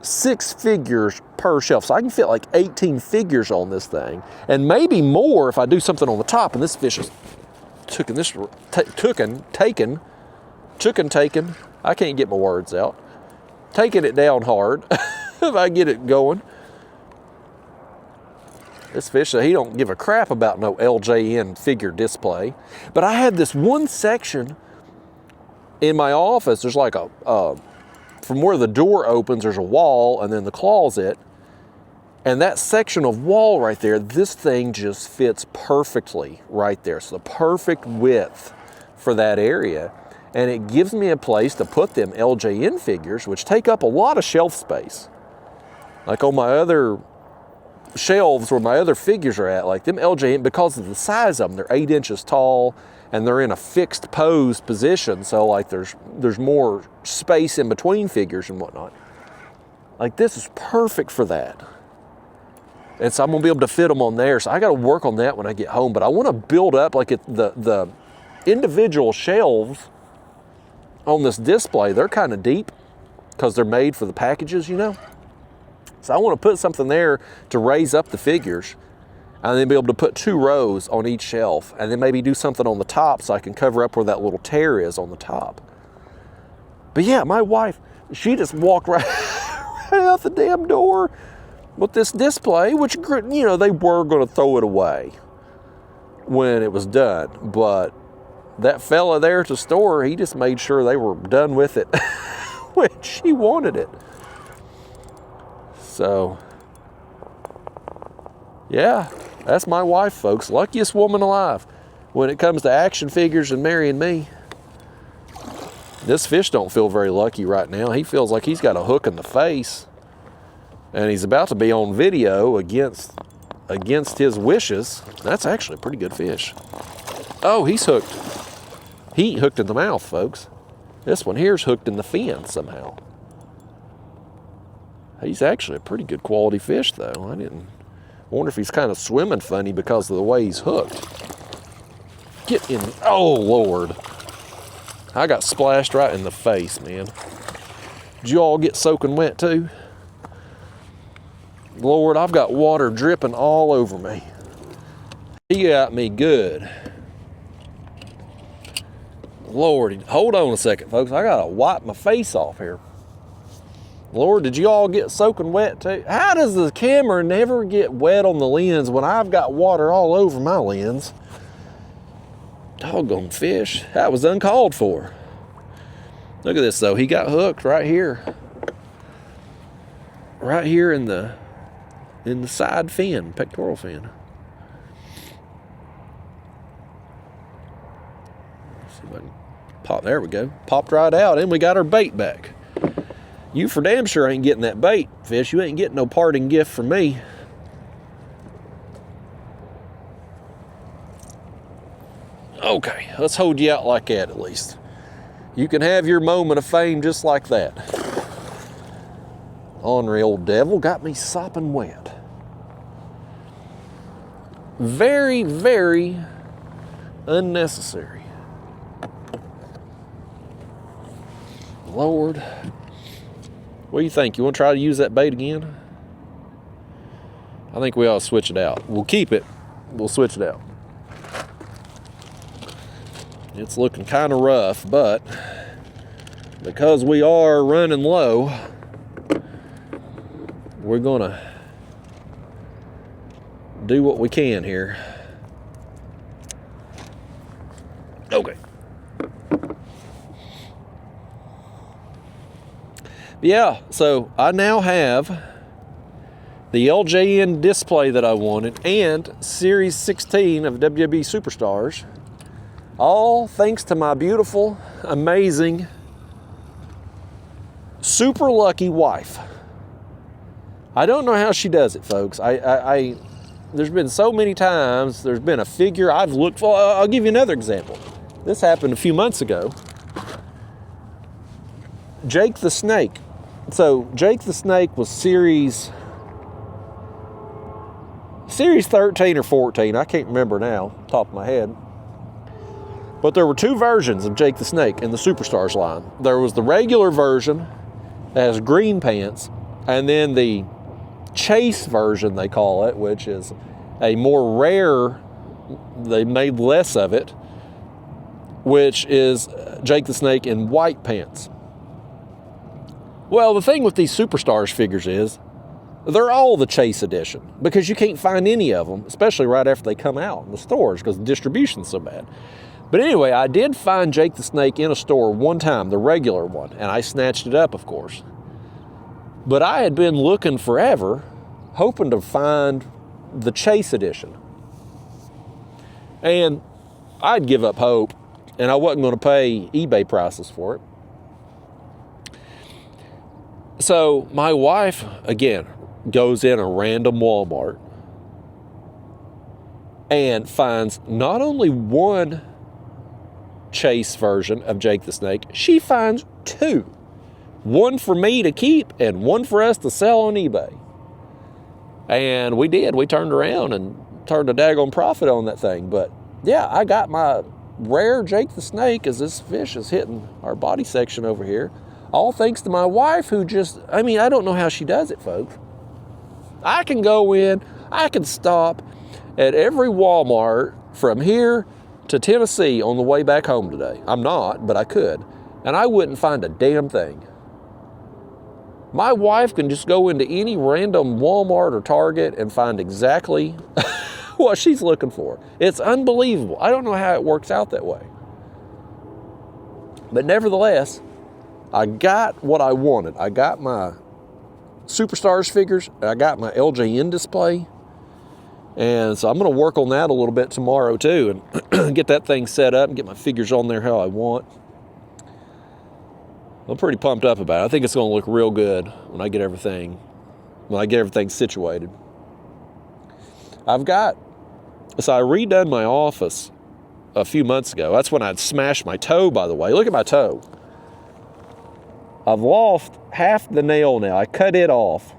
6 figures per shelf. So I can fit like 18 figures on this thing, and maybe more if I do something on the top. And this fish is taken. I can't get my words out. Taking it down hard if I get it going. This fish, he don't give a crap about no LJN figure display. But I had this one section in my office. There's like from where the door opens, there's a wall, and then the closet. And that section of wall right there, this thing just fits perfectly right there. So the perfect width for that area. And it gives me a place to put them LJN figures, which take up a lot of shelf space. Like on my other shelves where my other figures are at, like them LJN, because of the size of them, they're 8 inches tall and they're in a fixed pose position. So like there's more space in between figures and whatnot. Like this is perfect for that. And so I'm gonna be able to fit them on there. So I gotta work on that when I get home, but I wanna build up like the individual shelves on this display. They're kind of deep because they're made for the packages, you know? So I want to put something there to raise up the figures, and then be able to put 2 rows on each shelf, and then maybe do something on the top so I can cover up where that little tear is on the top. But yeah, my wife, she just walked right out the damn door with this display, which, you know, they were going to throw it away when it was done, but that fella there at the store, he just made sure they were done with it when she wanted it. So, yeah, that's my wife, folks. Luckiest woman alive when it comes to action figures and marrying me. This fish don't feel very lucky right now. He feels like he's got a hook in the face, and he's about to be on video against his wishes. That's actually a pretty good fish. Oh, he's hooked. He ain't hooked in the mouth, folks. This one here's hooked in the fin somehow. He's actually a pretty good quality fish, though. I wonder if he's kind of swimming funny because of the way he's hooked. Get in. Oh, Lord. I got splashed right in the face, man. Did you all get soaking wet, too? Lord, I've got water dripping all over me. He got me good. Lord, hold on a second, folks. I gotta wipe my face off here. Lord, did you all get soaking wet too? How does the camera never get wet on the lens when I've got water all over my lens? Doggone fish. That was uncalled for. Look at this though. He got hooked right here. Right here in the side fin, pectoral fin. Let's see if I can pop. There we go. Popped right out, and we got our bait back. You for damn sure ain't getting that bait, fish. You ain't getting no parting gift from me. Okay, let's hold you out like that at least. You can have your moment of fame just like that. Ornery old devil got me sopping wet. Very, very unnecessary. Lord. What do you think? You want to try to use that bait again? I think we ought to switch it out. We'll keep it. We'll switch it out. It's looking kind of rough, but because we are running low, we're going to do what we can here. Okay. Yeah, so I now have the LJN display that I wanted and Series 16 of WWE Superstars. All thanks to my beautiful, amazing, super lucky wife. I don't know how she does it, folks. There's been so many times, there's been a figure I've looked for. I'll give you another example. This happened a few months ago. Jake the Snake. So Jake the Snake was Series 13 or 14. I can't remember now, top of my head. But there were two versions of Jake the Snake in the Superstars line. There was the regular version that has green pants, and then the chase version, they call it, which is a more rare, they made less of it, which is Jake the Snake in white pants. Well, the thing with these Superstars figures is they're all the chase edition because you can't find any of them, especially right after they come out in the stores because the distribution's so bad. But anyway, I did find Jake the Snake in a store one time, the regular one, and I snatched it up, of course. But I had been looking forever, hoping to find the chase edition. And I'd give up hope, and I wasn't going to pay eBay prices for it. So my wife, again, goes in a random Walmart and finds not only one chase version of Jake the Snake, she finds two. One for me to keep and one for us to sell on eBay. And we did. We turned around and turned a daggone profit on that thing. But yeah, I got my rare Jake the Snake as this fish is hitting our body section over here. All thanks to my wife who just, I don't know how she does it, folks. I can go in, I can stop at every Walmart from here to Tennessee on the way back home today. I'm not, but I could. And I wouldn't find a damn thing. My wife can just go into any random Walmart or Target and find exactly what she's looking for. It's unbelievable. I don't know how it works out that way. But nevertheless, I got what I wanted. I got my Superstars figures. I got my LJN display. And so I'm going to work on that a little bit tomorrow too and get that thing set up and get my figures on there how I want. I'm pretty pumped up about it. I think it's going to look real good when I get everything situated. So I redone my office a few months ago. That's when I'd smashed my toe, by the way. Look at my toe. I've lost half the nail now. I cut it off,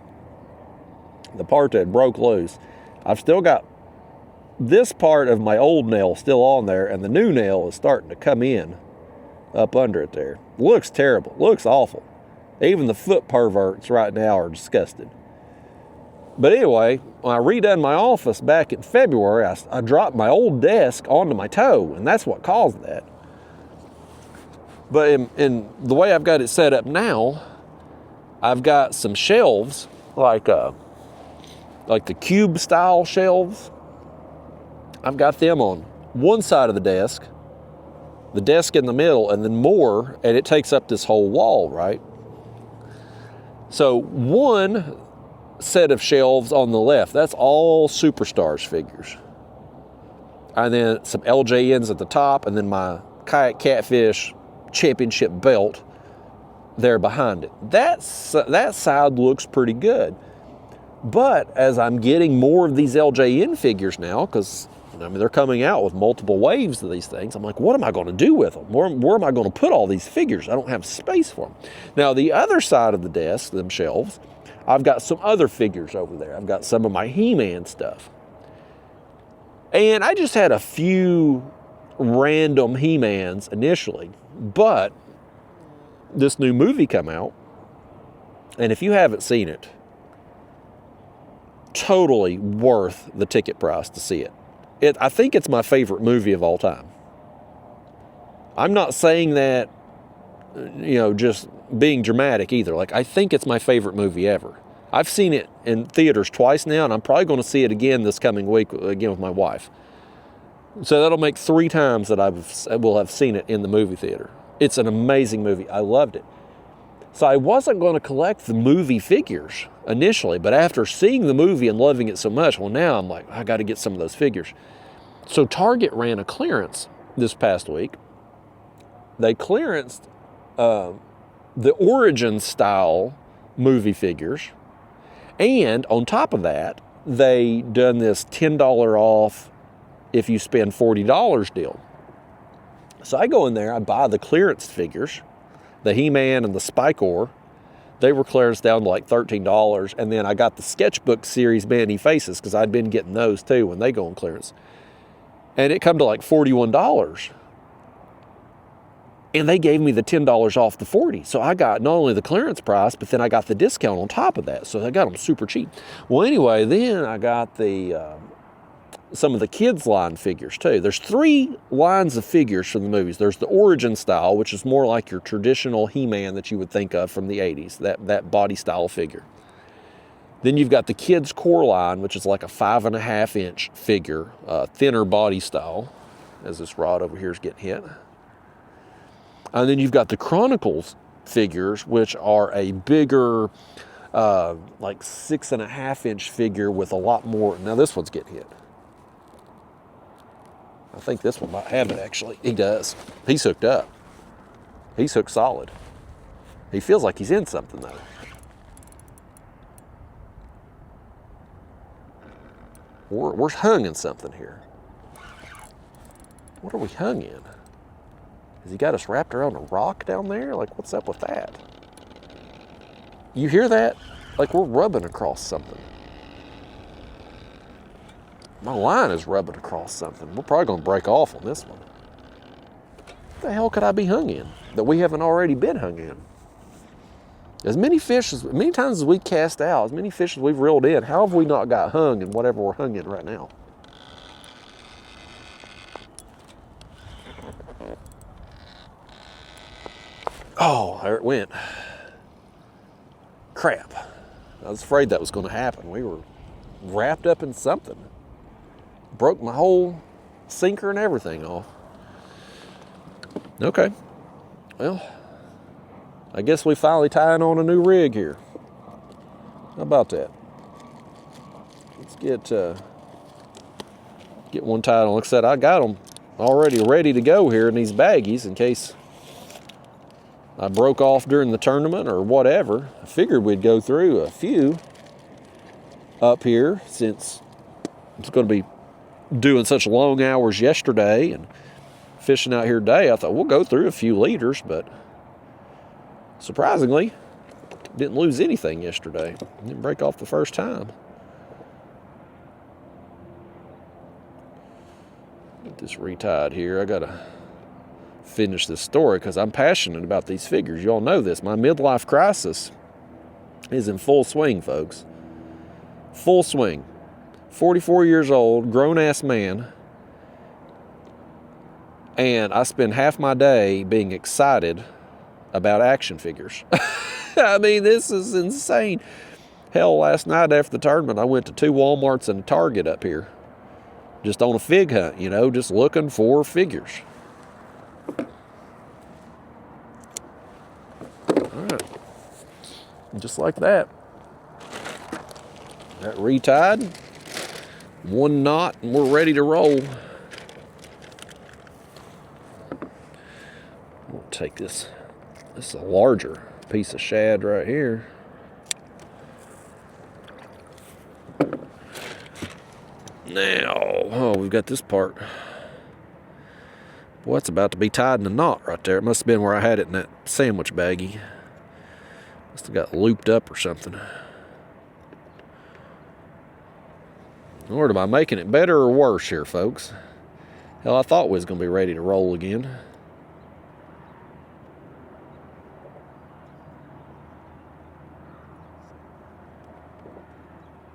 the part that broke loose. I've still got this part of my old nail still on there, and the new nail is starting to come in up under it there. Looks terrible. Looks awful. Even the foot perverts right now are disgusted. But anyway, when I redone my office back in February, I dropped my old desk onto my toe, and that's what caused that. But in the way I've got it set up now, I've got some shelves, like the cube style shelves. I've got them on one side of the desk in the middle, and then more, and it takes up this whole wall, right? So one set of shelves on the left, that's all Superstars figures. And then some LJNs at the top, and then my Kayak Catfish championship belt there behind it. That side looks pretty good. But as I'm getting more of these LJN figures now, because I mean, they're coming out with multiple waves of these things. I'm like, what am I going to do with them? Where am I going to put all these figures? I don't have space for them. Now, the other side of the desk, them shelves, I've got some other figures over there. I've got some of my He-Man stuff. And I just had a few random He-Mans initially, but this new movie come out, and if you haven't seen it, totally worth the ticket price to see it. I think it's my favorite movie of all time. I'm not saying that, just being dramatic either. Like, I think it's my favorite movie ever. I've seen it in theaters twice now, and I'm probably going to see it again this coming week, again with my wife. So that'll make 3 times that I will have seen it in the movie theater. It's an amazing movie. I loved it. So I wasn't going to collect the movie figures initially, but after seeing the movie and loving it so much, well, now I'm like, I got to get some of those figures. So Target ran a clearance this past week. They clearanced the Origin style movie figures. And on top of that, they done this $10 off if you spend $40 deal. So I go in there, I buy the clearance figures, the He-Man and the Spike-Or. They were clearanced down to like $13. And then I got the Sketchbook series Manny Faces because I'd been getting those too when they go on clearance. And it come to like $41. And they gave me the $10 off the $40. So I got not only the clearance price, but then I got the discount on top of that. So I got them super cheap. Well, anyway, then I got some of the kids line figures too. There's 3 lines of figures from the movies. There's the Origin style, which is more like your traditional He-Man that you would think of from the 80s, that body style figure. Then you've got the kids core line, which is like a 5.5 inch figure, thinner body style, as this rod over here is getting hit. And then you've got the Chronicles figures, which are a bigger, like 6.5 inch figure with a lot more. Now this one's getting hit. I think this one might have it, actually. He does. He's hooked up. He's hooked solid. He feels like he's in something, though. We're hung in something here. What are we hung in? Has he got us wrapped around a rock down there? Like, what's up with that? You hear that? Like we're rubbing across something. My line is rubbing across something. We're probably going to break off on this one. What the hell could I be hung in that we haven't already been hung in? As many times as we cast out, as many fish as we've reeled in, how have we not got hung in whatever we're hung in right now? Oh, there it went. Crap. I was afraid that was going to happen. We were wrapped up in something. Broke my whole sinker and everything off. Okay. Well, I guess we finally tying on a new rig here. How about that? Let's get one tied on. Like I said, I got them already ready to go here in these baggies in case I broke off during the tournament or whatever. I figured we'd go through a few up here since it's going to be doing such long hours yesterday and fishing out here today. I thought we'll go through a few leaders, but surprisingly, didn't lose anything yesterday. Didn't break off the first time. Get this retied here. I gotta finish this story because I'm passionate about these figures. You all know this. My midlife crisis is in full swing, folks. Full swing. 44 years old, grown-ass man, and I spend half my day being excited about action figures. I mean, this is insane. Hell, last night after the tournament, I went to 2 Walmarts and a Target up here, just on a fig hunt, just looking for figures. All right, just like that. That retied. 1 knot and we're ready to roll. We'll take this. This is a larger piece of shad right here. Now, oh, we've got this part. Boy, it's about to be tied in a knot right there. It must have been where I had it in that sandwich baggie. Must have got looped up or something. Lord, am I making it better or worse here, folks? Hell, I thought we was going to be ready to roll again.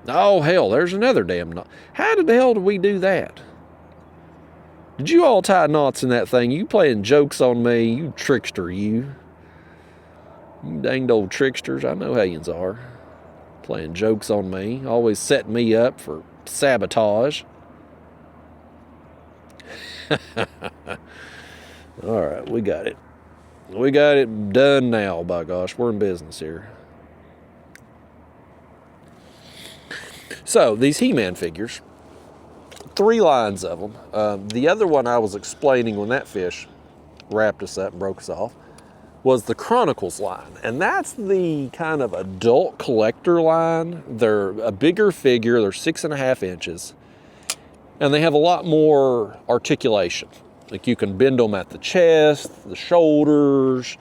Oh, hell, there's another damn knot. How the hell did we do that? Did you all tie knots in that thing? You playing jokes on me, you trickster, you. You danged old tricksters. I know how yous are. Playing jokes on me. Always setting me up for sabotage. All right, we got it. We got it done now, by gosh. We're in business here. So, these He-Man figures. 3 lines of them. The other one I was explaining when that fish wrapped us up and broke us off was the Chronicles line. And that's the kind of adult collector line. They're a bigger figure. They're 6.5 inches. And they have a lot more articulation. Like you can bend them at the chest, the shoulders,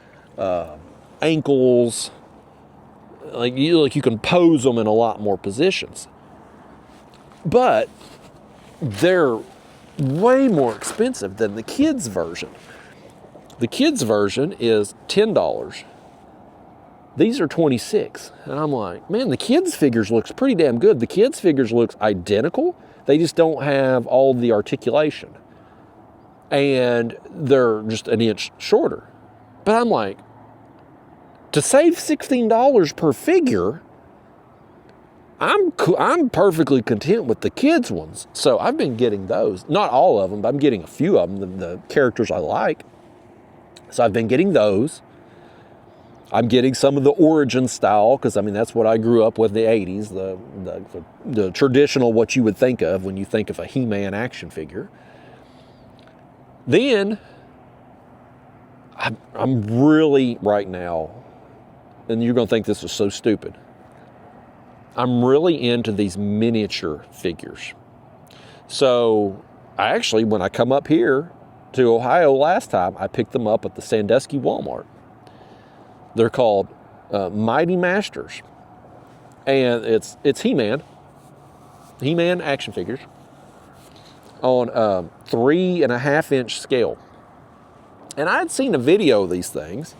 ankles. Like you can pose them in a lot more positions. But they're way more expensive than the kids' version. The kids' version is $10. These are $26. And I'm like, man, the kids' figures looks pretty damn good. The kids' figures looks identical. They just don't have all the articulation. And they're just an inch shorter. But I'm like, to save $16 per figure, I'm perfectly content with the kids' ones. So I've been getting those. Not all of them, but I'm getting a few of them, the characters I like. So I've been getting those. I'm getting some of the origin style, because I mean that's what I grew up with in the 80s, the traditional what you would think of when you think of a He-Man action figure. Then I'm really right now, and you're going to think this is so stupid, I'm really into these miniature figures. So I actually, when I come up here to Ohio last time, I picked them up at the Sandusky Walmart. They're called Mighty Masters. And it's He-Man action figures on a 3.5 inch scale. And I had seen a video of these things,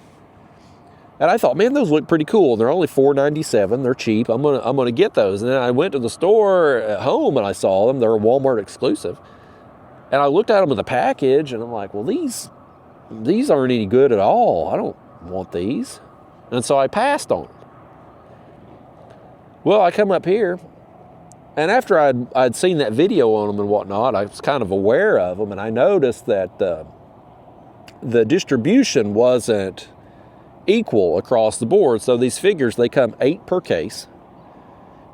and I thought, man, those look pretty cool. They're only $4.97. They're cheap. I'm gonna get those. And then I went to the store at home and I saw them. They're a Walmart exclusive. And I looked at them in the package and I'm like, well, these aren't any good at all. I don't want these. And so I passed on them. Well, I come up here, and after I'd seen that video on them and whatnot, I was kind of aware of them, and I noticed that the distribution wasn't equal across the board. So these figures, they come 8 per case.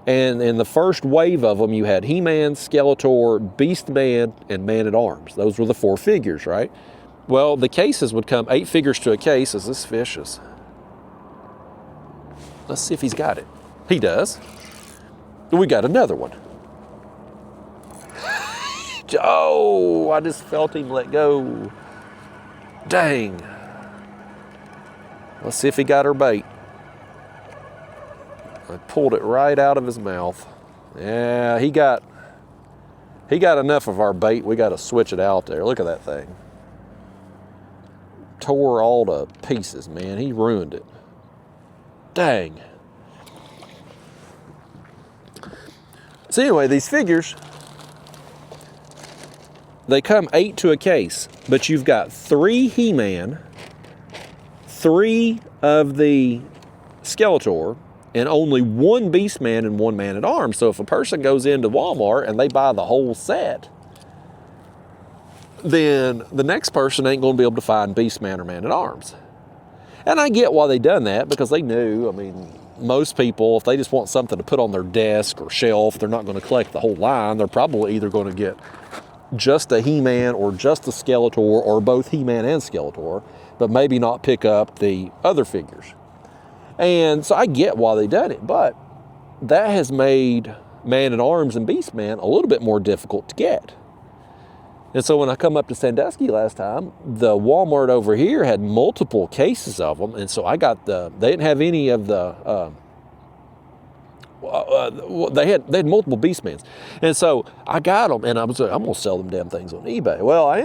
And in the first wave of them, you had He-Man, Skeletor, Beast-Man, and Man-at-Arms. Those were the 4 figures, right? Well, the cases would come 8 figures to a case, as this fish is. Let's see if he's got it. He does. We got another one. Oh, I just felt him let go. Dang. Let's see if he got her bait. I pulled it right out of his mouth. Yeah, he got enough of our bait. We got to switch it out there. Look at that thing. Tore all to pieces, man. He ruined it. Dang. So anyway, these figures, they come 8 to a case, but you've got 3 He-Man, 3 of the Skeletor, and only 1 Beast-Man and 1 Man-at-Arms. So if a person goes into Walmart and they buy the whole set, then the next person ain't going to be able to find Beast-Man or Man-at-Arms. And I get why they done that, because they knew, I mean, most people, if they just want something to put on their desk or shelf, they're not going to collect the whole line. They're probably either going to get just a He-Man or just a Skeletor, or both He-Man and Skeletor, but maybe not pick up the other figures. And so I get why they done it, but that has made Man-at-Arms and Beastman a little bit more difficult to get. And so when I come up to Sandusky last time, the Walmart over here had multiple cases of them. And so I got they didn't have any of the, they had multiple Beastmans. And so I got them, and I was like, I'm going to sell them damn things on eBay. Well, I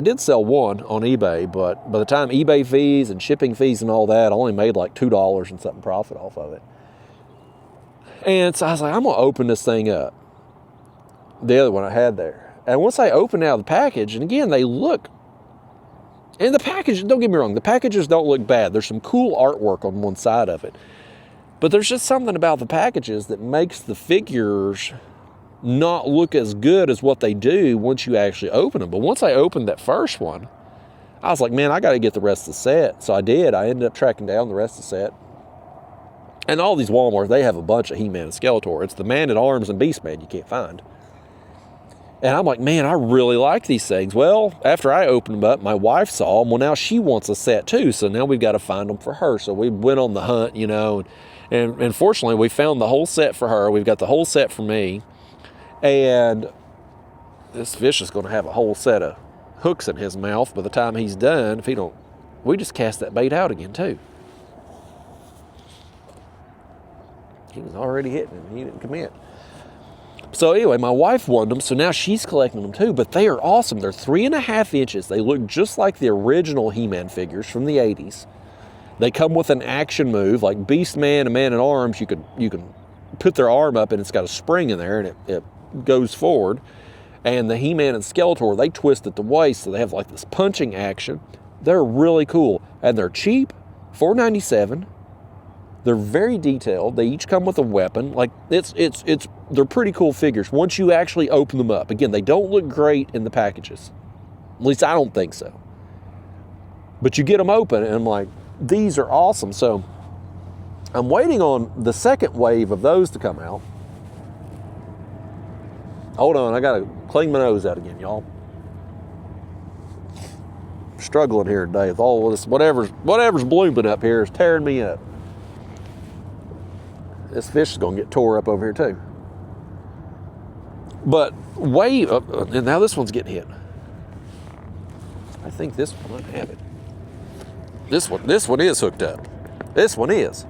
did sell one on eBay, but by the time eBay fees and shipping fees and all that, I only made like $2 and something profit off of it. And so I was like, I'm going to open this thing up. The other one I had there. And once I open out the package, and again, they look, and the package, don't get me wrong, the packages don't look bad. There's some cool artwork on one side of it. But there's just something about the packages that makes the figures not look as good as what they do once you actually open them. But once I opened that first one, I was like, man, I got to get the rest of the set. So I did. I ended up tracking down the rest of the set. And all these Walmarts, they have a bunch of He-Man and Skeletor. It's the Man-at-Arms and Beastman you can't find. And I'm like, man, I really like these things. Well, after I opened them up, my wife saw them. Well, now she wants a set too. So now we've got to find them for her. So we went on the hunt, you know. And fortunately, we found the whole set for her. We've got the whole set for me. And this fish is going to have a whole set of hooks in his mouth by the time he's done. If he don't, we just cast that bait out again too. He was already hitting him. He didn't commit. So anyway, my wife won them, so now she's collecting them too, but they are awesome. They're 3.5 inches. They look just like the original He-Man figures from the 80s. They come with an action move, like Beastman and Man-at-Arms. You can put their arm up and it's got a spring in there and it goes forward. And the He-Man and Skeletor, they twist at the waist, so they have like this punching action. They're really cool, and they're cheap, $4.97. They're very detailed. They each come with a weapon. Like they're pretty cool figures once you actually open them up. Again, they don't look great in the packages. At least I don't think so. But you get them open and I'm like, these are awesome. So I'm waiting on the second wave of those to come out. Hold on, I gotta clean my nose out again, y'all. I'm struggling here today with all this, whatever's blooming up here is tearing me up. This fish is going to get tore up over here too. But and now this one's getting hit. I think this one might have it. This one is hooked up. This one is.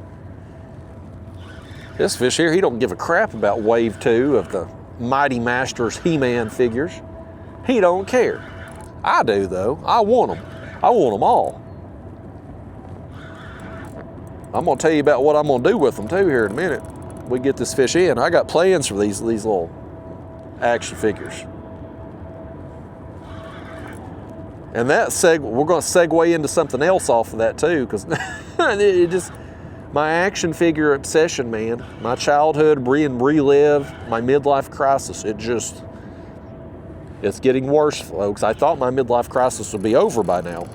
This fish here, he don't give a crap about wave 2 of the Mighty Masters He-Man figures. He don't care. I do though. I want them. I want them all. I'm going to tell you about what I'm going to do with them too here in a minute. We get this fish in. I got plans for these little action figures. And we're going to segue into something else off of that too, because my action figure obsession, man, my childhood relive, my midlife crisis, it's getting worse, folks. I thought my midlife crisis would be over by now.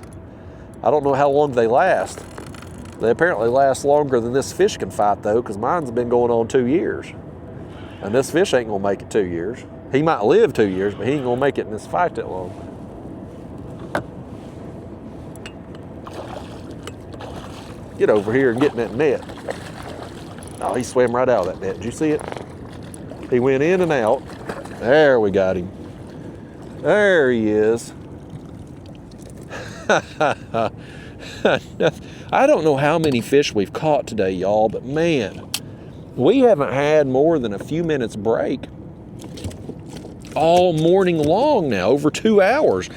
I don't know how long they last. They apparently last longer than this fish can fight, though, because mine's been going on 2 years. And this fish ain't going to make it 2 years. He might live 2 years, but he ain't going to make it in this fight that long. Get over here and get in that net. Oh, he swam right out of that net. Did you see it? He went in and out. There, we got him. There he is. I don't know how many fish we've caught today, y'all, but man, we haven't had more than a few minutes break all morning long now, over 2 hours.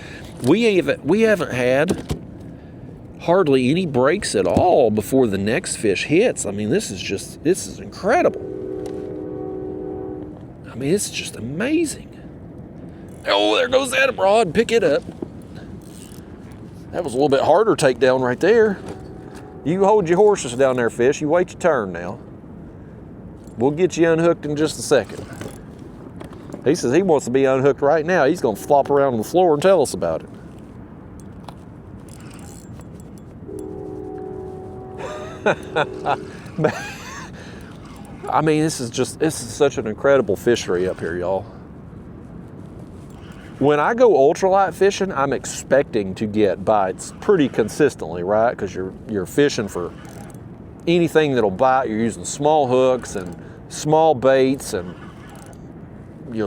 We haven't had hardly any breaks at all before the next fish hits. I mean, this is incredible. I mean, it's just amazing. Oh, there goes that rod. Pick it up. That was a little bit harder takedown right there. You hold your horses down there, fish. You wait your turn now. We'll get you unhooked in just a second. He says he wants to be unhooked right now. He's going to flop around on the floor and tell us about it. I mean, this is such an incredible fishery up here, y'all. When I go ultralight fishing, I'm expecting to get bites pretty consistently, right? Because you're fishing for anything that'll bite. You're using small hooks and small baits and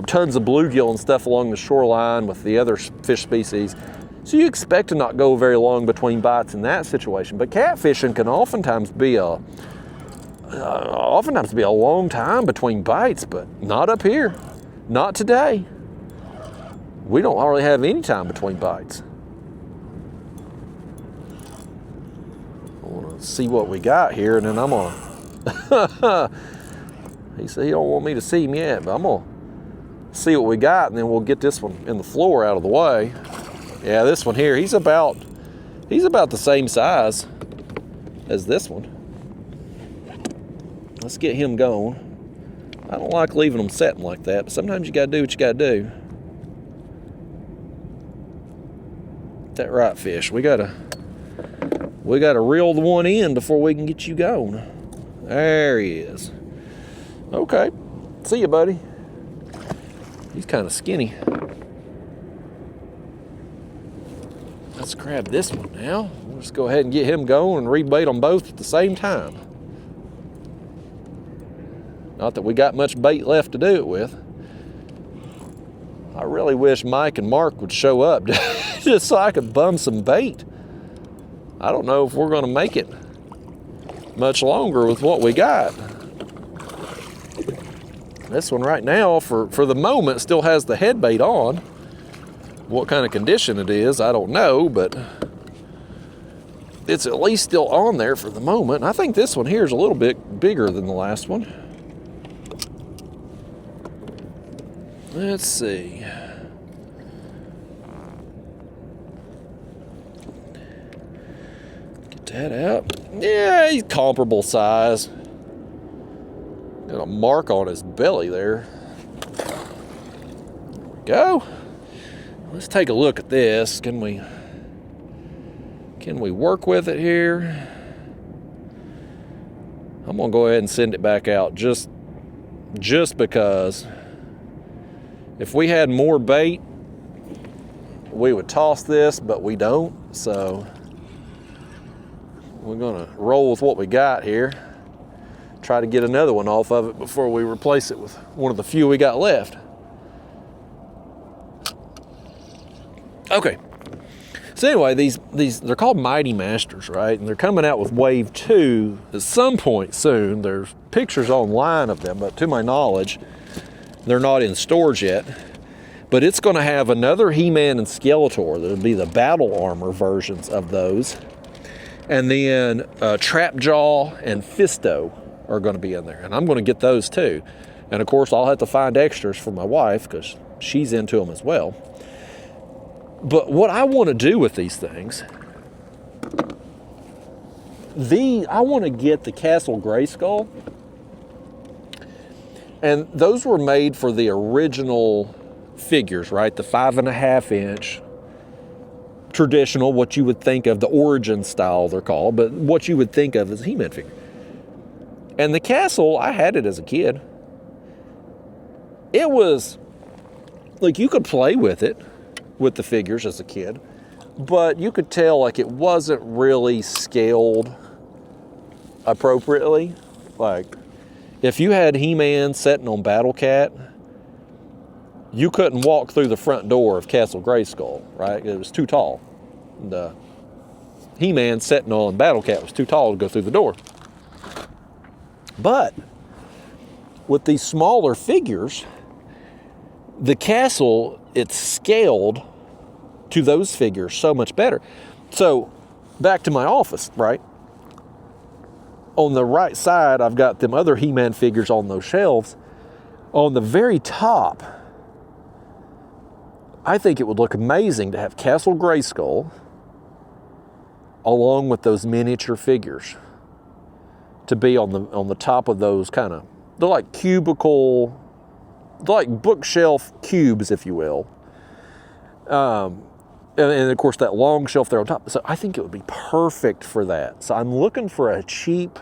tons of bluegill and stuff along the shoreline with the other fish species. So you expect to not go very long between bites in that situation. But catfishing can oftentimes be a long time between bites, but not up here. Not today. We don't hardly have any time between bites. I want to see what we got here, and then I'm gonna. He said he don't want me to see him yet, but I'm gonna see what we got, and then we'll get this one in the floor out of the way. Yeah, this one here, he's about the same size as this one. Let's get him going. I don't like leaving them setting like that, but sometimes you gotta do what you gotta do. That right, fish. We gotta reel the one in before we can get you going. There he is. Okay, see you, buddy. He's kind of skinny. Let's grab this one now. We'll just go ahead and get him going and rebait them both at the same time. Not that we got much bait left to do it with. I really wish Mike and Mark would show up just so I could bum some bait. I don't know if we're going to make it much longer with what we got. This one right now, for the moment, still has the head bait on. What kind of condition it is, I don't know, but it's at least still on there for the moment. I think this one here is a little bit bigger than the last one. Let's see. Get that out. Yeah, he's comparable size. Got a mark on his belly there. There we go. Let's take a look at this. Can we work with it here? I'm gonna go ahead and send it back out just because if we had more bait, we would toss this, but we don't. So we're gonna roll with what we got here. Try to get another one off of it before we replace it with one of the few we got left. Okay, so anyway, these they're called Mighty Masters, right? And they're coming out with Wave 2 at some point soon. There's pictures online of them, but to my knowledge, they're not in stores yet. But it's going to have another He-Man and Skeletor. That'll be the battle armor versions of those. And then Trapjaw and Fisto are going to be in there. And I'm going to get those too. And of course, I'll have to find extras for my wife because she's into them as well. But what I want to do with these things, I want to get the Castle Grayskull. And those were made for the original figures, right? The 5.5 inch traditional, what you would think of, the origin style they're called, but what you would think of as a He-Man figure. And the castle, I had it as a kid. It was, like, you could play with it, with the figures as a kid, but you could tell, like, it wasn't really scaled appropriately. Like, if you had He-Man sitting on Battle Cat, you couldn't walk through the front door of Castle Grayskull, right? It was too tall. The He-Man sitting on Battle Cat was too tall to go through the door. But with these smaller figures, the castle, it's scaled to those figures so much better. So back to my office, right? On the right side, I've got them other He-Man figures on those shelves. On the very top, I think it would look amazing to have Castle Grayskull along with those miniature figures to be on the top of those kind of, they're like cubicle, they're like bookshelf cubes, if you will. And of course that long shelf there on top. So I think it would be perfect for that. So I'm looking for a cheap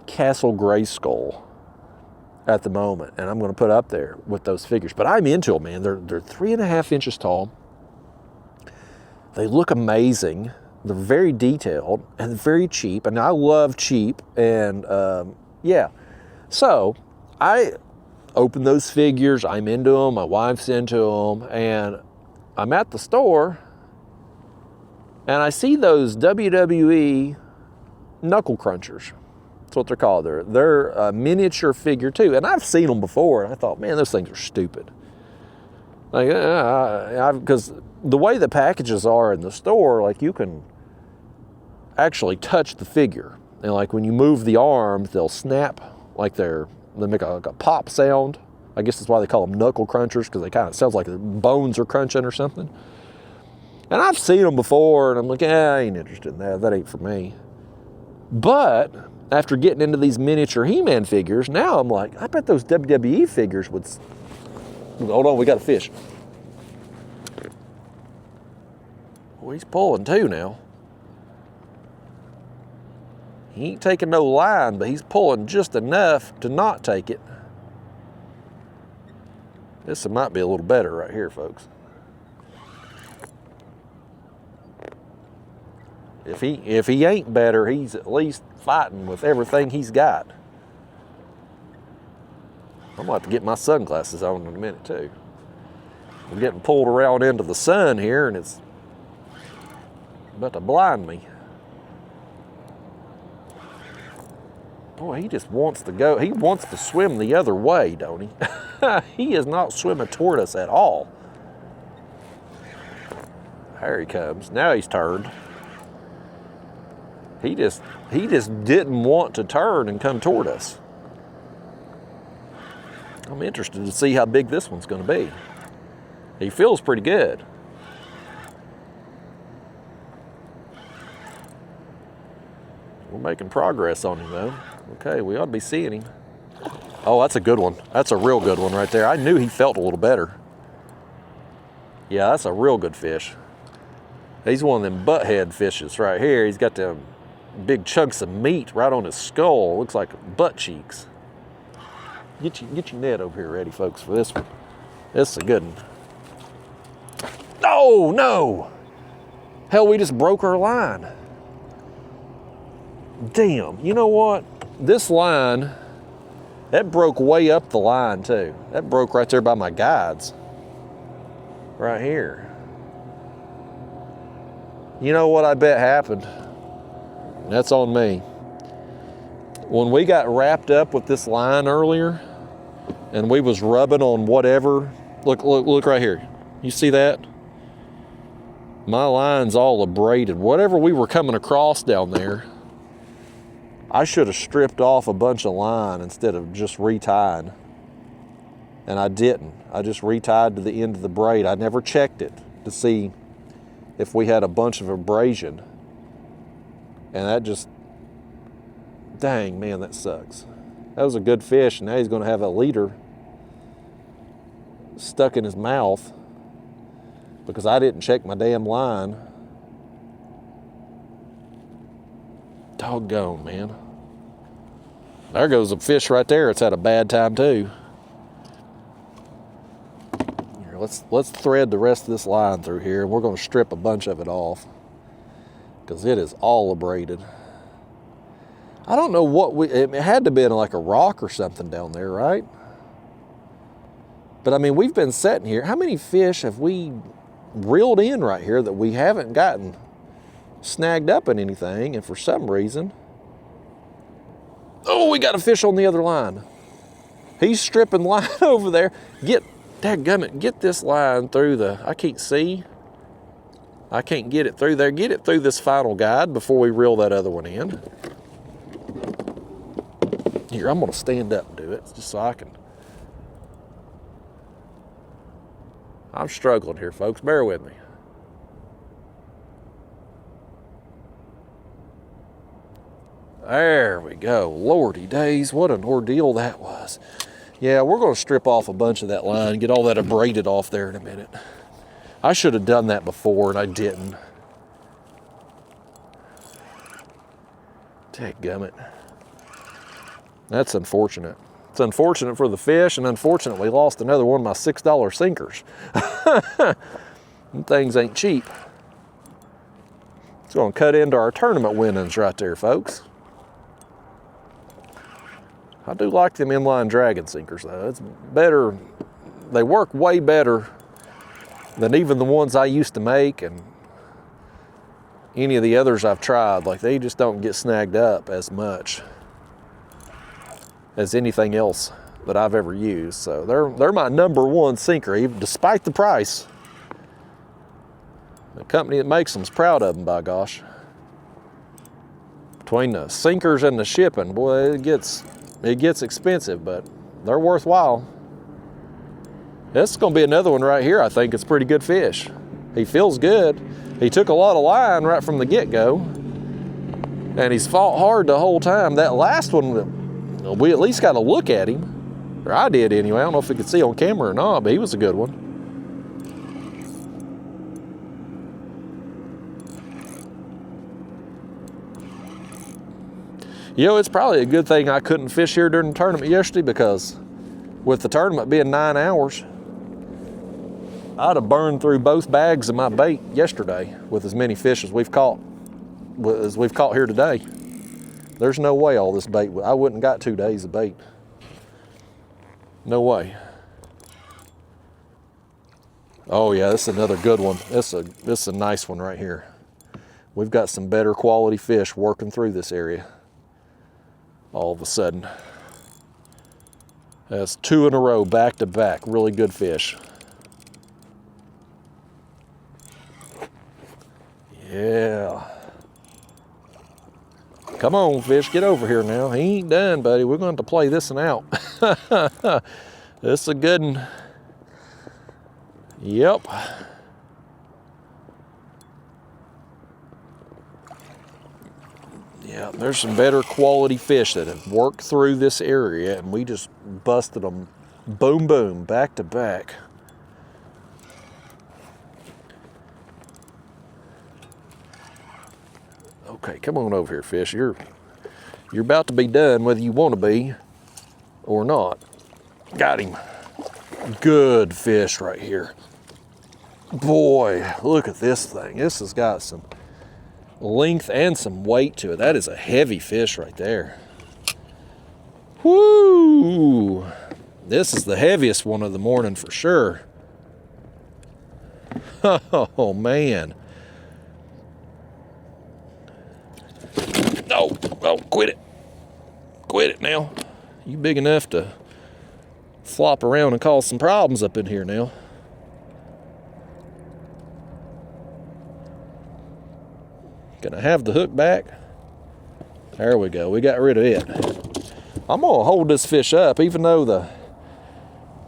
Castle Grayskull at the moment, and I'm going to put up there with those figures. But I'm into them, man. They're 3.5 inches tall. They look amazing. They're very detailed and very cheap, and I love cheap. And yeah, so I open those figures. I'm into them. My wife's into them. And I'm at the store, and I see those WWE knuckle crunchers. That's what they're called. They're a miniature figure too. And I've seen them before, and I thought, man, those things are stupid. Like, because the way the packages are in the store, like you can actually touch the figure. And like when you move the arms, they'll snap, like they make like a pop sound. I guess that's why they call them knuckle crunchers, because they kind of sounds like the bones are crunching or something. And I've seen them before, and I'm like, I ain't interested in that. That ain't for me. But after getting into these miniature He-Man figures, now I'm like, I bet those WWE figures would... Hold on, we got a fish. Well, he's pulling too now. He ain't taking no line, but he's pulling just enough to not take it. This might be a little better right here, folks. If he ain't better, he's at least fighting with everything he's got. I'm gonna have to get my sunglasses on in a minute too. I'm getting pulled around into the sun here, and it's about to blind me. Boy, he just wants to go. He wants to swim the other way, don't he? He is not swimming toward us at all. There he comes. Now he's turned. He just didn't want to turn and come toward us. I'm interested to see how big this one's going to be. He feels pretty good. We're making progress on him though. Okay, we ought to be seeing him. Oh, that's a good one. That's a real good one right there. I knew he felt a little better. Yeah, that's a real good fish. He's one of them butthead fishes right here. He's got them big chunks of meat right on his skull. Looks like butt cheeks. Get your net over here ready, folks, for this one. This is a good one. Oh, no! Hell, we just broke our line. Damn, you know what? This line, that broke way up the line too. That broke right there by my guides. Right here. You know what I bet happened? That's on me. When we got wrapped up with this line earlier, and we was rubbing on whatever, look right here. You see that? My line's all abraded. Whatever we were coming across down there, I should have stripped off a bunch of line instead of just retying. And I didn't. I just retied to the end of the braid. I never checked it to see if we had a bunch of abrasion. And that just, dang, man, that sucks. That was a good fish, and now he's going to have a leader stuck in his mouth because I didn't check my damn line. Doggone, man. There goes a fish right there. It's had a bad time too. Here, let's thread the rest of this line through here, and we're going to strip a bunch of it off because it is all abraded. I don't know what it had to be in like a rock or something down there, right? But I mean, we've been sitting here. How many fish have we reeled in right here that we haven't gotten snagged up in anything? And for some reason, oh, we got a fish on the other line. He's stripping line over there. Dadgummit, get this line through the, I can't see. I can't get it through there. Get it through this final guide before we reel that other one in. Here, I'm gonna stand up and do it just so I can. I'm struggling here, folks. Bear with me. There we go. Lordy days, what an ordeal that was. Yeah, we're going to strip off a bunch of that line, get all that abraded off there in a minute. I should have done that before, and I didn't. Dadgummit. That's unfortunate. It's unfortunate for the fish, and unfortunately lost another one of my $6 sinkers. Them things ain't cheap. It's going to cut into our tournament winnings right there, folks. I do like them inline dragon sinkers though. It's better, they work way better than even the ones I used to make and any of the others I've tried. Like, they just don't get snagged up as much as anything else that I've ever used. So they're my #1 sinker, even despite the price. The company that makes them's proud of them, by gosh. Between the sinkers and the shipping, boy, it gets expensive, but they're worthwhile. This is gonna be another one right here. I think it's pretty good fish. He feels good. He took a lot of line right from the get-go, and he's fought hard the whole time. That last one, we at least got to look at him, or I did anyway. I don't know if we could see on camera or not, but he was a good one. You know, it's probably a good thing I couldn't fish here during the tournament yesterday, because with the tournament being 9 hours, I'd have burned through both bags of my bait yesterday with as many fish as we've caught here today. There's no way all this bait, I wouldn't got 2 days of bait. No way. Oh yeah, this is another good one. This is a nice one right here. We've got some better quality fish working through this area all of a sudden. That's 2 in a row, back to back, really good fish. Yeah. Come on, fish, get over here now. He ain't done, buddy. We're going to play this one out. This is a good one. Yep. Yeah, there's some better quality fish that have worked through this area, and we just busted them boom, boom, back to back. Okay, come on over here, fish. You're about to be done, whether you want to be or not. Got him. Good fish right here. Boy, look at this thing. This has got some length and some weight to it. That is a heavy fish right there. Whoo! This is the heaviest one of the morning for sure. Oh, man. Oh, quit it. Quit it now. You big enough to flop around and cause some problems up in here now. Gonna have the hook back. There we go. We got rid of it. I'm gonna hold this fish up, even though the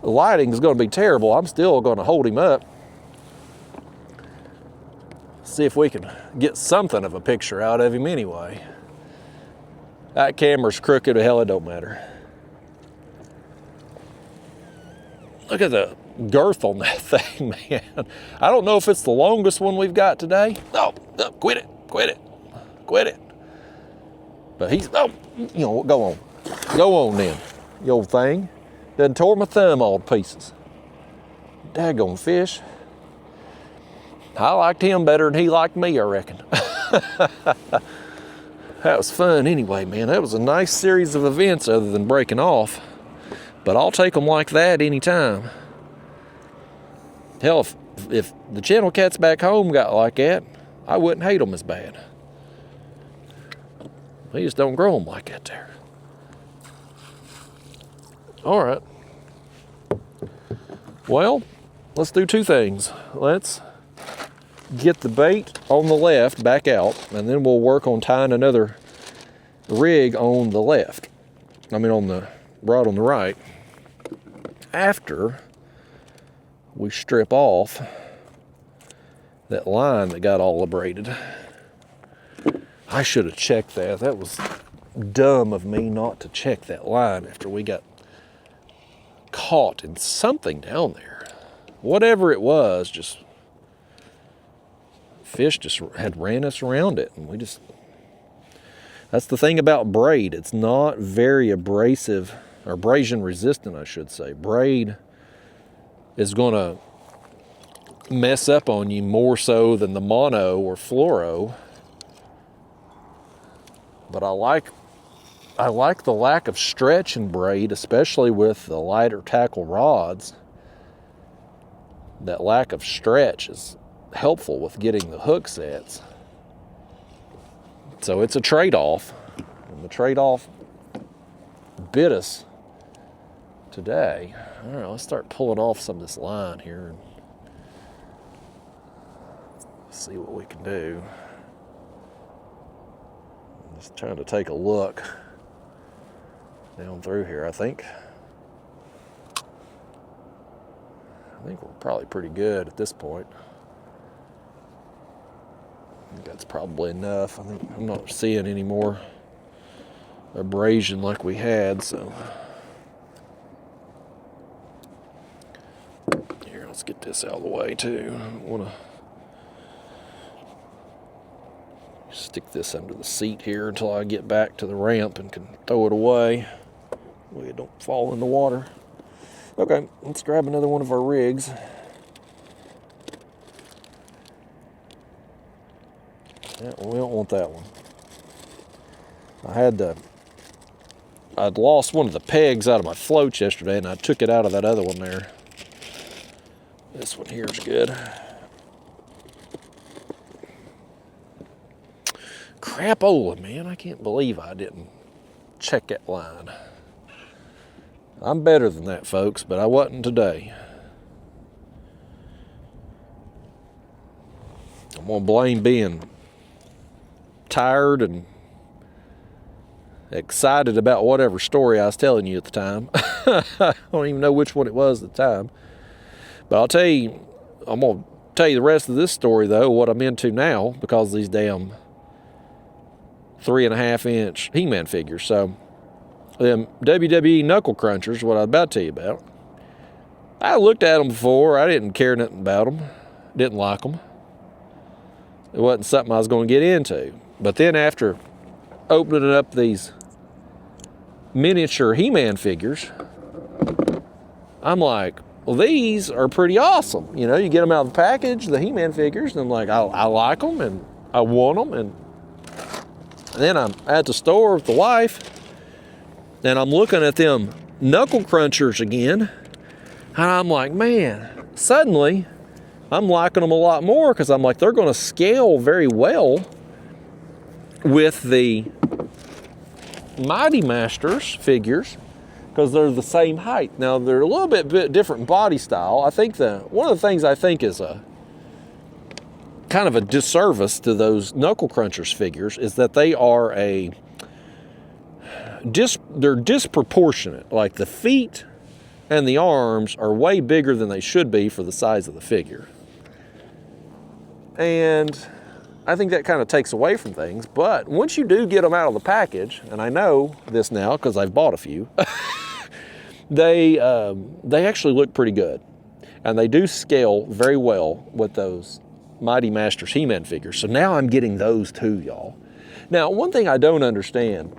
lighting is gonna be terrible. I'm still gonna hold him up. See if we can get something of a picture out of him anyway. That camera's crooked, hell, it don't matter. Look at the girth on that thing, man. I don't know if it's the longest one we've got today. Oh, quit it, quit it, quit it. But he's, oh, you know, go on. Go on then, you old thing. Done tore my thumb all to pieces. Daggone fish. I liked him better than he liked me, I reckon. That was fun anyway, man. That was a nice series of events other than breaking off. But I'll take them like that anytime. Hell, if the channel cats back home got like that, I wouldn't hate them as bad. They just don't grow them like that there. All right. Well, let's do 2 things. Let's get the bait on the left back out, and then we'll work on tying another rig on the left. I mean on the rod on the right. After we strip off that line that got all abraded. I should have checked that. That was dumb of me not to check that line after we got caught in something down there. Whatever it was, just fish just had ran us around it, and we just, that's the thing about braid. It's not very abrasive, or abrasion resistant, I should say. Braid is gonna mess up on you more so than the mono or fluoro. But I I like the lack of stretch in braid, especially with the lighter tackle rods. That lack of stretch is helpful with getting the hook sets. So it's a trade-off, and the trade-off bit us today. All right, let's start pulling off some of this line here and see what we can do. Just trying to take a look down through here. I think we're probably pretty good at this point. I think that's probably enough. I'm not seeing any more abrasion like we had, so here, let's get this out of the way too. I want to stick this under the seat here until I get back to the ramp and can throw it away. Way it don't fall in the water. Okay, let's grab another one of our rigs. Yeah, we don't want that one. I'd lost one of the pegs out of my floats yesterday, and I took it out of that other one there. This one here is good. Crapola, man, I can't believe I didn't check that line. I'm better than that, folks, but I wasn't today. I'm gonna blame being tired and excited about whatever story I was telling you at the time. I don't even know which one it was at the time. But I'm gonna tell you the rest of this story though, what I'm into now, because of these damn 3.5-inch He-Man figures. So them WWE knuckle crunchers, what I was about to tell you about. I looked at them before. I didn't care nothing about them. Didn't like them. It wasn't something I was going to get into. But then after opening up these miniature He-Man figures, I'm like, well, these are pretty awesome. You know, you get them out of the package, the He-Man figures, and I'm like, I like them and I want them. And then I'm at the store with the wife, and I'm looking at them knuckle crunchers again, and I'm like, man, suddenly I'm liking them a lot more, because I'm like, they're going to scale very well with the Mighty Masters figures, because they're the same height. Now, they're a little bit different body style. I think one of the things I think is a kind of a disservice to those knuckle crunchers figures is that they are they're disproportionate. Like the feet and the arms are way bigger than they should be for the size of the figure. And I think that kind of takes away from things. But once you do get them out of the package, and I know this now because I've bought a few, they actually look pretty good. And they do scale very well with those Mighty Masters He-Man figures. So now I'm getting those too, y'all. Now, one thing I don't understand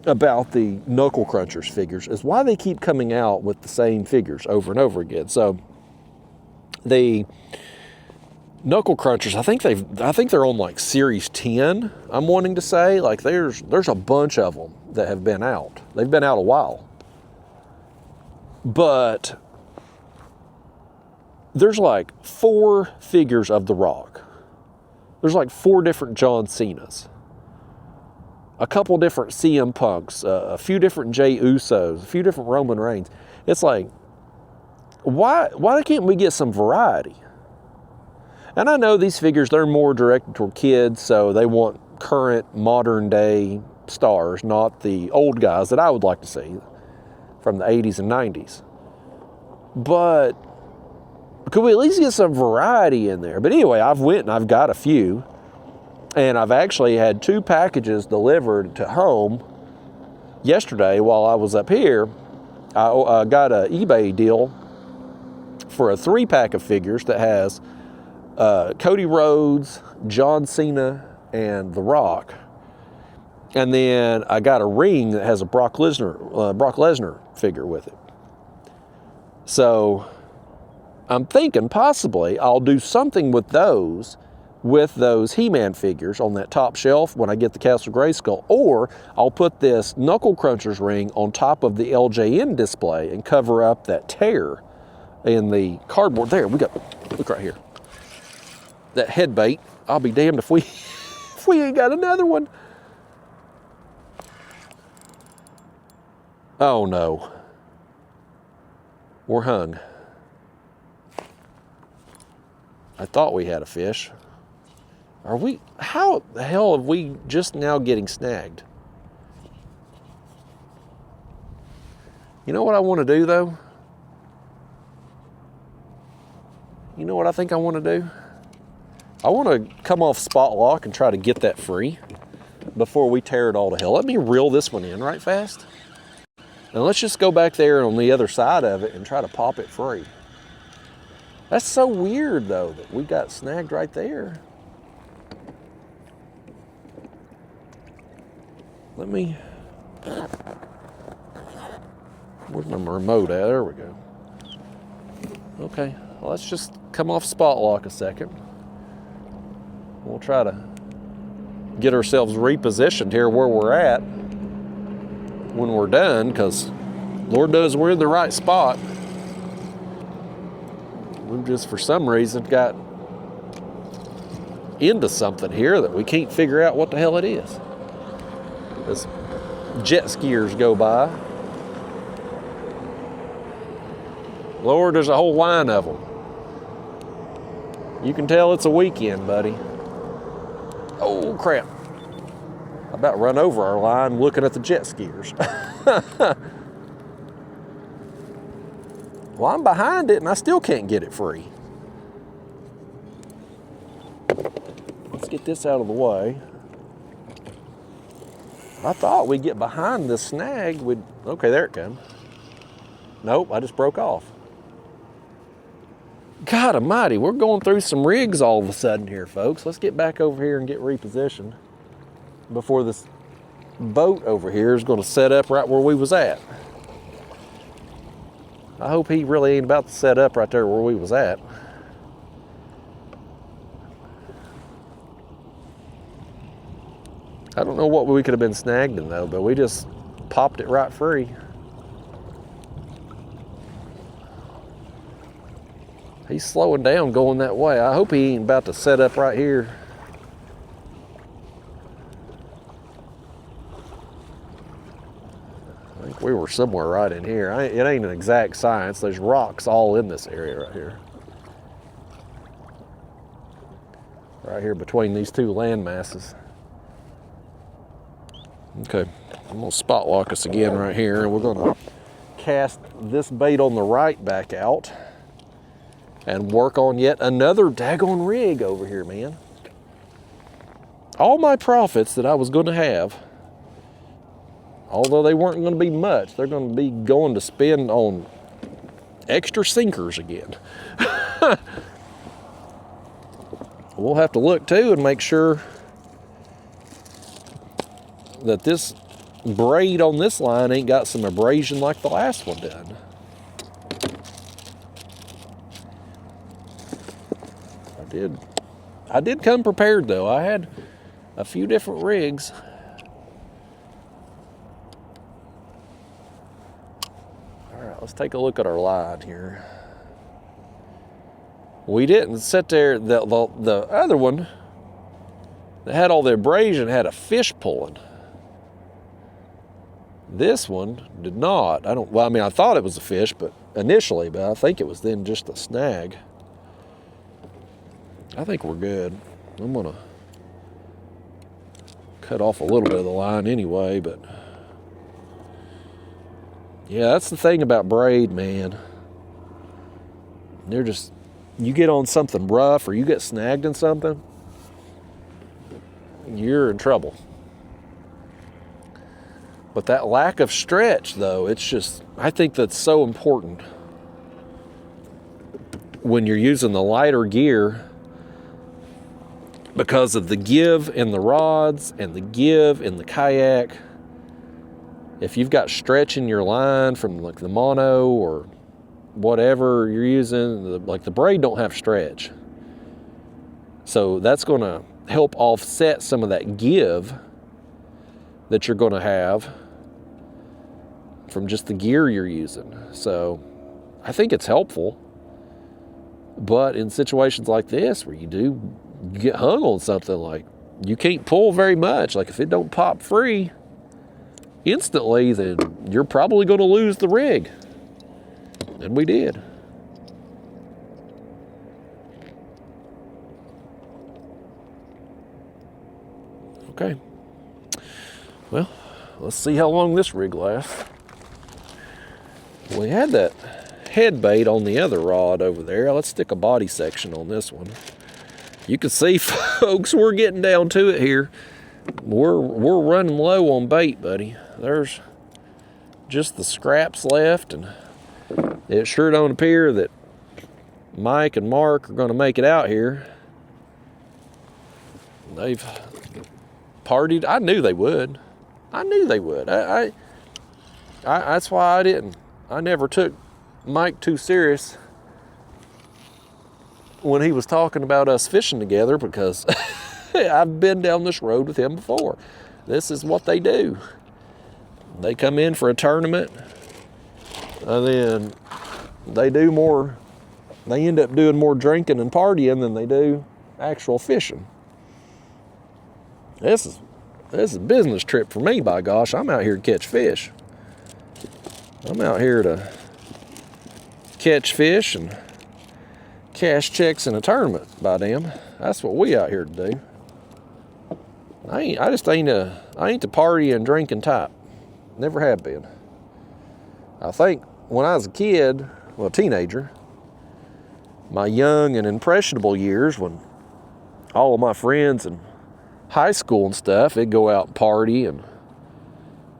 about the knuckle crunchers figures is why they keep coming out with the same figures over and over again. So the knuckle crunchers, I think they're on like series 10. I'm wanting to say, like, there's a bunch of them that have been out. They've been out a while, but there's like 4 figures of The Rock. There's like 4 different John Cenas, a couple different CM Punks, a few different Jey Usos, a few different Roman Reigns. It's like, why can't we get some variety? And I know these figures, they're more directed toward kids, so they want current, modern day stars, not the old guys that I would like to see from the 80s and 90s. But could we at least get some variety in there? But anyway, I've got a few, and I've actually had 2 packages delivered to home yesterday while I was up here. I got an eBay deal for a 3-pack of figures that has Cody Rhodes, John Cena, and The Rock. And then I got a ring that has a Brock Lesnar figure with it. So I'm thinking possibly I'll do something with those, with those He-Man figures on that top shelf when I get the Castle Grayskull, or I'll put this Knuckle Crunchers ring on top of the LJN display and cover up that tear in the cardboard. There, we got, look right here, that head bait. I'll be damned if we if we ain't got another one. Oh no, we're hung. I thought we had a fish. Are we, how the hell have we just now getting snagged? You know what I want to do though? You know what I think I want to do? I want to come off spot lock and try to get that free before we tear it all to hell. Let me reel this one in right fast. And let's just go back there on the other side of it and try to pop it free. That's so weird though that we got snagged right there. Let me, where's my remote at? There we go. Okay, well, let's just come off spot lock a second. We'll try to get ourselves repositioned here where we're at when we're done, because Lord knows we're in the right spot. We've just, for some reason, got into something here that we can't figure out what the hell it is. As jet skiers go by. Lord, there's a whole line of them. You can tell it's a weekend, buddy. Oh, crap. I about run over our line looking at the jet skiers. Well, I'm behind it and I still can't get it free. Let's get this out of the way. I thought we'd get behind this snag. Okay, there it comes. Nope, I just broke off. God almighty, we're going through some rigs all of a sudden here, folks. Let's get back over here and get repositioned before this boat over here is going to set up right where we was at. I hope he really ain't about to set up right there where we was at. I don't know what we could have been snagged in though, but we just popped it right free. He's slowing down going that way. I hope he ain't about to set up right here. I think we were somewhere right in here. It ain't an exact science. There's rocks all in this area right here. Right here between these two land masses. Okay, I'm gonna spot lock us again right here, and we're gonna cast this bait on the right back out and work on yet another daggone rig over here, man. All my profits that I was gonna have, although they weren't gonna be much, they're gonna be going to spend on extra sinkers again. We'll have to look too and make sure that this braid on this line ain't got some abrasion like the last one did. I did come prepared though. I had a few different rigs. All right, let's take a look at our line here. We didn't sit there, the other one that had all the abrasion had a fish pulling. This one did not. Well, I mean, I thought it was a fish, but initially, but I think it was then just a snag. I think we're good. I'm gonna cut off a little bit of the line anyway, but yeah, that's the thing about braid, man. They're just, you get on something rough or you get snagged in something, you're in trouble. But that lack of stretch, though, it's just, I think that's so important when you're using the lighter gear, because of the give in the rods and the give in the kayak. If you've got stretch in your line from like the mono or whatever you're using, like the braid don't have stretch. So that's going to help offset some of that give that you're going to have from just the gear you're using. So I think it's helpful. But in situations like this where you do get hung on something, like you can't pull very much, like if it don't pop free instantly, then you're probably going to lose the rig. And we did. Okay. Well, let's see how long this rig lasts. We had that head bait on the other rod over there. Let's stick a body section on this one. You can see, folks, we're getting down to it here. We're running low on bait, buddy. There's just the scraps left, and it sure don't appear that Mike and Mark are going to make it out here. They've partied. I knew they would. I knew they would. I that's why I never took Mike too serious when he was talking about us fishing together, because I've been down this road with him before. This is what they do. They come in for a tournament, and then they end up doing more drinking and partying than they do actual fishing. This is a business trip for me, by gosh. I'm out here to catch fish. I'm out here to catch fish and cash checks in a tournament, by damn. That's what we out here to do. I ain't the party and drinking type. Never have been. I think when I was a kid, well, teenager, my young and impressionable years, when all of my friends in high school and stuff, they'd go out and party and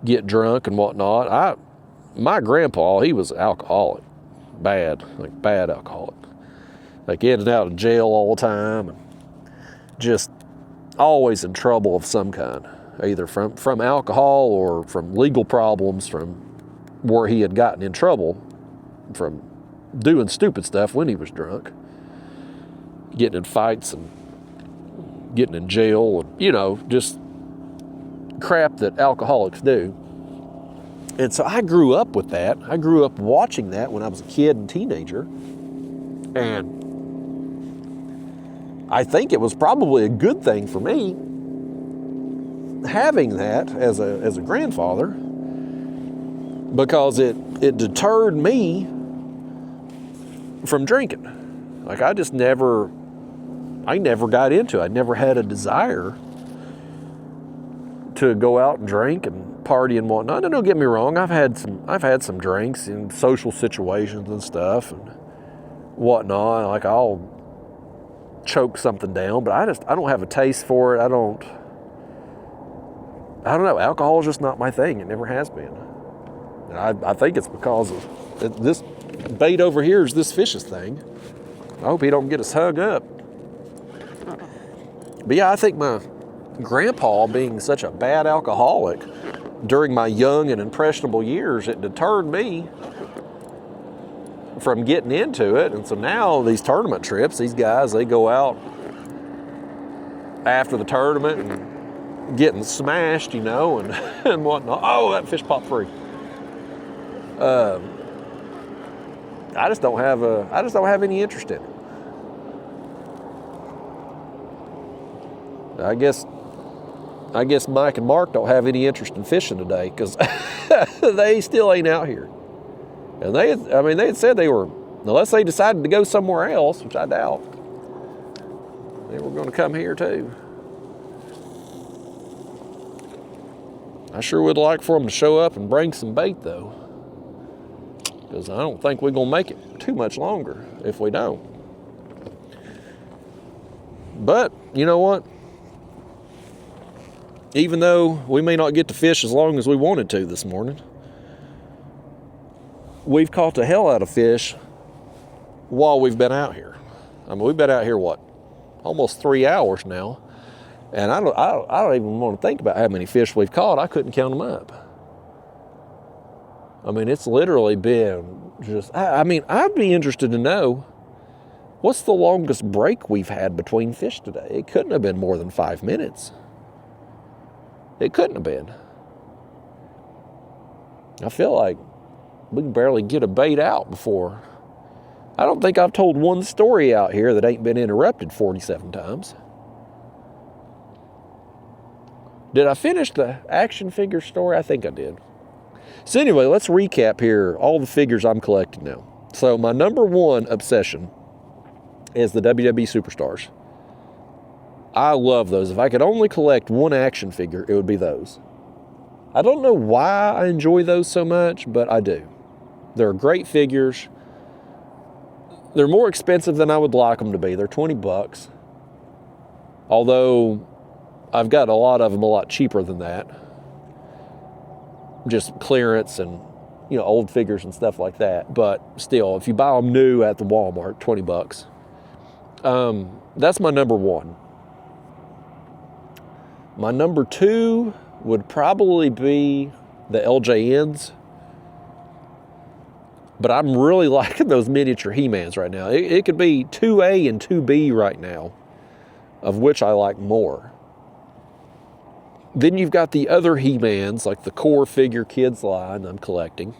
get drunk and whatnot. My grandpa, he was alcoholic. Bad alcoholic. Like in and out of jail all the time, and just always in trouble of some kind, either from alcohol or from legal problems, from where he had gotten in trouble from doing stupid stuff when he was drunk, getting in fights and getting in jail, and just crap that alcoholics do. And so I grew up with that. I grew up watching that when I was a kid and teenager. And I think it was probably a good thing for me having that as a grandfather, because it deterred me from drinking. Like I never got into it. I never had a desire to go out and drink and party and whatnot. And don't get me wrong, I've had some drinks in social situations and stuff and whatnot. Like I'll choke something down, but I don't have a taste for it. I don't know. Alcohol is just not my thing. It never has been. And I think it's because of this bait over here is this fish's thing. I hope he don't get us hung up. But yeah, I think my grandpa being such a bad alcoholic during my young and impressionable years, it deterred me from getting into it. And so now these tournament trips, these guys, they go out after the tournament and getting smashed, and whatnot. Oh, that fish popped free. I just don't have any interest in it. I guess Mike and Mark don't have any interest in fishing today, because they still ain't out here. And they had said they were, unless they decided to go somewhere else, which I doubt, they were going to come here too. I sure would like for them to show up and bring some bait though, because I don't think we're going to make it too much longer if we don't. But you know what? Even though we may not get to fish as long as we wanted to this morning, we've caught the hell out of fish while we've been out here. I mean, we've been out here, almost 3 hours now, and I don't even want to think about how many fish we've caught. I couldn't count them up. I mean, it's literally been just, I'd be interested to know What's the longest break we've had between fish today? It couldn't have been more than 5 minutes. It couldn't have been. I feel like we can barely get a bait out before. I don't think I've told one story out here that ain't been interrupted 47 times. Did I finish the action figure story? I think I did. So anyway, let's recap here all the figures I'm collecting now. So my number one obsession is the WWE Superstars. I love those. If I could only collect one action figure, it would be those. I don't know why I enjoy those so much, but I do. They're great figures. They're more expensive than I would like them to be. They're $20. Although I've got a lot of them a lot cheaper than that. Just clearance and, old figures and stuff like that. But still, if you buy them new at the Walmart, $20. That's my number one. My number two would probably be the LJNs. But I'm really liking those miniature He-Mans right now. It could be 2A and 2B right now, of which I like more. Then you've got the other He-Mans, like the core figure kids line I'm collecting.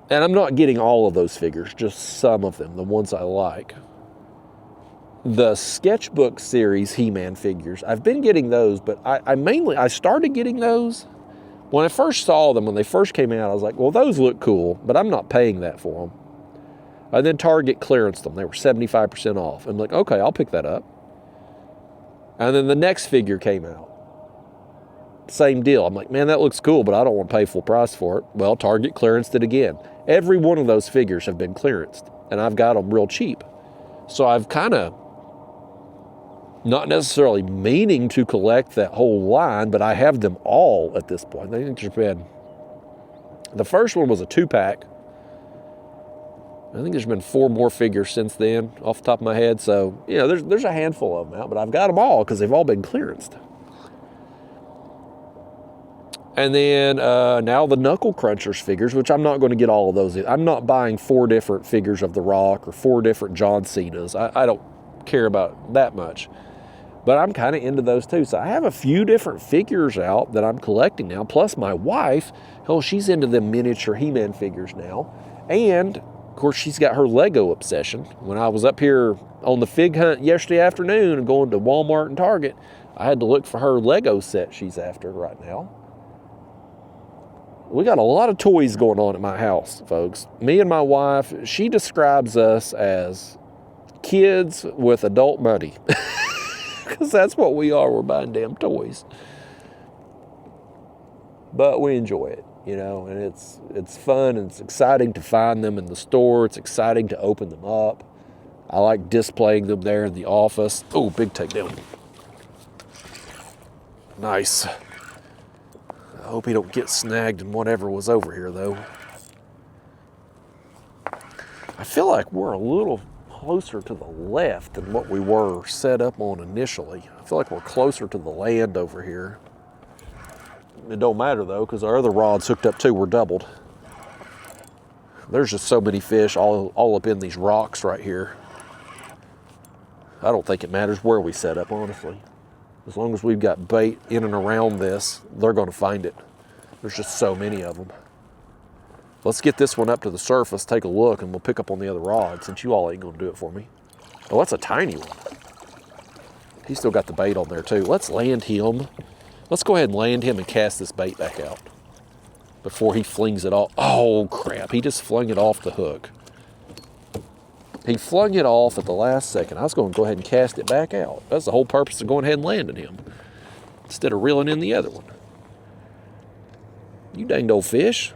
And I'm not getting all of those figures, just some of them, the ones I like. The sketchbook series He-Man figures, I've been getting those, but I started getting those. When I first saw them, when they first came out, I was like, well, those look cool, but I'm not paying that for them. And then Target clearanced them. They were 75% off. I'm like, okay, I'll pick that up. And then the next figure came out. Same deal. I'm like, man, that looks cool, but I don't want to pay full price for it. Well, Target clearanced it again. Every one of those figures have been clearanced, and I've got them real cheap. So I've kind of, not necessarily meaning to collect that whole line, but I have them all at this point. I think there's been, the first one was a 2-pack. I think there's been 4 more figures since then, off the top of my head. So, there's a handful of them out, but I've got them all because they've all been clearanced. And then now the Knuckle Crunchers figures, which I'm not going to get all of those. I'm not buying 4 different figures of The Rock or 4 different John Cenas. I don't care about that much. But I'm kind of into those too. So I have a few different figures out that I'm collecting now. Plus my wife, she's into them miniature He-Man figures now. And, of course, she's got her Lego obsession. When I was up here on the fig hunt yesterday afternoon and going to Walmart and Target, I had to look for her Lego set she's after right now. We got a lot of toys going on at my house, folks. Me and my wife, she describes us as kids with adult money. Because that's what we are. We're buying damn toys. But we enjoy it, and it's fun and it's exciting to find them in the store. It's exciting to open them up. I like displaying them there in the office. Oh, big takedown. Nice. I hope he don't get snagged in whatever was over here, though. I feel like we're a little closer to the left than what we were set up on initially. I feel like we're closer to the land over here. It don't matter though, because our other rods hooked up too were doubled. There's just so many fish all up in these rocks right here. I don't think it matters where we set up, honestly. As long as we've got bait in and around this, they're going to find it. There's just so many of them. Let's get this one up to the surface, take a look, and we'll pick up on the other rod since you all ain't going to do it for me. Oh, that's a tiny one. He's still got the bait on there too. Let's land him. Let's go ahead and land him and cast this bait back out before he flings it off. Oh, crap. He just flung it off the hook. He flung it off at the last second. I was going to go ahead and cast it back out. That's the whole purpose of going ahead and landing him instead of reeling in the other one. You danged old fish.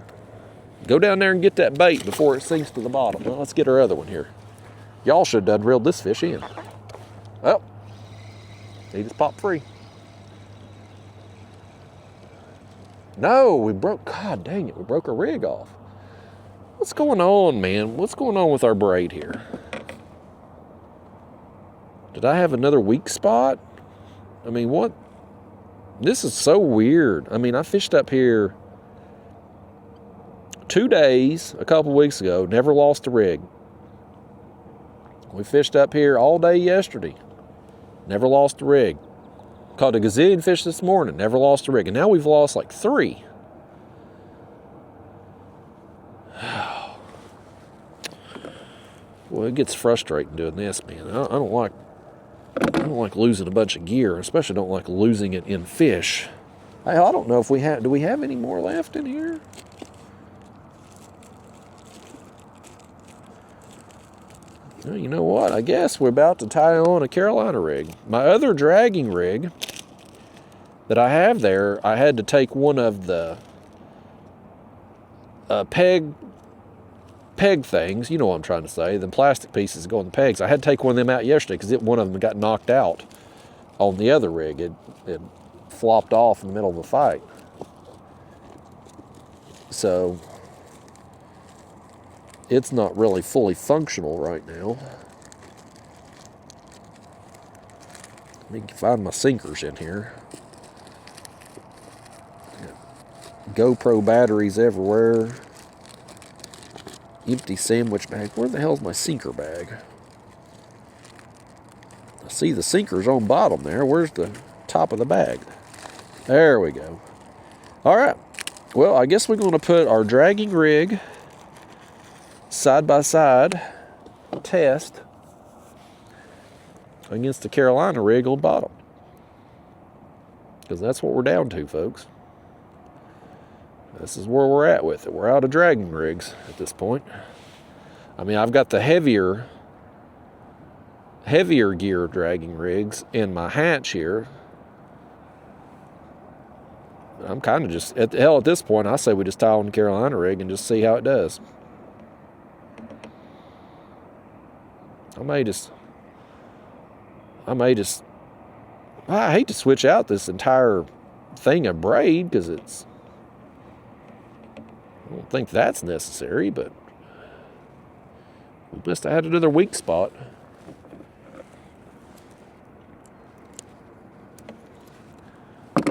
Go down there and get that bait before it sinks to the bottom. Well, let's get our other one here. Y'all should have done reeled this fish in. Well, he just popped free. No, we broke, God dang it, we broke our rig off. What's going on, man? What's going on with our braid here? Did I have another weak spot? I mean, what? This is so weird. I mean, I fished up here 2 days, a couple weeks ago, never lost a rig. We fished up here all day yesterday. Never lost a rig. Caught a gazillion fish this morning. Never lost a rig. And now we've lost like 3. Well, it gets frustrating doing this, man. I don't like losing a bunch of gear. I especially don't like losing it in fish. I don't know if we have. Do we have any more left in here? Well, you know what? I guess we're about to tie on a Carolina rig. My other dragging rig that I have there, I had to take one of the peg things. You know what I'm trying to say. The plastic pieces go on the pegs. I had to take one of them out yesterday because one of them got knocked out on the other rig. It flopped off in the middle of a fight. So it's not really fully functional right now. Let me find my sinkers in here. GoPro batteries everywhere. Empty sandwich bag. Where the hell's my sinker bag? I see the sinker's on bottom there. Where's the top of the bag? There we go. All right. Well, I guess we're going to put our dragging rig side by side test against the Carolina rig on bottom. Because that's what we're down to, folks. This is where we're at with it. We're out of dragging rigs at this point. I mean, I've got the heavier gear dragging rigs in my hatch here. I'm kind of just, at this point, I say we just tie on the Carolina rig and just see how it does. I hate to switch out this entire thing of braid because I don't think that's necessary, but we must have had another weak spot. I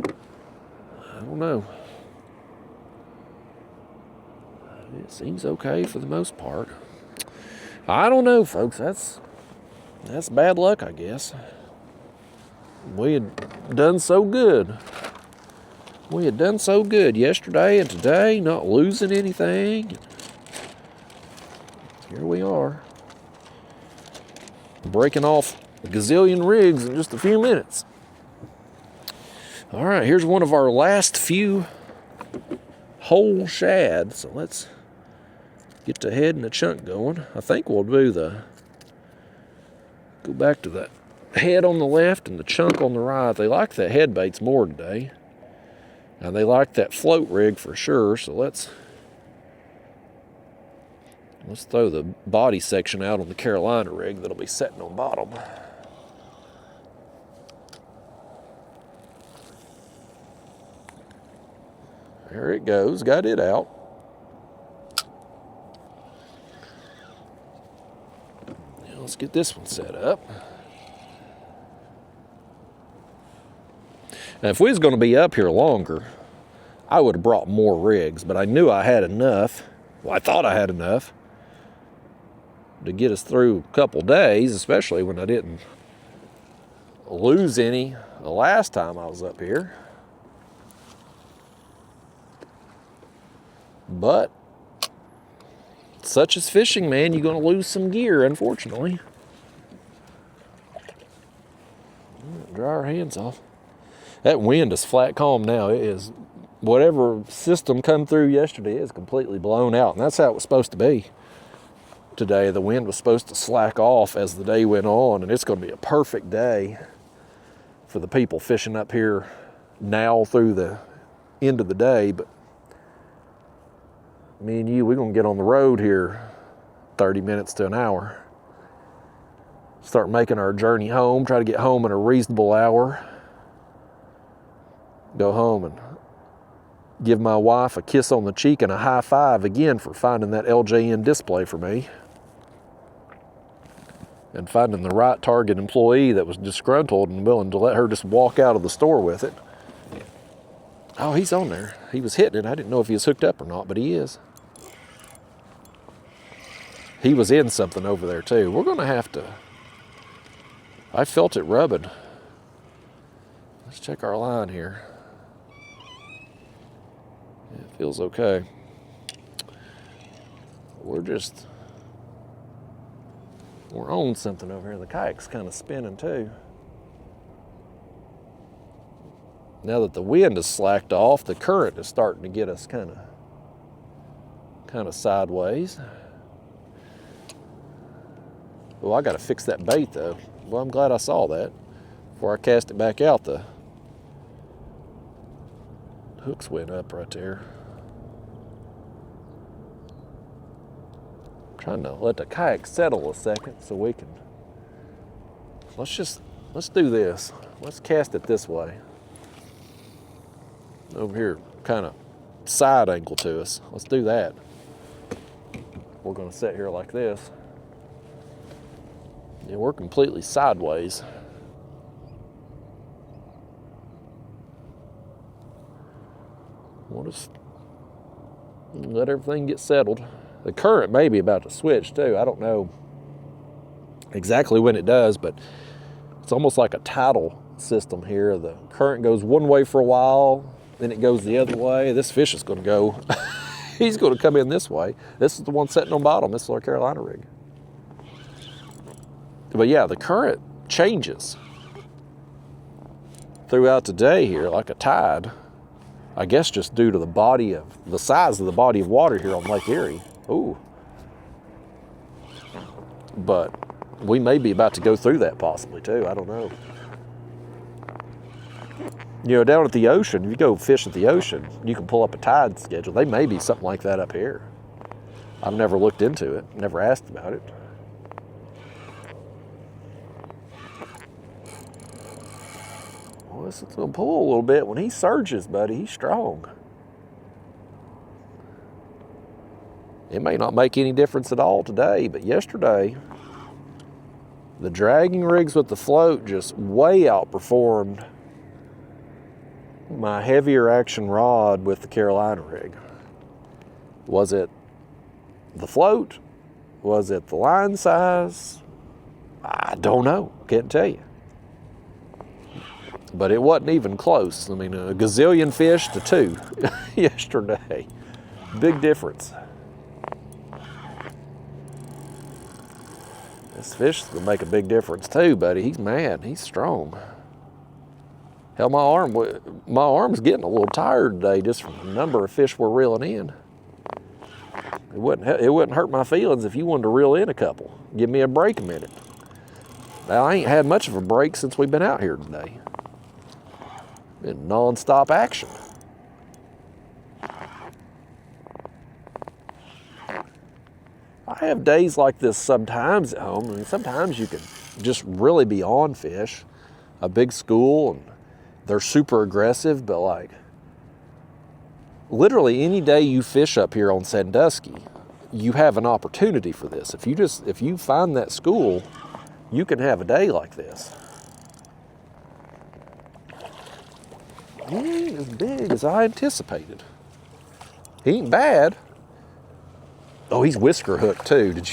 don't know. It seems okay for the most part. I don't know, folks. That's bad luck, I guess. We had done so good. We had done so good yesterday and today, not losing anything. Here we are. Breaking off a gazillion rigs in just a few minutes. All right, here's one of our last few whole shad. So let's get the head and the chunk going. I think we'll go back to the head on the left and the chunk on the right. They like the head baits more today. And they like that float rig for sure. So let's throw the body section out on the Carolina rig that'll be sitting on bottom. There it goes, got it out. Now let's get this one set up. Now if we was going to be up here longer, I would have brought more rigs, but I knew I had enough. Well, I thought I had enough to get us through a couple days, especially when I didn't lose any the last time I was up here. But such is fishing, man. You're going to lose some gear, unfortunately. Dry our hands off. That wind is flat calm now. It is, whatever system come through yesterday is completely blown out. And that's how it was supposed to be today. The wind was supposed to slack off as the day went on. And it's going to be a perfect day for the people fishing up here now through the end of the day. But me and you, we're going to get on the road here 30 minutes to an hour. Start making our journey home. Try to get home in a reasonable hour. Go home and give my wife a kiss on the cheek and a high five again for finding that LJN display for me. And finding the right Target employee that was disgruntled and willing to let her just walk out of the store with it. Oh, he's on there. He was hitting it. I didn't know if he was hooked up or not, but he is. he was in something over there too. We're gonna have to, I felt it rubbing. Let's check our line here. It feels okay. We're on something over here. The kayak's kind of spinning too. Now that the wind is slacked off, the current is starting to get us kind of sideways. Well, I got to fix that bait though. Well, I'm glad I saw that. Before I cast it back out, the hooks went up right there. I'm trying to let the kayak settle a second so we can, let's do this. Let's cast it this way. Over here, kind of side angle to us. Let's do that. We're gonna sit here like this. Yeah, we're completely sideways. We'll just let everything get settled. The current may be about to switch too. I don't know exactly when it does, but it's almost like a tidal system here. The current goes one way for a while, then it goes the other way. This fish is going to go, he's going to come in this way. This is the one sitting on bottom. This is our Carolina rig. But yeah, the current changes throughout the day here like a tide. I guess just due to the size of the body of water here on Lake Erie. Ooh. But we may be about to go through that possibly too. I don't know. You know, down at the ocean, if you go fish at the ocean, you can pull up a tide schedule. They may be something like that up here. I've never looked into it, never asked about it. Well, this is gonna pull a little bit. When he surges, buddy, he's strong. It may not make any difference at all today, but yesterday, the dragging rigs with the float just way outperformed my heavier action rod with the Carolina rig. Was it the float? Was it the line size? I don't know, can't tell you. But it wasn't even close. I mean, a gazillion fish to 2 yesterday. Big difference. This fish is gonna make a big difference too, buddy. He's mad, he's strong. Hell, my arm's getting a little tired today just from the number of fish we're reeling in. It wouldn't hurt my feelings if you wanted to reel in a couple. Give me a break a minute. Now, I ain't had much of a break since we've been out here today. Been non-stop action. I have days like this sometimes at home. I mean, sometimes you can just really be on fish. A big school, and they're super aggressive, but like, literally any day you fish up here on Sandusky, you have an opportunity for this. If you find that school, you can have a day like this. He ain't as big as I anticipated. He ain't bad. Oh, he's whisker hooked too. Did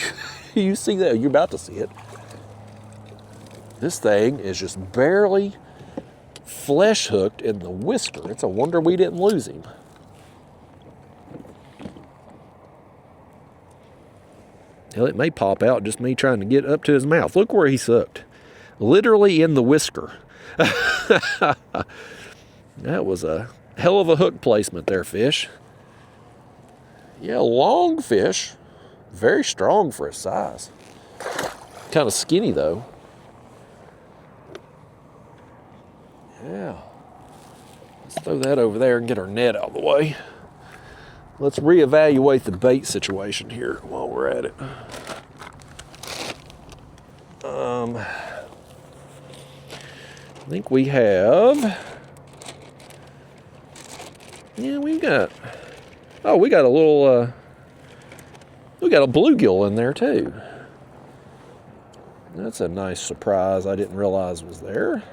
you see that? You're about to see it. This thing is just barely flesh hooked in the whisker. It's a wonder we didn't lose him. Hell, it may pop out just me trying to get up to his mouth. Look where he's hooked. Literally in the whisker. That was a hell of a hook placement there, fish. Yeah, long fish. Very strong for his size. Kind of skinny though. Yeah. Let's throw that over there and get our net out of the way. Let's reevaluate the bait situation here while we're at it. I think we have, yeah, we got a little, we got a bluegill in there too. That's a nice surprise I didn't realize was there.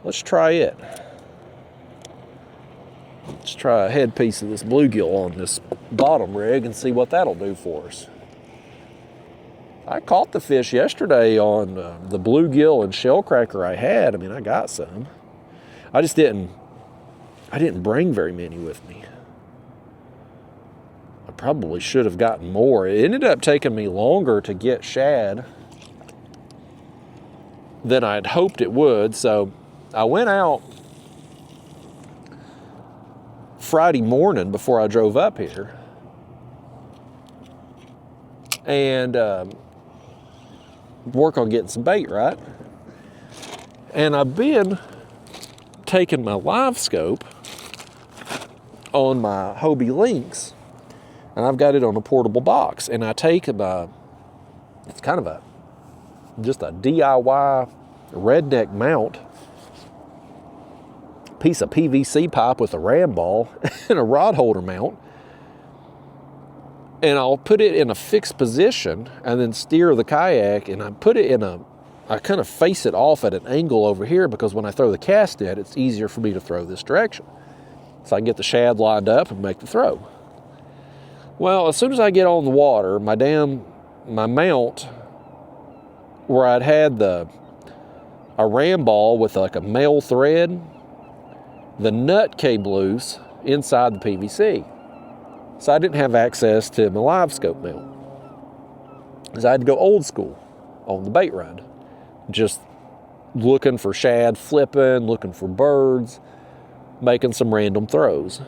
Let's try it. Let's try a head piece of this bluegill on this bottom rig and see what that'll do for us. I caught the fish yesterday on the bluegill and shellcracker I had. I mean, I got some. I didn't bring very many with me. I probably should have gotten more. It ended up taking me longer to get shad than I'd hoped it would. So I went out Friday morning before I drove up here and work on getting some bait, right? And I've been taking my live scope on my Hobie Lynx, and I've got it on a portable box, and I take it's kind of just a DIY redneck mount, piece of PVC pipe with a ram ball and a rod holder mount, and I'll put it in a fixed position and then steer the kayak, and I kind of face it off at an angle over here because when I throw the cast net, it's easier for me to throw this direction. So I can get the shad lined up and make the throw. Well, as soon as I get on the water, my mount, where I'd had a ram ball with like a male thread, the nut came loose inside the PVC. So I didn't have access to my live scope mount, because I had to go old school on the bait ride. Just looking for shad, flipping, looking for birds, making some random throws.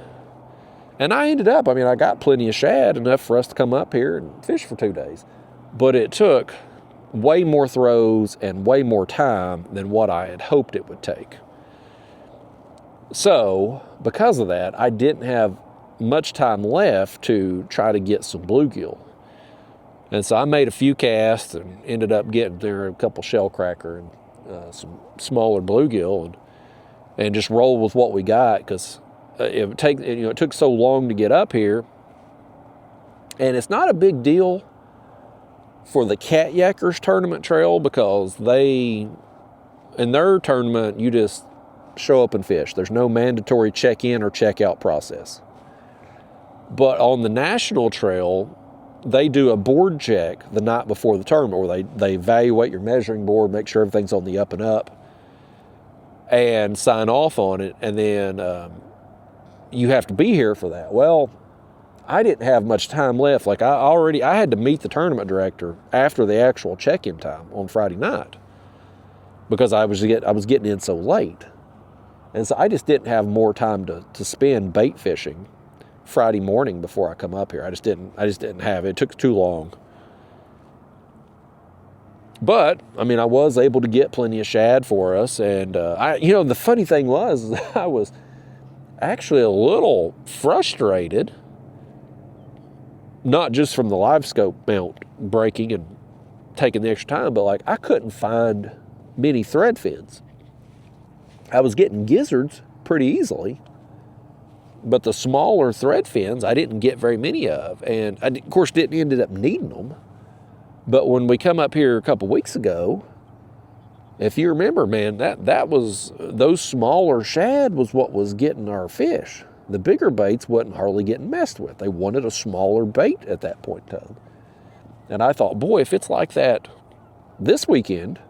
And I ended up, I got plenty of shad, enough for us to come up here and fish for 2 days. But it took way more throws and way more time than what I had hoped it would take. So, because of that, I didn't have much time left to try to get some bluegill. And so I made a few casts and ended up getting there a couple shellcracker and some smaller bluegill and just roll with what we got, because it took so long to get up here. And it's not a big deal for the Catyackers tournament trail, because in their tournament, you just show up and fish. There's no mandatory check-in or check-out process. But on the national trail, they do a board check the night before the tournament, where they evaluate your measuring board, make sure everything's on the up and up, and sign off on it, and then you have to be here for that. Well, I didn't have much time left. Like I had to meet the tournament director after the actual check-in time on Friday night, because I was getting in so late, and so I just didn't have more time to spend bait fishing Friday morning before I come up here. I just didn't have it. It took too long. But I was able to get plenty of shad for us, and the funny thing was I was actually a little frustrated, not just from the live scope mount breaking and taking the extra time, but I couldn't find many thread fins. I was getting gizzards pretty easily, but the smaller thread fins I didn't get very many of, and I of course didn't ended up needing them. But when we come up here a couple weeks ago, if you remember, man, that was, those smaller shad was what was getting our fish. The bigger baits wasn't hardly getting messed with. They wanted a smaller bait at that point in time. And I thought, boy, if it's like that this weekend,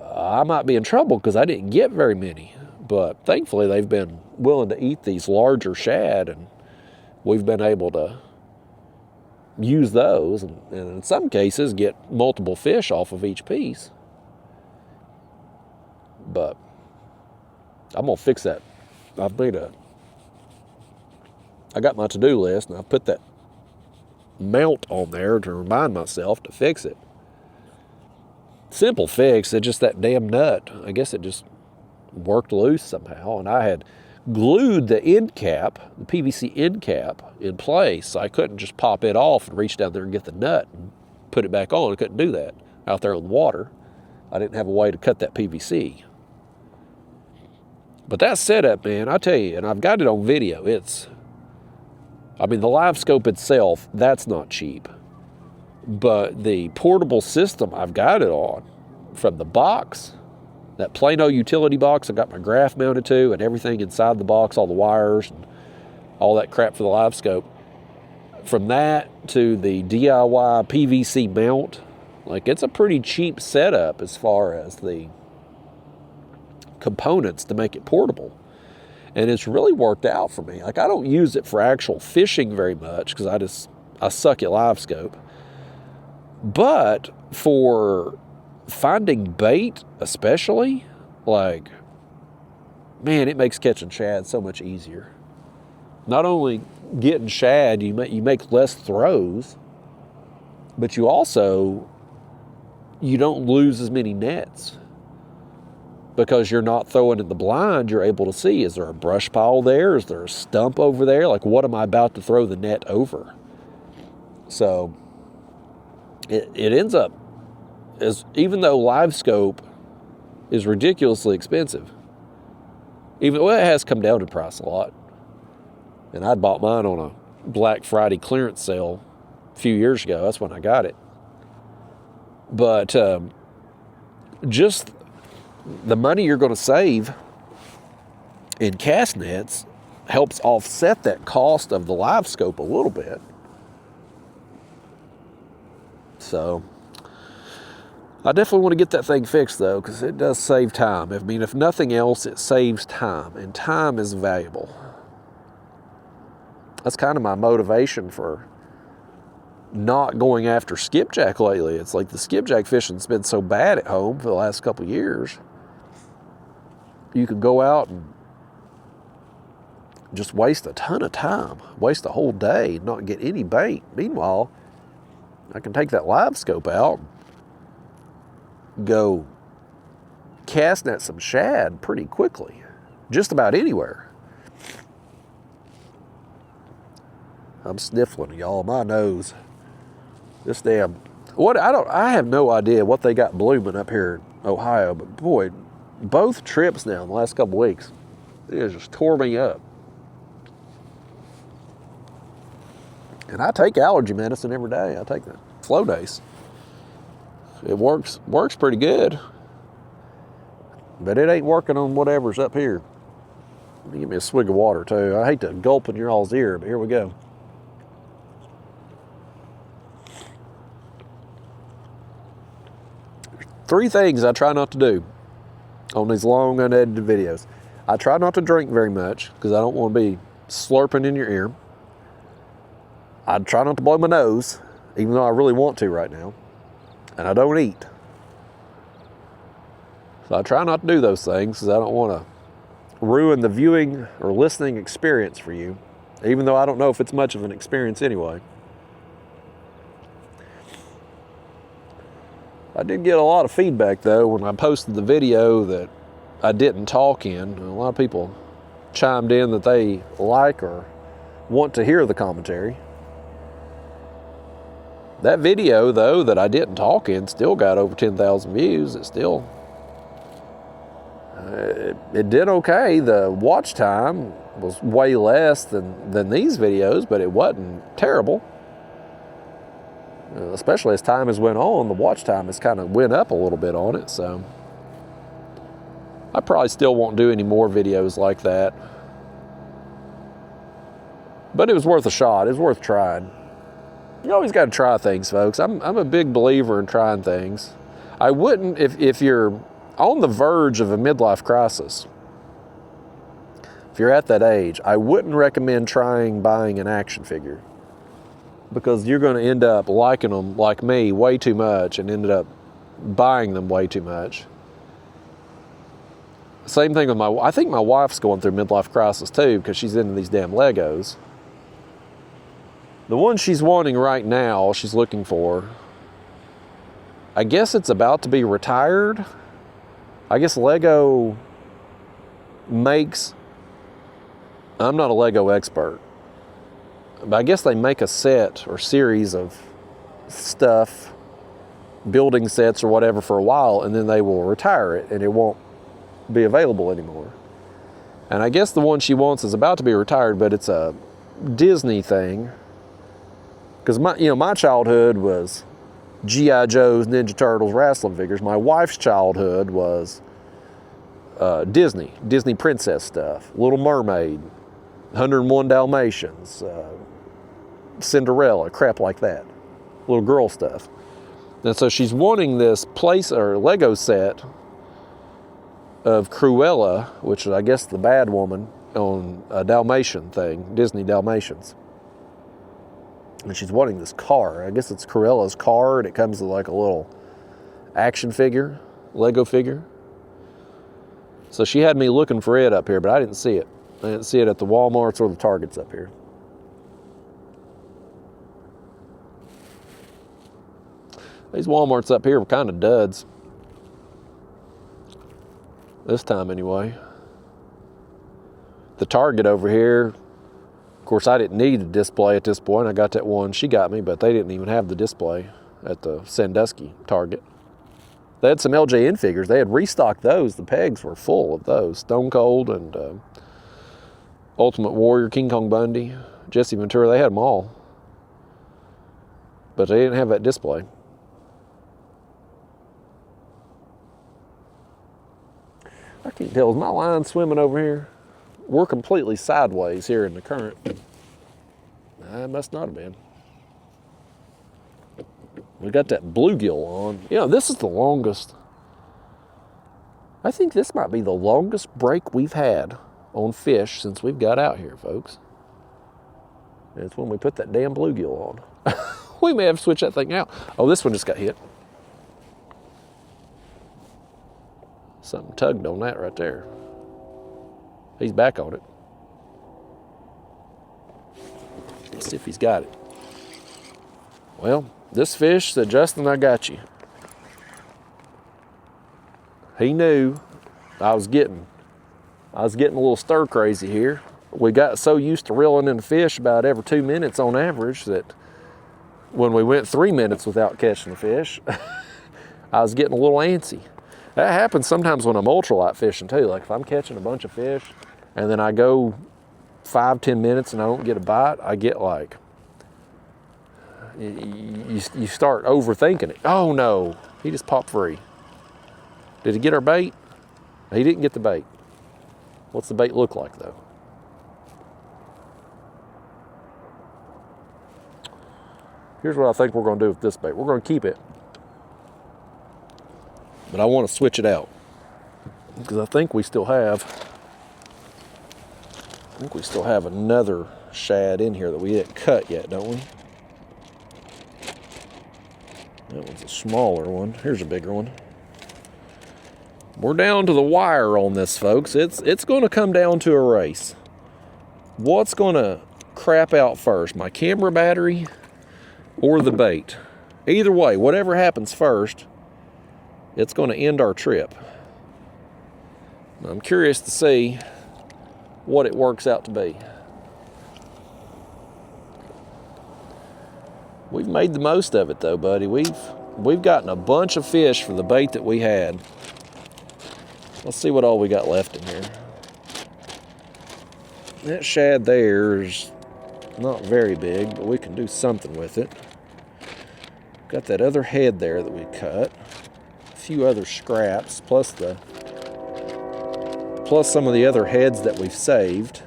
I might be in trouble, because I didn't get very many. But thankfully, they've been willing to eat these larger shad, and we've been able to use those, and in some cases get multiple fish off of each piece. But I'm gonna fix that. I got my to-do list, and I put that mount on there to remind myself to fix it. Simple fix. It's just that damn nut. I guess it just worked loose somehow, and I had glued the end cap, the PVC end cap, in place. So I couldn't just pop it off and reach down there and get the nut and put it back on. I couldn't do that out there on the water. I didn't have a way to cut that PVC. But that setup, man, I tell you, and I've got it on video, the live scope itself, that's not cheap. But the portable system I've got it on, from the box, that Plano utility box I got my graph mounted to, and everything inside the box, all the wires and all that crap for the live scope, from that to the DIY PVC mount, like it's a pretty cheap setup as far as the components to make it portable. And it's really worked out for me. Like I don't use it for actual fishing very much because I suck at live scope. But for finding bait especially, like, man, it makes catching shad so much easier. Not only getting shad, you make less throws, but you don't lose as many nets because you're not throwing in the blind. You're able to see, is there a brush pile there? Is there a stump over there? Like, what am I about to throw the net over? So it ends up, even though live scope is ridiculously expensive, it has come down in price a lot. And I'd bought mine on a Black Friday clearance sale a few years ago. That's when I got it. But just the money you're going to save in cast nets helps offset that cost of the live scope a little bit. So I definitely want to get that thing fixed though, because it does save time. I mean, if nothing else, it saves time, and time is valuable. That's kind of my motivation for not going after skipjack lately. It's like the skipjack fishing's been so bad at home for the last couple of years. You could go out and just waste a ton of time, waste a whole day, and not get any bait. Meanwhile, I can take that live scope out, go cast net some shad pretty quickly, just about anywhere. I'm sniffling, y'all. My nose. This damn. I have no idea what they got blooming up here in Ohio, but boy, both trips now in the last couple weeks, it has just tore me up. And I take allergy medicine every day. I take the Flowdace. It works pretty good, but it ain't working on whatever's up here. Let me give me a swig of water too. I hate to gulp in your all's ear, but here we go. Three things I try not to do on these long unedited videos. I try not to drink very much because I don't want to be slurping in your ear. I try not to blow my nose, even though I really want to right now. And I don't eat. So I try not to do those things because I don't want to ruin the viewing or listening experience for you, even though I don't know if it's much of an experience anyway. I did get a lot of feedback though when I posted the video that I didn't talk in. A lot of people chimed in that they like or want to hear the commentary. That video though that I didn't talk in still got over 10,000 views. It still it did okay. The watch time was way less than these videos, but it wasn't terrible. Especially as time has went on, the watch time has kind of went up a little bit on it. So I probably still won't do any more videos like that. But it was worth a shot. It was worth trying. You always got to try things, folks. I'm a big believer in trying things. I wouldn't, if you're on the verge of a midlife crisis, if you're at that age, I wouldn't recommend buying an action figure, because you're going to end up liking them, like me, way too much, and ended up buying them way too much. Same thing with I think my wife's going through midlife crisis too, because she's into these damn Legos. The one she's wanting right now, she's looking for, I guess it's about to be retired. I guess Lego makes, I'm not a Lego expert, but I guess they make a set or series of stuff, building sets or whatever, for a while, and then they will retire it and it won't be available anymore. And I guess the one she wants is about to be retired, but it's a Disney thing. Because my childhood was G.I. Joe's, Ninja Turtles, wrestling figures. My wife's childhood was Disney princess stuff, Little Mermaid, 101 Dalmatians, Cinderella, crap like that. Little girl stuff. And so she's wanting this place or Lego set of Cruella, which is, I guess, the bad woman on a Dalmatian thing, Disney Dalmatians. And she's wanting this car. I guess it's Cruella's car, and it comes with like a little action figure, Lego figure. So she had me looking for it up here, but I didn't see it. I didn't see it at the Walmarts or the Targets up here. These Walmarts up here were kind of duds. This time anyway. The Target over here, of course I didn't need a display at this point. I got that one she got me, but they didn't even have the display at the Sandusky Target. They had some LJN figures. They had restocked those. The pegs were full of those. Stone Cold and Ultimate Warrior, King Kong Bundy, Jesse Ventura. They had them all. But they didn't have that display. I can't tell. Is my line swimming over here? We're completely sideways here in the current. It must not have been. We got that bluegill on. Yeah, this is the longest. I think this might be the longest break we've had on fish since we've got out here, folks. And it's when we put that damn bluegill on. We may have to switch that thing out. Oh, this one just got hit. Something tugged on that right there. He's back on it. Let's see if he's got it. Well, this fish said, Justin, I got you. He knew I was getting a little stir crazy here. We got so used to reeling in the fish about every 2 minutes on average that when we went 3 minutes without catching a fish, I was getting a little antsy. That happens sometimes when I'm ultralight fishing too. Like if I'm catching a bunch of fish and then I go 5-10 minutes and I don't get a bite, I get like, you start overthinking it. Oh no, he just popped free. Did he get our bait? He didn't get the bait. What's the bait look like though? Here's what I think we're gonna do with this bait. We're gonna keep it, but I want to switch it out because I think we still have another shad in here that we didn't cut yet, don't we? That one's a smaller one. Here's a bigger one. We're down to the wire on this, folks. It's going to come down to a race. What's going to crap out first, my camera battery or the bait? Either way, whatever happens first, it's going to end our trip. I'm curious to see what it works out to be. We've made the most of it though, buddy. We've gotten a bunch of fish for the bait that we had. Let's see what all we got left in here. That shad there is not very big, but we can do something with it. Got that other head there that we cut. A few other scraps, plus some of the other heads that we've saved.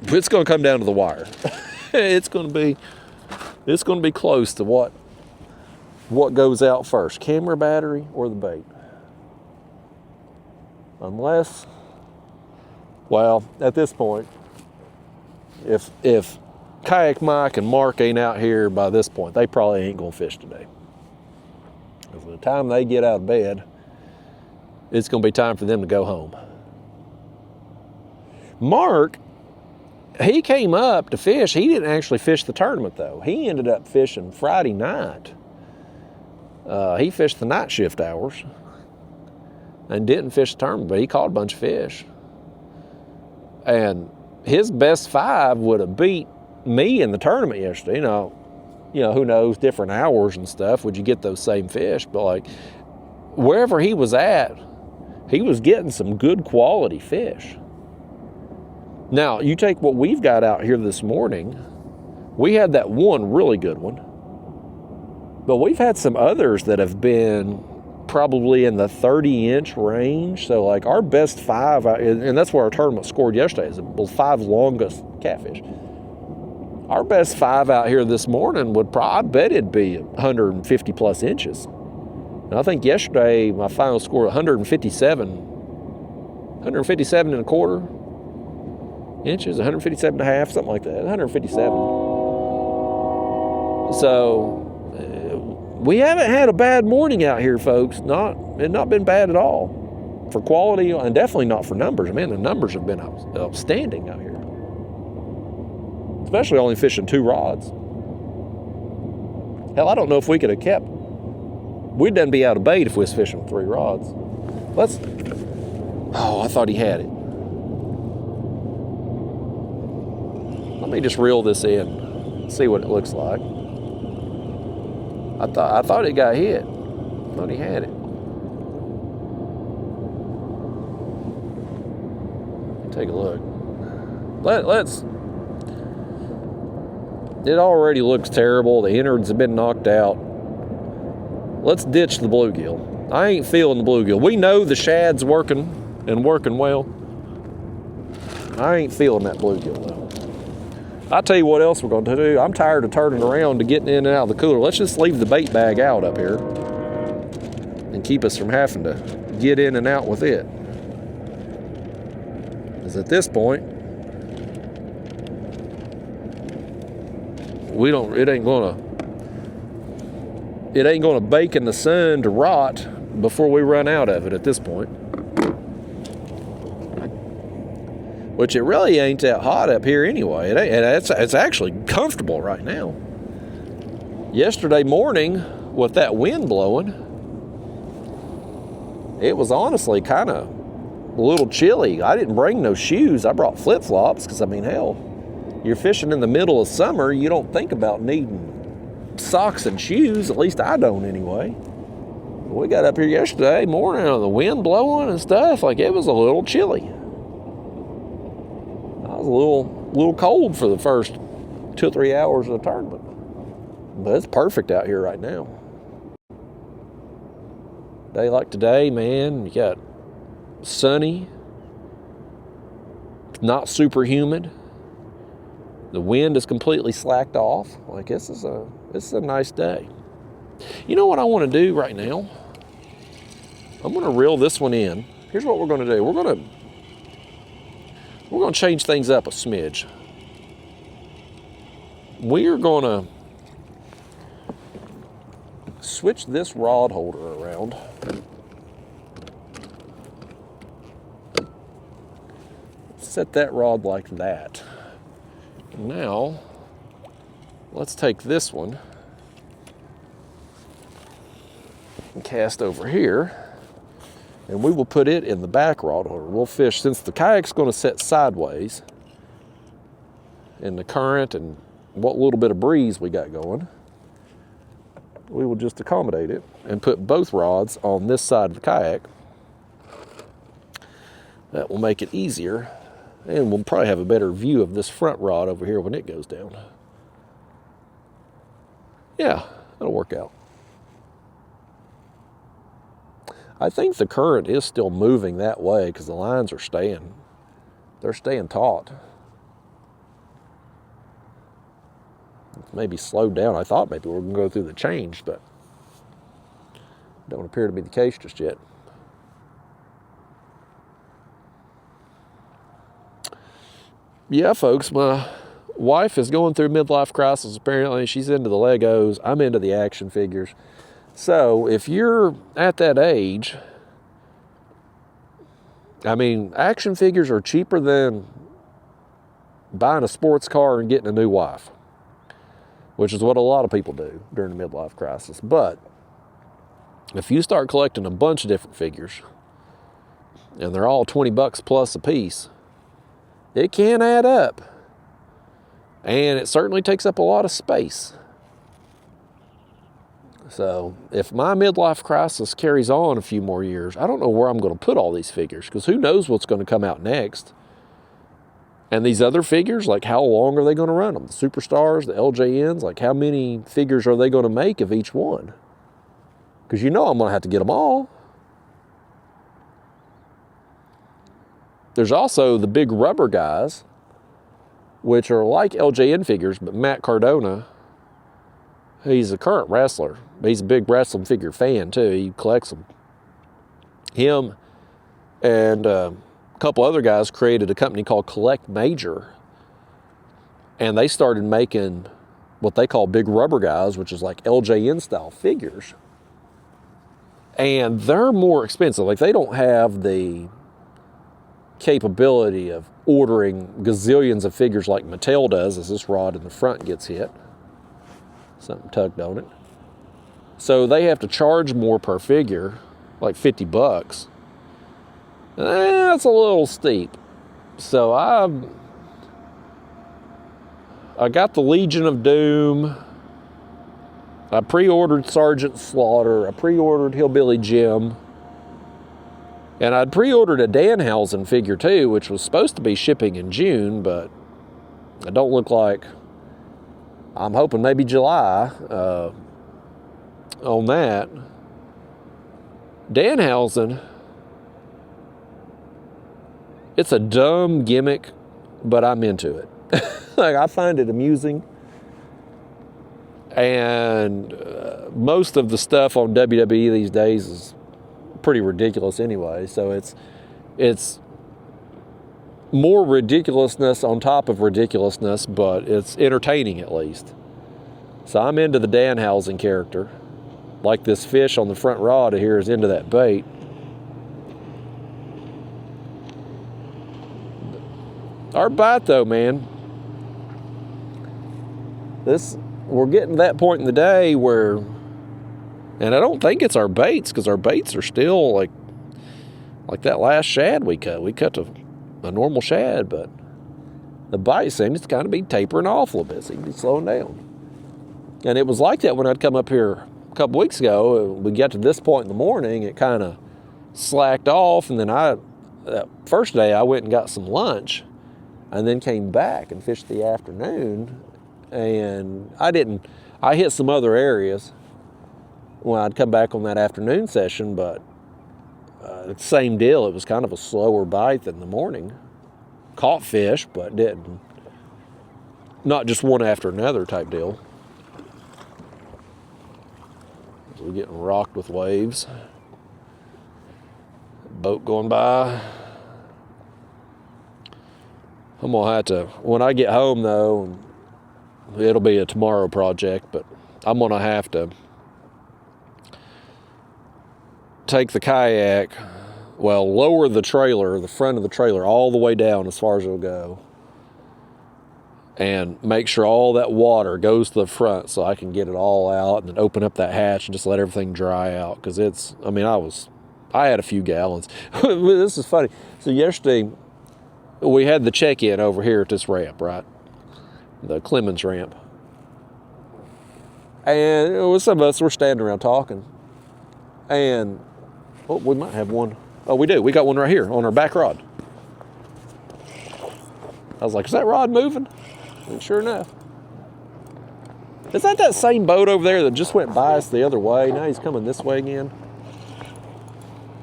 It's going to come down to the wire. It's going to be close to what goes out first, camera battery or the bait. Unless, well, at this point, if Kayak Mike and Mark ain't out here by this point, they probably ain't going to fish today. By the time they get out of bed, it's going to be time for them to go home. Mark, he came up to fish. He didn't actually fish the tournament, though. He ended up fishing Friday night. He fished the night shift hours and didn't fish the tournament, but he caught a bunch of fish. And his best 5 would have beat me in the tournament yesterday. You know, who knows, different hours and stuff, would you get those same fish? But like, wherever he was at, he was getting some good quality fish. Now, you take what we've got out here this morning, we had that one really good one, but we've had some others that have been probably in the 30-inch range. So like our best 5, and that's where our tournament scored yesterday, is the 5 longest catfish. Our best 5 out here this morning would probably, I bet it'd be 150 plus inches. And I think yesterday my final score 157 and a quarter inches, 157 and a half, something like that, 157. So we haven't had a bad morning out here, folks. It's not been bad at all for quality, and definitely not for numbers. Man, the numbers have been outstanding out here. Especially only fishing 2 rods. Hell, I don't know if we could have kept. We'd done be out of bait if we was fishing with 3 rods. Oh, I thought he had it. Let me just reel this in, see what it looks like. I thought it got hit. I thought he had it. Take a look. Let's. It already looks terrible. The innards have been knocked out. Let's ditch the bluegill. I ain't feeling the bluegill. We know the shad's working and working well. I ain't feeling that bluegill though. I'll tell you what else we're going to do. I'm tired of turning around to getting in and out of the cooler. Let's just leave the bait bag out up here and keep us from having to get in and out with it. Because at this point, it ain't gonna bake in the sun to rot before we run out of it at this point. Which it really ain't that hot up here anyway. It's actually comfortable right now. Yesterday morning, with that wind blowing, it was honestly kind of a little chilly. I didn't bring no shoes. I brought flip-flops because, I mean, hell, you're fishing in the middle of summer. You don't think about needing socks and shoes. At least I don't anyway. We got up here yesterday morning, the wind blowing and stuff. Like, it was a little chilly. I was a little cold for the first 2 or 3 hours of the tournament. But it's perfect out here right now. Day like today, man, you got sunny, not super humid. The wind is completely slacked off. Like, this is a nice day. You know what I want to do right now? I'm going to reel this one in. Here's what we're going to do. We're going to change things up a smidge. We are going to switch this rod holder around. Set that rod like that. Now, let's take this one and cast over here, and we will put it in the back rod holder. We'll fish, since the kayak's going to set sideways in the current and what little bit of breeze we got going, we will just accommodate it and put both rods on this side of the kayak. That will make it easier, and we'll probably have a better view of this front rod over here when it goes down. Yeah, that'll work out. I think the current is still moving that way because the lines are staying. They're staying taut. It's maybe slowed down. I thought maybe we were going to go through the change, but don't appear to be the case just yet. Yeah, folks, my wife is going through midlife crisis. Apparently, she's into the Legos. I'm into the action figures. So if you're at that age, I mean, action figures are cheaper than buying a sports car and getting a new wife, which is what a lot of people do during the midlife crisis. But if you start collecting a bunch of different figures, and they're all $20 plus a piece, it can add up. And it certainly takes up a lot of space. So if my midlife crisis carries on a few more years, I don't know where I'm going to put all these figures, because who knows what's going to come out next. And these other figures, like, how long are they going to run them? The Superstars, the LJNs, like, how many figures are they going to make of each one? because you know I'm going to have to get them all. There's also the big rubber guys, which are like LJN figures, but Matt Cardona, he's a current wrestler. He's a big wrestling figure fan too. He collects them. Him and a couple other guys created a company called Collect Major, and they started making what they call big rubber guys, which is like LJN style figures. And they're more expensive. Like, they don't have the capability of ordering gazillions of figures like Mattel does, as this rod in the front gets hit. Something tugged on it. So they have to charge more per figure, like $50. That's a little steep. So I got the Legion of Doom. I pre-ordered Sergeant Slaughter. I pre-ordered Hillbilly Jim. And I'd pre-ordered a Danhausen figure too, which was supposed to be shipping in June, but it don't look like. I'm hoping maybe July on that. Danhausen, it's a dumb gimmick, but I'm into it. Like, I find it amusing. And most of the stuff on WWE these days is pretty ridiculous anyway. So it's more ridiculousness on top of ridiculousness, but it's entertaining at least. So I'm into the Danhausen character. Like this fish on the front rod here is into that bait. Our bite though, man. We're getting to that point in the day where, and I don't think it's our baits, because our baits are still like that last shad we cut. We cut a normal shad, but the bite seems to kind of be tapering off a little bit. Seems to be slowing down. And it was like that when I'd come up here a couple weeks ago. We got to this point in the morning, it kind of slacked off, and then that first day I went and got some lunch, and then came back and fished the afternoon. And I hit some other areas when I'd come back on that afternoon session, but same deal. It was kind of a slower bite than the morning. Caught fish, but didn't. Not just one after another type deal. We're getting rocked with waves. Boat going by. I'm gonna have to, when I get home though, it'll be a tomorrow project, but I'm gonna have to take the kayak, lower the trailer, the front of the trailer, all the way down as far as it'll go, and make sure all that water goes to the front so I can get it all out, and then open up that hatch and just let everything dry out. Because I had a few gallons. This is funny. So yesterday, we had the check-in over here at this ramp, right? The Clemens ramp. And some of us were standing around talking. And, we might have one. Oh, we do. We got one right here on our back rod. I was like, is that rod moving? And sure enough. Is that same boat over there that just went by us the other way? Now he's coming this way again.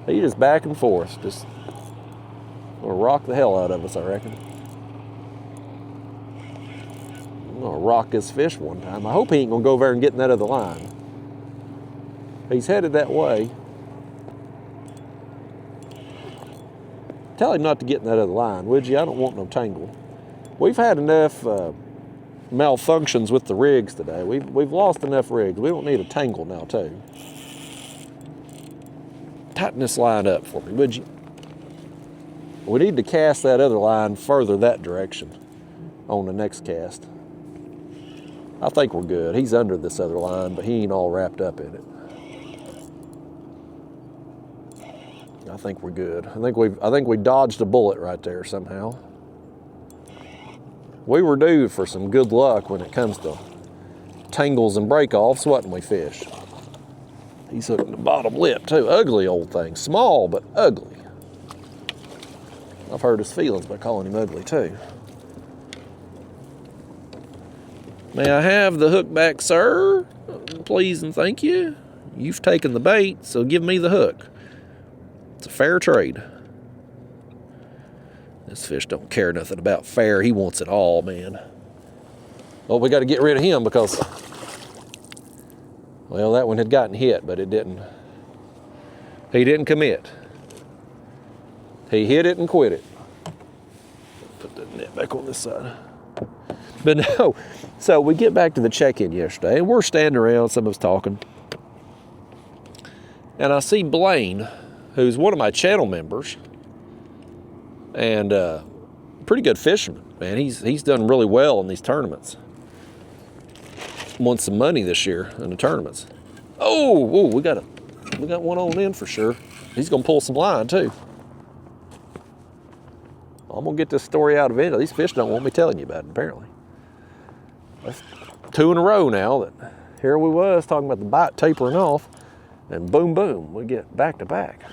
He just back and forth. Just gonna rock the hell out of us, I reckon. I'm gonna rock this fish one time. I hope he ain't gonna go over there and get in that other line. He's headed that way. Tell him not to get in that other line, would you? I don't want no tangle. We've had enough malfunctions with the rigs today. We've lost enough rigs. We don't need a tangle now, too. Tighten this line up for me, would you? We need to cast that other line further that direction on the next cast. I think we're good. He's under this other line, but he ain't all wrapped up in it. I think we're good. I think we dodged a bullet right there somehow. We were due for some good luck when it comes to tangles and break-offs, wasn't we, fish? He's hooking the bottom lip too. Ugly old thing. Small, but ugly. I've hurt his feelings by calling him ugly too. May I have the hook back, sir? Please and thank you. You've taken the bait, so give me the hook. It's a fair trade. This fish don't care nothing about fair. He wants it all, man. Well, we got to get rid of him because, well, that one had gotten hit, but it didn't. He didn't commit. He hit it and quit it. Put the net back on this side. But no, so we get back to the check-in yesterday, and we're standing around, some of us talking. And I see Blaine, who's one of my channel members, and pretty good fisherman, man. He's done really well in these tournaments. Won some money this year in the tournaments. Oh, we got one on in for sure. He's gonna pull some line too. I'm gonna get this story out of it. These fish don't want me telling you about it, apparently. That's 2 in a row now that here we was talking about the bite tapering off, and boom, boom, we get back to back.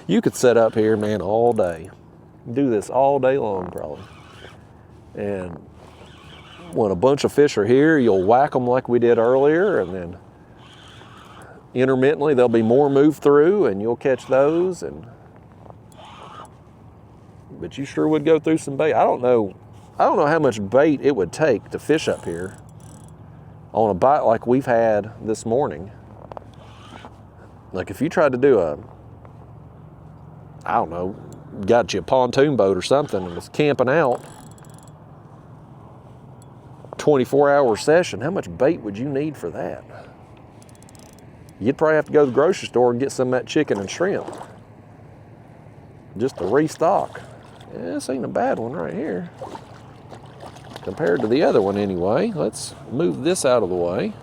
You could set up here, man, all day. Do this all day long, probably. And when a bunch of fish are here, you'll whack them like we did earlier, and then intermittently there'll be more move through, and you'll catch those. But you sure would go through some bait. I don't know how much bait it would take to fish up here on a bite like we've had this morning. Like if you tried to do I don't know, got you a pontoon boat or something and was camping out, 24-hour session, how much bait would you need for that? You'd probably have to go to the grocery store and get some of that chicken and shrimp just to restock. Yeah, this ain't a bad one right here. Compared to the other one anyway. Let's move this out of the way.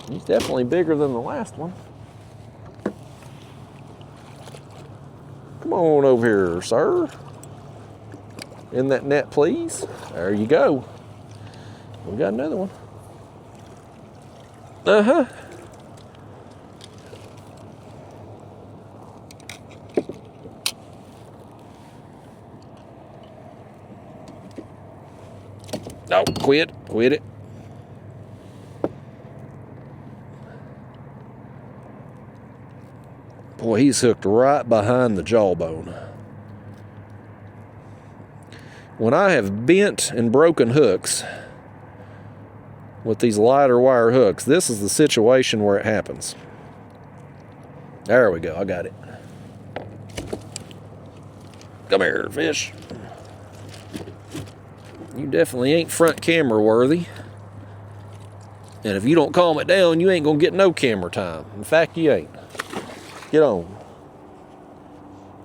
He's definitely bigger than the last one. Come on over here, sir. In that net, please. There you go. We got another one. Uh-huh. No, quit it. Boy, he's hooked right behind the jawbone. When I have bent and broken hooks with these lighter wire hooks, this is the situation where it happens. There we go, I got it. Come here, fish. You definitely ain't front camera worthy. And if you don't calm it down, you ain't gonna get no camera time. In fact, you ain't. Get on.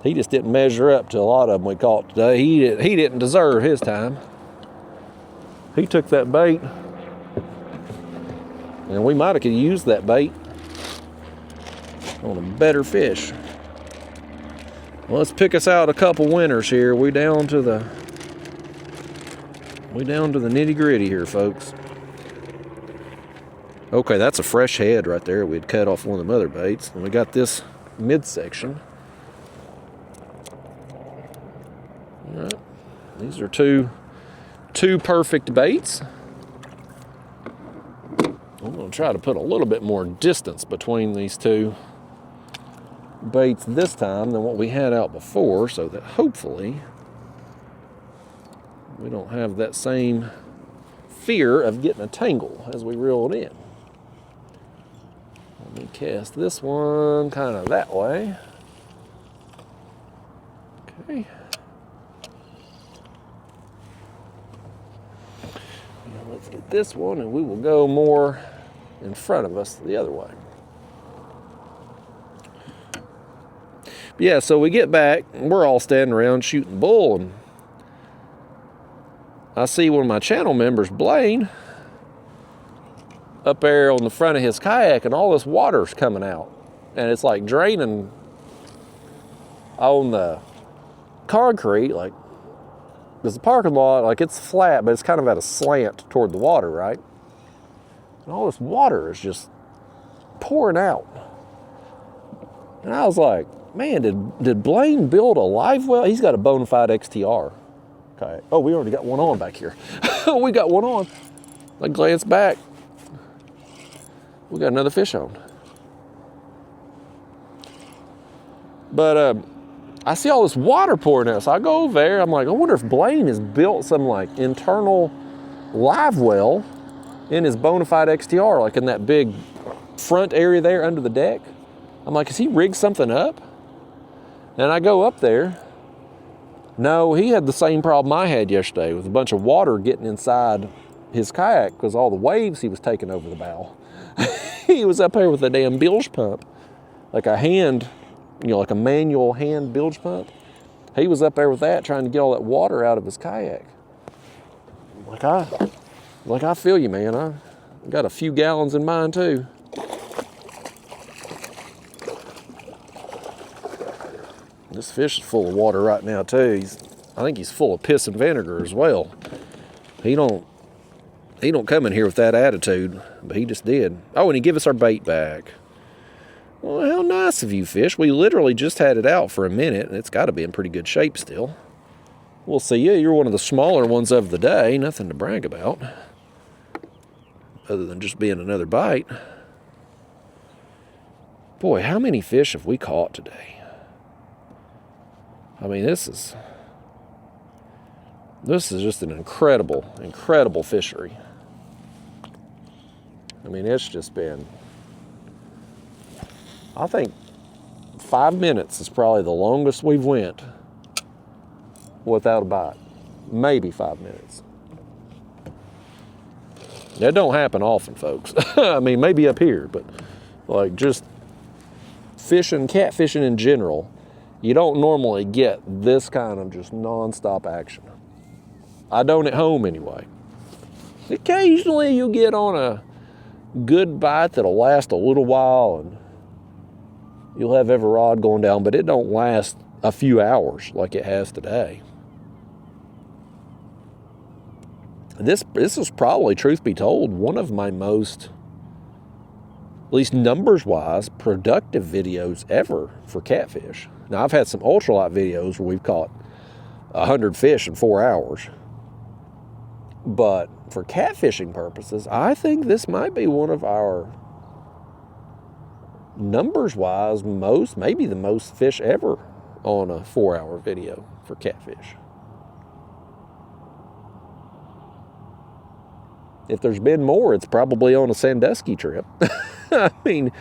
He just didn't measure up to a lot of them we caught today. He didn't deserve his time. He took that bait, and we might have could used that bait on a better fish. Well, let's pick us out a couple winners here. We down to the nitty-gritty here, folks. Okay, that's a fresh head right there. We'd cut off one of the other baits. And we got this midsection. All right. These are two perfect baits. I'm going to try to put a little bit more distance between these two baits this time than what we had out before, so that hopefully we don't have that same fear of getting a tangle as we reel it in. Let me cast this one kind of that way. Okay. Now let's get this one, and we will go more in front of us the other way. But yeah, so we get back, and we're all standing around shooting bull, and I see one of my channel members, Blaine, up there on the front of his kayak, and all this water's coming out. And it's like draining on the concrete, like, because the parking lot, like, it's flat, but it's kind of at a slant toward the water, right? And all this water is just pouring out. And I was like, man, did Blaine build a live well? He's got a bona fide XTR. Okay. Oh, we already got one on back here. We got one on. I glance back. We got another fish on. But I see all this water pouring out. So I go over there. I'm like, I wonder if Blaine has built some like internal live well in his Bonafide XTR, like in that big front area there under the deck. I'm like, has he rigged something up? And I go up there. No, he had the same problem I had yesterday with a bunch of water getting inside his kayak because all the waves he was taking over the bow. He was up there with a damn bilge pump, like a hand, like a manual hand bilge pump. He was up there with that trying to get all that water out of his kayak. Like I feel you, man. I got a few gallons in mine too. This fish is full of water right now too. I think he's full of piss and vinegar as well. He don't come in here with that attitude, but he just did. Oh, and he gave us our bait back. Well, how nice of you, fish. We literally just had it out for a minute, and it's got to be in pretty good shape still. We'll see you. You're one of the smaller ones of the day. Nothing to brag about, other than just being another bite. Boy, how many fish have we caught today? I mean, this is just an incredible fishery. I mean, it's just been, I think 5 minutes is probably the longest we've went without a bite. Maybe 5 minutes. That don't happen often, folks. I mean, maybe up here, but like just fishing, catfishing in general, you don't normally get this kind of just nonstop action. I don't at home anyway. Occasionally you'll get on a good bite that'll last a little while and you'll have every rod going down, but it don't last a few hours like it has today. This is probably, truth be told, one of my most, at least numbers-wise, productive videos ever for catfish. Now, I've had some ultralight videos where we've caught 100 fish in 4 hours. But for catfishing purposes, I think this might be one of our, numbers-wise, maybe the most fish ever on a 4-hour video for catfish. If there's been more, it's probably on a Sandusky trip. I mean,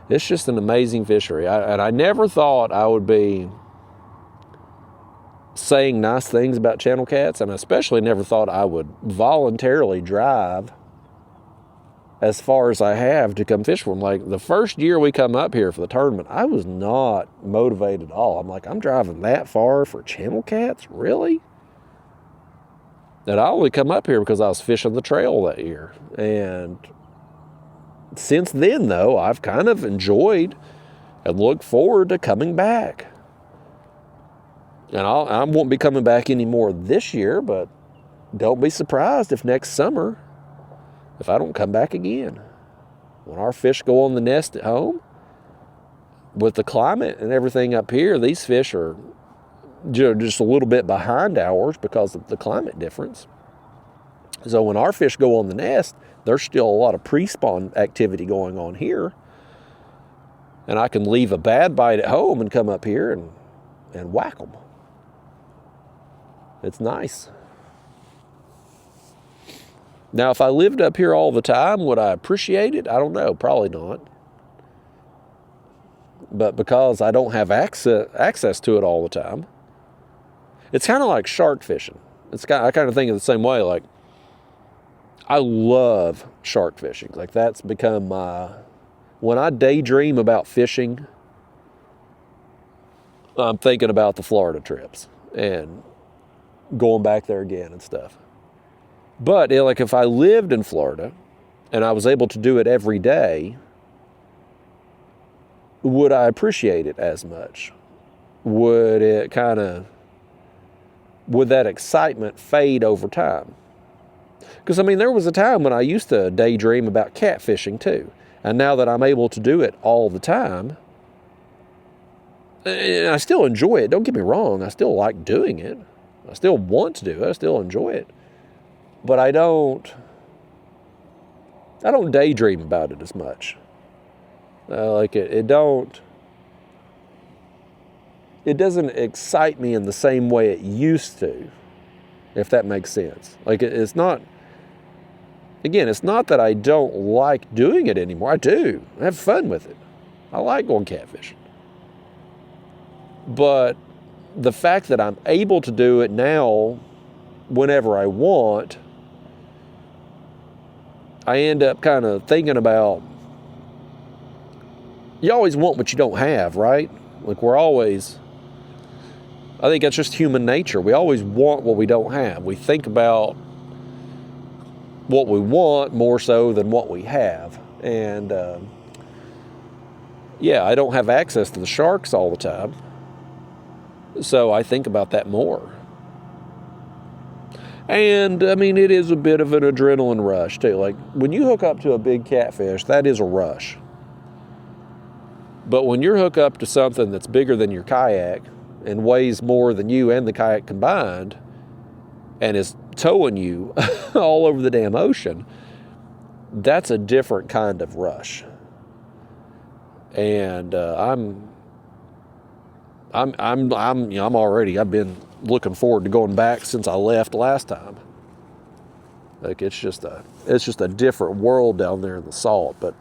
it's just an amazing fishery. And I never thought I would be saying nice things about channel cats, and I especially never thought I would voluntarily drive as far as I have to come fish for them. Like the first year we come up here for the tournament, I was not motivated at all. I'm like, I'm driving that far for channel cats? Really? And I only come up here because I was fishing the trail that year. And since then, though, I've kind of enjoyed and looked forward to coming back. And I won't be coming back anymore this year, but don't be surprised if next summer, if I don't come back again. When our fish go on the nest at home, with the climate and everything up here, these fish are just a little bit behind ours because of the climate difference. So when our fish go on the nest, there's still a lot of pre-spawn activity going on here. And I can leave a bad bite at home and come up here and whack them. It's nice. Now, if I lived up here all the time, would I appreciate it? I don't know. Probably not. But because I don't have access to it all the time, it's kind of like shark fishing. I kind of think of the same way. Like, I love shark fishing. Like, that's become when I daydream about fishing, I'm thinking about the Florida trips and going back there again and stuff. But like if I lived in Florida and I was able to do it every day, would I appreciate it as much? Would that excitement fade over time? Because, I mean, there was a time when I used to daydream about catfishing too. And now that I'm able to do it all the time, and I still enjoy it, don't get me wrong, I still like doing it. I still want to do it, I still enjoy it. But I don't I don't daydream about it as much. Like it doesn't excite me in the same way it used to, if that makes sense. Like it's not, again, it's not that I don't like doing it anymore. I do. I have fun with it. I like going catfishing. But the fact that I'm able to do it now whenever I want, I end up kind of thinking about, you always want what you don't have, right? Like I think that's just human nature. We always want what we don't have. We think about what we want more so than what we have. And yeah, I don't have access to the sharks all the time. So I think about that more. And I mean, it is a bit of an adrenaline rush too. Like when you hook up to a big catfish, that is a rush. But when you're hooked up to something that's bigger than your kayak and weighs more than you and the kayak combined and is towing you all over the damn ocean, that's a different kind of rush. And I've been looking forward to going back since I left last time. Like it's just a different world down there in the salt, but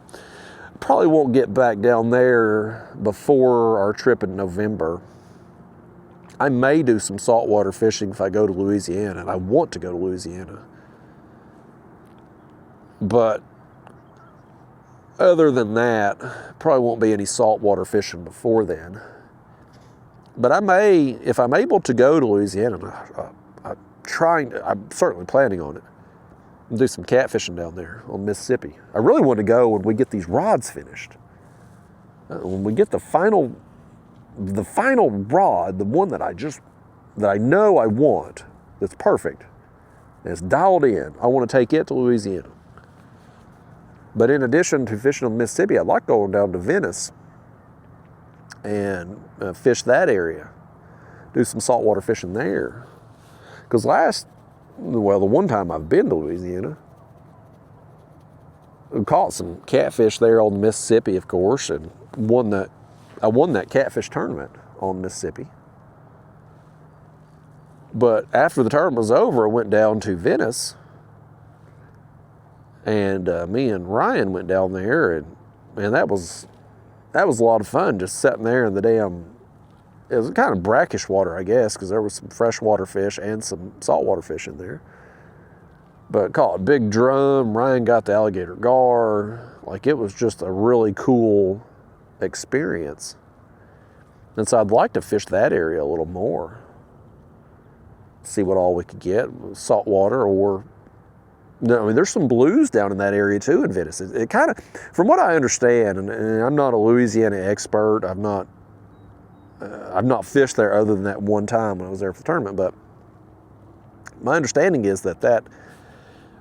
probably won't get back down there before our trip in November. I may do some saltwater fishing if I go to Louisiana, and I want to go to Louisiana. But other than that, probably won't be any saltwater fishing before then. But I may, if I'm able to go to Louisiana, I'm certainly planning on it, do some catfishing down there on Mississippi. I really want to go when we get these rods finished. When we get the final rod, the one that I know I want, that's perfect, and it's dialed in, I want to take it to Louisiana. But in addition to fishing on Mississippi, I'd like going down to Venice and fish that area, do some saltwater fishing there. Because the one time I've been to Louisiana, I caught some catfish there on the Mississippi, of course, and I won that catfish tournament on Mississippi. But after the tournament was over, I went down to Venice, and me and Ryan went down there, and man, that was a lot of fun, just sitting there in the it was kind of brackish water, I guess, because there was some freshwater fish and some saltwater fish in there. But caught a big drum. Ryan got the alligator gar. Like, it was just a really cool experience. And so I'd like to fish that area a little more. See what all we could get, saltwater or... No, I mean, there's some blues down in that area too in Venice. It kind of, from what I understand, and I'm not a Louisiana expert, I've not fished there other than that one time when I was there for the tournament, but my understanding is that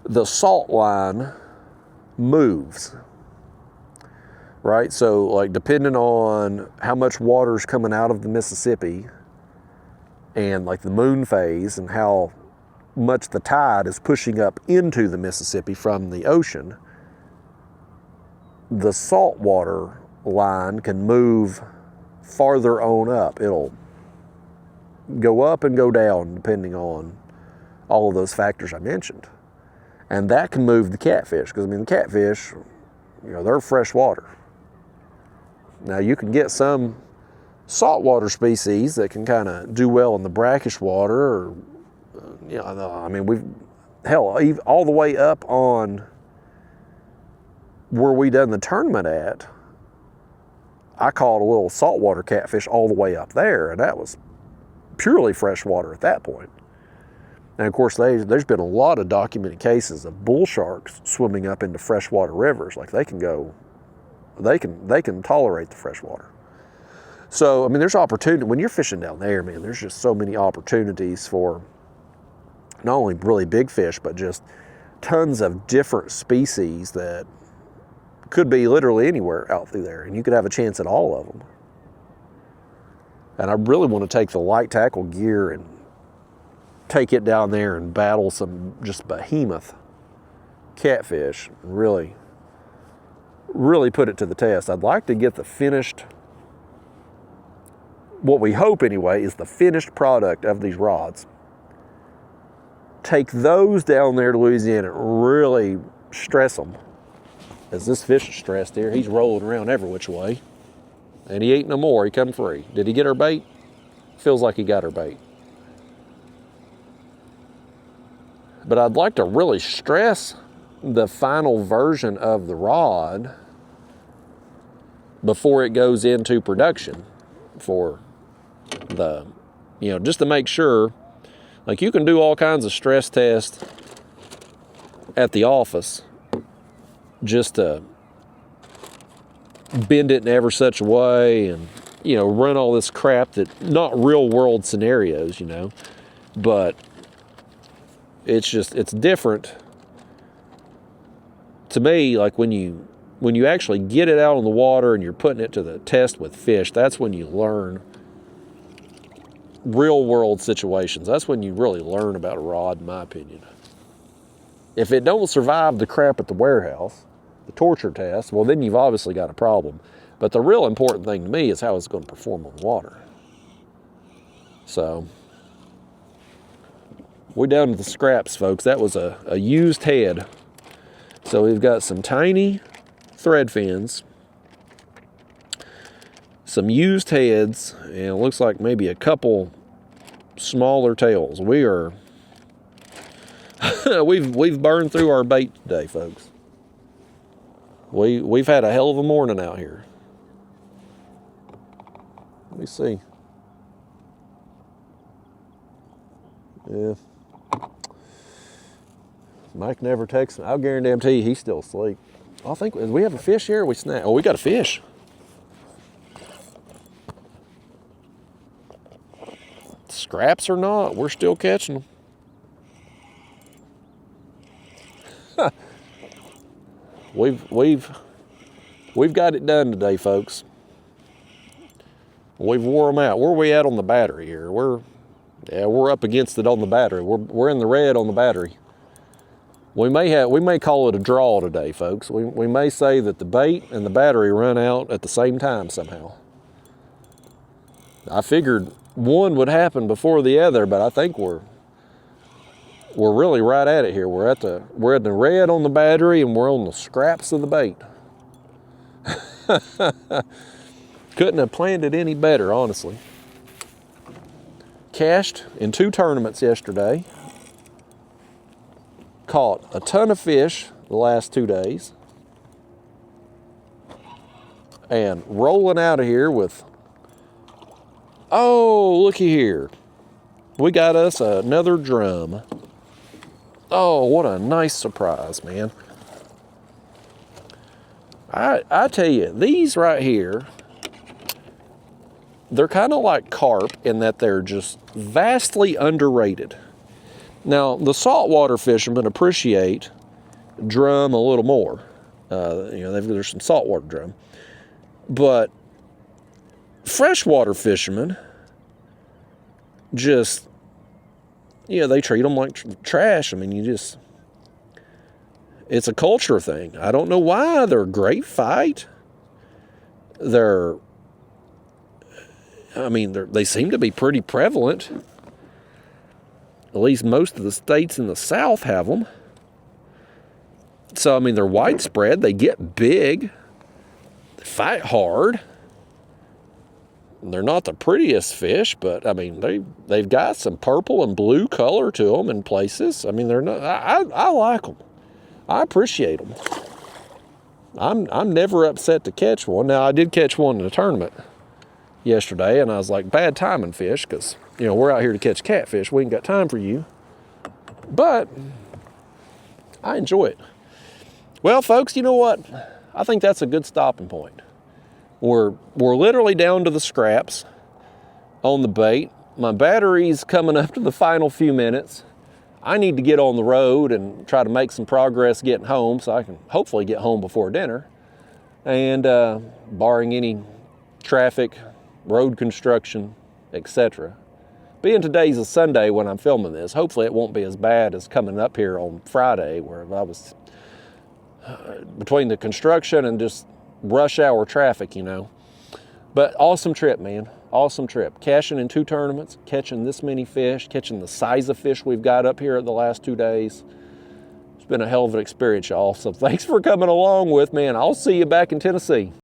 the salt line moves, right? So like depending on how much water's coming out of the Mississippi and like the moon phase and how much the tide is pushing up into the Mississippi from the ocean, the saltwater line can move farther on up. It'll go up and go down depending on all of those factors I mentioned. And that can move the catfish, because I mean, the catfish, they're freshwater. Now you can get some saltwater species that can kind of do well in the brackish water, or I mean, all the way up on where we done the tournament at, I caught a little saltwater catfish all the way up there, and that was purely freshwater at that point. And of course, there's been a lot of documented cases of bull sharks swimming up into freshwater rivers. Like they can tolerate the freshwater. So, I mean, there's opportunity. When you're fishing down there, man, there's just so many opportunities for not only really big fish, but just tons of different species that could be literally anywhere out through there, and you could have a chance at all of them. And I really want to take the light tackle gear and take it down there and battle some just behemoth catfish, and really really put it to the test. I'd like to get the finished, what we hope anyway, is the finished product of these rods. Take those down there to Louisiana and really stress them. As this fish is stressed here, he's rolling around every which way. And he ain't no more, he come free. Did he get our bait? Feels like he got our bait. But I'd like to really stress the final version of the rod before it goes into production for the, just to make sure, like you can do all kinds of stress tests at the office just to bend it in ever such a way and, run all this crap that, not real world scenarios, but it's different to me. Like when you actually get it out on the water and you're putting it to the test with fish, that's when you learn real world situations. That's when you really learn about a rod, in my opinion. If it don't survive the crap at the warehouse, the torture test, well, then you've obviously got a problem. But the real important thing to me is how it's going to perform on water. So, we're down to the scraps, folks. That was a used head. So we've got some tiny thread fins, some used heads, and it looks like maybe a couple smaller tails. We are, we've burned through our bait today, folks. We've had a hell of a morning out here. Let me see. Yeah. Mike never texts me. I'll guarantee you he's still asleep. I think, do we have a fish here or we snap? Oh, we got a fish. Scraps or not, we're still catching them. We've got it done today, folks. We've wore them out. Where are we at on the battery here? We're up against it on the battery. We're in the red on the battery. We may call it a draw today, folks. We may say that the bait and the battery run out at the same time somehow. I figured one would happen before the other, but I think we're really right at it here. We're at the red on the battery and we're on the scraps of the bait. Couldn't have planned it any better, honestly. Cashed in 2 tournaments yesterday. Caught a ton of fish the last 2 days. And rolling out of here with, oh, looky here. We got us another drum. Oh, what a nice surprise, man. I tell you, these right here, they're kind of like carp in that they're just vastly underrated. Now, the saltwater fishermen appreciate drum a little more. There's some saltwater drum. But freshwater fishermen just, they treat them like trash. I mean, it's a culture thing. I don't know why. They're a great fight. They seem to be pretty prevalent. At least most of the states in the South have them. So, they're widespread. They get big. They fight hard. They're not the prettiest fish, but, they've got some purple and blue color to them in places. They're not, I like them. I appreciate them. I'm never upset to catch one. Now, I did catch one in a tournament yesterday, and I was like, bad timing fish, because, we're out here to catch catfish. We ain't got time for you. But I enjoy it. Well, folks, you know what? I think that's a good stopping point. We're literally down to the scraps on the bait. My battery's coming up to the final few minutes. I need to get on the road and try to make some progress getting home so I can hopefully get home before dinner. And barring any traffic, road construction, etc. Being today's a Sunday when I'm filming this, hopefully it won't be as bad as coming up here on Friday where I was between the construction and just rush hour traffic, you know. But awesome trip, man. Awesome trip. Cashing in 2 tournaments, catching this many fish, catching the size of fish we've got up here the last 2 days. It's been a hell of an experience, y'all. So thanks for coming along with me, and I'll see you back in Tennessee.